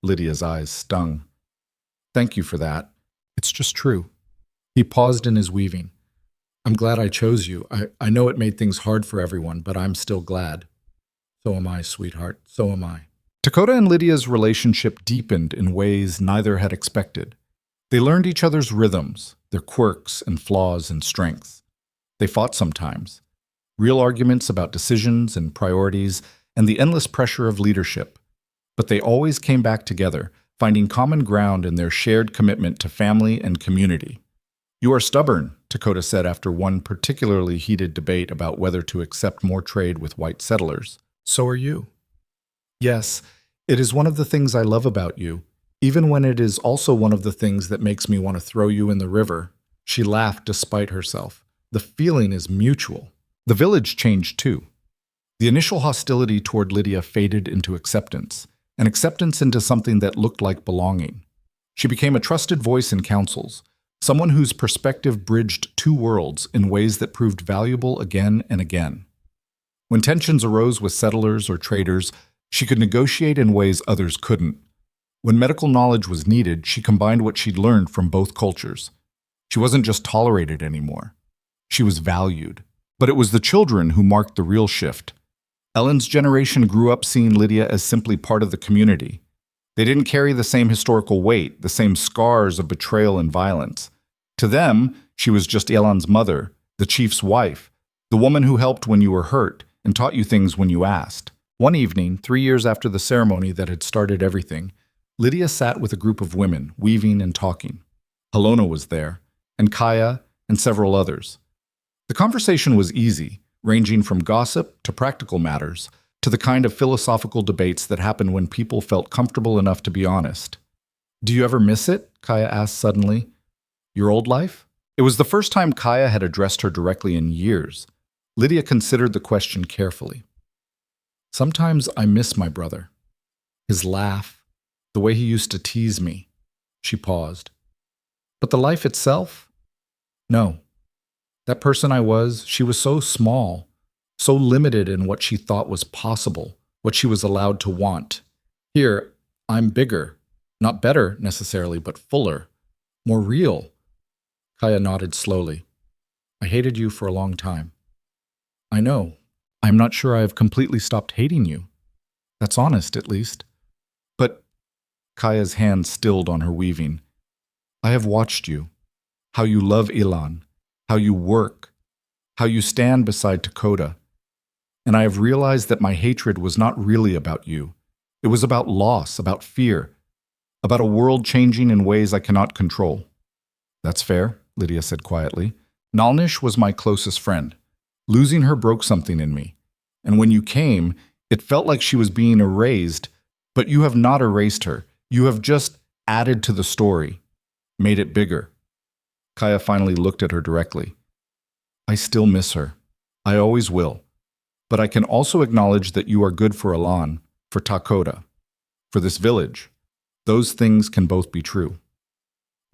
S1: Lydia's eyes stung. "Thank you for that. It's just true." He paused in his weaving. "I'm glad I chose you. I know it made things hard for everyone, but I'm still glad." "So am I, sweetheart. So am I." Dakota and Lydia's relationship deepened in ways neither had expected. They learned each other's rhythms, their quirks and flaws and strengths. They fought sometimes. Real arguments about decisions and priorities and the endless pressure of leadership. But they always came back together, finding common ground in their shared commitment to family and community. "You are stubborn," Dakota said after one particularly heated debate about whether to accept more trade with white settlers. "So are you." "Yes, it is one of the things I love about you, even when it is also one of the things that makes me want to throw you in the river." She laughed despite herself. "The feeling is mutual." The village changed too. The initial hostility toward Lydia faded into acceptance, and acceptance into something that looked like belonging. She became a trusted voice in councils, someone whose perspective bridged two worlds in ways that proved valuable again and again. When tensions arose with settlers or traders, she could negotiate in ways others couldn't. When medical knowledge was needed, she combined what she'd learned from both cultures. She wasn't just tolerated anymore. She was valued. But it was the children who marked the real shift. Ellen's generation grew up seeing Lydia as simply part of the community. They didn't carry the same historical weight, the same scars of betrayal and violence. To them, she was just Ellen's mother, the chief's wife, the woman who helped when you were hurt, and taught you things when you asked. One evening, 3 years after the ceremony that had started everything, Lydia sat with a group of women, weaving and talking. Helona was there, and Kaya, and several others. The conversation was easy, ranging from gossip to practical matters, to the kind of philosophical debates that happened when people felt comfortable enough to be honest. "Do you ever miss it?" Kaya asked suddenly. "Your old life?" It was the first time Kaya had addressed her directly in years. Lydia considered the question carefully. "Sometimes I miss my brother. His laugh, the way he used to tease me." She paused. "But the life itself? No. That person I was, she was so small, so limited in what she thought was possible, what she was allowed to want. Here, I'm bigger, not better necessarily, but fuller, more real." Kaya nodded slowly. "I hated you for a long time." "I know. I'm not sure I have completely stopped hating you. That's honest, at least. But," Kaya's hand stilled on her weaving, "I have watched you, how you love Ilan, how you work, how you stand beside Dakota, and I have realized that my hatred was not really about you. It was about loss, about fear, about a world changing in ways I cannot control." "That's fair," Lydia said quietly. "Nalnish was my closest friend. Losing her broke something in me. And when you came, it felt like she was being erased, but you have not erased her. You have just added to the story, made it bigger." Kaya finally looked at her directly. "I still miss her. I always will. But I can also acknowledge that you are good for Alan, for Takoda, for this village. Those things can both be true."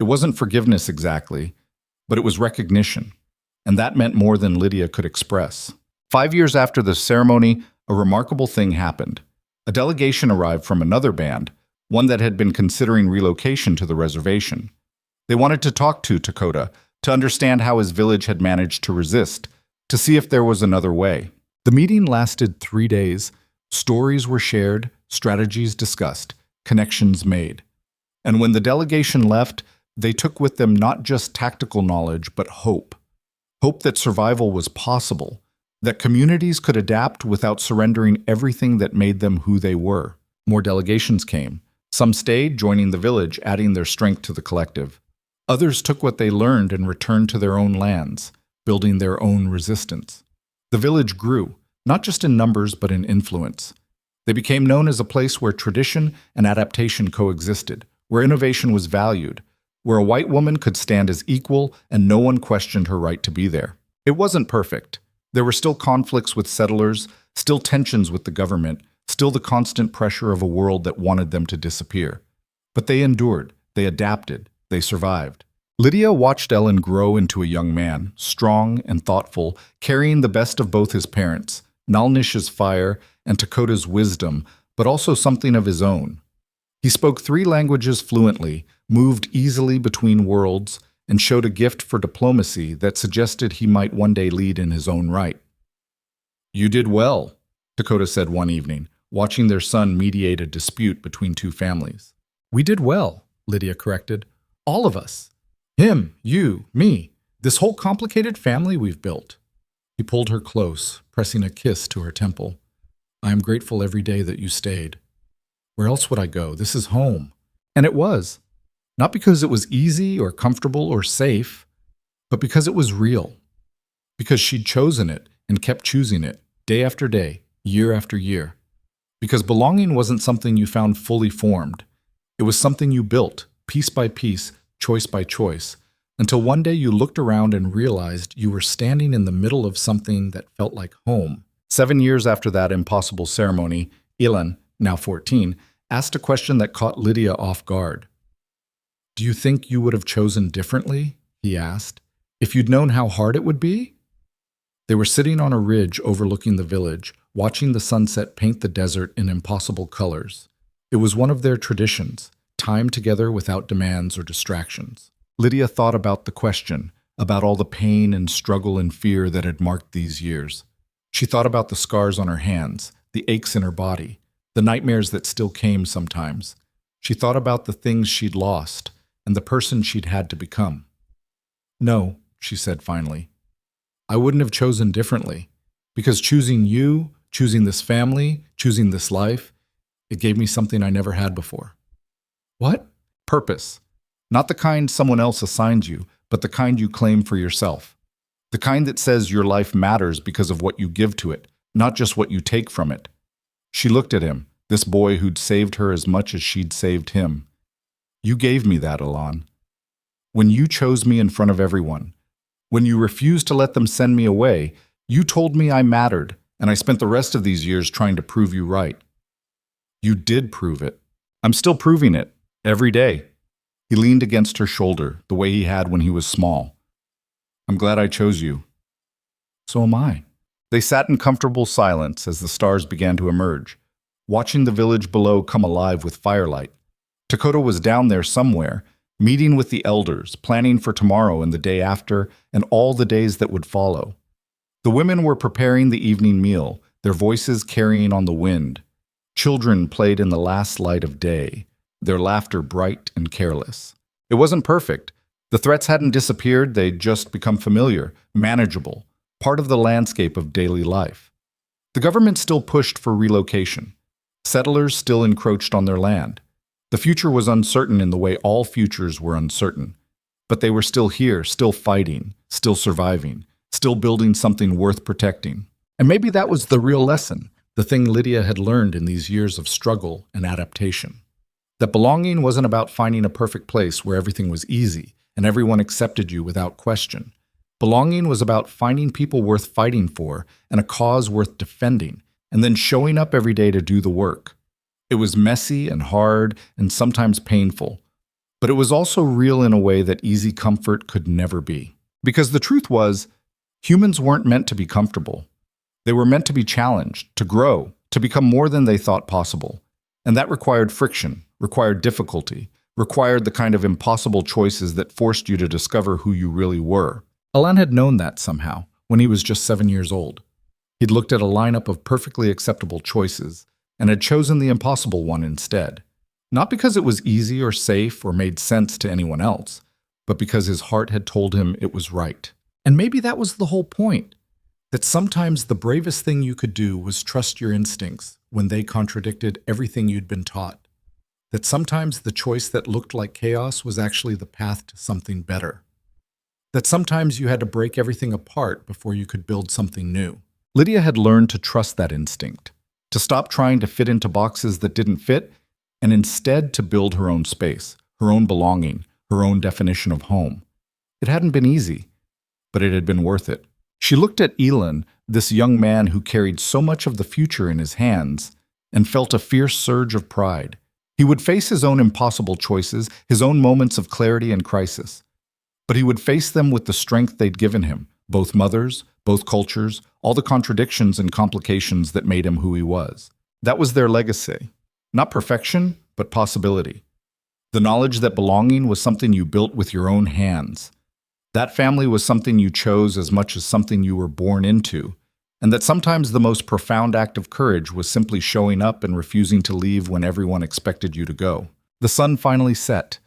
S1: It wasn't forgiveness exactly, but it was recognition, and that meant more than Lydia could express. 5 years after the ceremony, a remarkable thing happened. A delegation arrived from another band, one that had been considering relocation to the reservation. They wanted to talk to Takoda, to understand how his village had managed to resist, to see if there was another way. The meeting lasted 3 days. Stories were shared, strategies discussed, connections made. And when the delegation left, they took with them not just tactical knowledge, but hope. Hope that survival was possible, that communities could adapt without surrendering everything that made them who they were. More delegations came. Some stayed, joining the village, adding their strength to the collective. Others took what they learned and returned to their own lands, building their own resistance. The village grew, not just in numbers but in influence. They became known as a place where tradition and adaptation coexisted, where innovation was valued, where a white woman could stand as equal and no one questioned her right to be there. It wasn't perfect. There were still conflicts with settlers, still tensions with the government, still the constant pressure of a world that wanted them to disappear. But they endured, they adapted, they survived. Lydia watched Ellen grow into a young man, strong and thoughtful, carrying the best of both his parents, Nalnish's fire and Takoda's wisdom, but also something of his own. He spoke 3 languages fluently, moved easily between worlds, and showed a gift for diplomacy that suggested he might one day lead in his own right. "You did well," Dakota said one evening, watching their son mediate a dispute between 2 families. "We did well," Lydia corrected. "All of us. Him, you, me, this whole complicated family we've built." He pulled her close, pressing a kiss to her temple. "I am grateful every day that you stayed. Where else would I go? This is home." And it was. Not because it was easy or comfortable or safe, but because it was real. Because she'd chosen it and kept choosing it, day after day, year after year. Because belonging wasn't something you found fully formed. It was something you built, piece by piece, choice by choice, until one day you looked around and realized you were standing in the middle of something that felt like home. 7 years after that impossible ceremony, Ilan, now 14, asked a question that caught Lydia off guard. "Do you think you would have chosen differently?" he asked, "if you'd known how hard it would be?" They were sitting on a ridge overlooking the village, watching the sunset paint the desert in impossible colors. It was one of their traditions, time together without demands or distractions. Lydia thought about the question, about all the pain and struggle and fear that had marked these years. She thought about the scars on her hands, the aches in her body, the nightmares that still came sometimes. She thought about the things she'd lost and the person she'd had to become. "No," she said finally. "I wouldn't have chosen differently. Because choosing you, choosing this family, choosing this life, it gave me something I never had before. What? Purpose. Not the kind someone else assigns you, but the kind you claim for yourself. The kind that says your life matters because of what you give to it, not just what you take from it. She looked at him, this boy who'd saved her as much as she'd saved him. You gave me that, Alon. When you chose me in front of everyone, when you refused to let them send me away, you told me I mattered, and I spent the rest of these years trying to prove you right. You did prove it. I'm still proving it, every day. He leaned against her shoulder, the way he had when he was small. I'm glad I chose you. So am I. They sat in comfortable silence as the stars began to emerge, watching the village below come alive with firelight. Dakota was down there somewhere, meeting with the elders, planning for tomorrow and the day after, and all the days that would follow. The women were preparing the evening meal, their voices carrying on the wind. Children played in the last light of day, their laughter bright and careless. It wasn't perfect. The threats hadn't disappeared, they'd just become familiar, manageable, part of the landscape of daily life. The government still pushed for relocation. Settlers still encroached on their land. The future was uncertain in the way all futures were uncertain. But they were still here, still fighting, still surviving, still building something worth protecting. And maybe that was the real lesson, the thing Lydia had learned in these years of struggle and adaptation. That belonging wasn't about finding a perfect place where everything was easy and everyone accepted you without question. Belonging was about finding people worth fighting for and a cause worth defending, and then showing up every day to do the work. It was messy and hard and sometimes painful, but it was also real in a way that easy comfort could never be. Because the truth was, humans weren't meant to be comfortable. They were meant to be challenged, to grow, to become more than they thought possible. And that required friction, required difficulty, required the kind of impossible choices that forced you to discover who you really were. Alan had known that somehow, when he was just 7 years old. He'd looked at a lineup of perfectly acceptable choices and had chosen the impossible one instead. Not because it was easy or safe or made sense to anyone else, but because his heart had told him it was right. And maybe that was the whole point, that sometimes the bravest thing you could do was trust your instincts when they contradicted everything you'd been taught. That sometimes the choice that looked like chaos was actually the path to something better. That sometimes you had to break everything apart before you could build something new. Lydia had learned to trust that instinct, to stop trying to fit into boxes that didn't fit, and instead to build her own space, her own belonging, her own definition of home. It hadn't been easy, but it had been worth it. She looked at Elon, this young man who carried so much of the future in his hands, and felt a fierce surge of pride. He would face his own impossible choices, his own moments of clarity and crisis. But he would face them with the strength they'd given him, both mothers, both cultures, all the contradictions and complications that made him who he was. That was their legacy. Not perfection, but possibility. The knowledge that belonging was something you built with your own hands. That family was something you chose as much as something you were born into, and that sometimes the most profound act of courage was simply showing up and refusing to leave when everyone expected you to go. The sun finally set,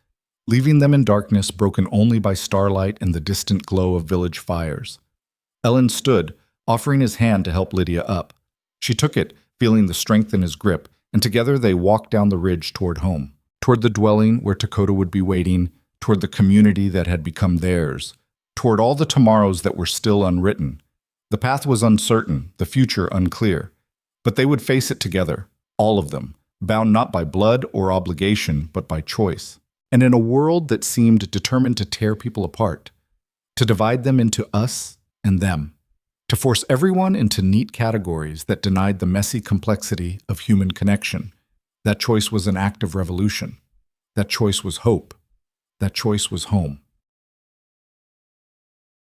S1: leaving them in darkness broken only by starlight and the distant glow of village fires. Ellen stood, offering his hand to help Lydia up. She took it, feeling the strength in his grip, and together they walked down the ridge toward home, toward the dwelling where Dakota would be waiting, toward the community that had become theirs, toward all the tomorrows that were still unwritten. The path was uncertain, the future unclear, but they would face it together, all of them, bound not by blood or obligation, but by choice. And in a world that seemed determined to tear people apart, to divide them into us and them, to force everyone into neat categories that denied the messy complexity of human connection, that choice was an act of revolution. That choice was hope. That choice was home.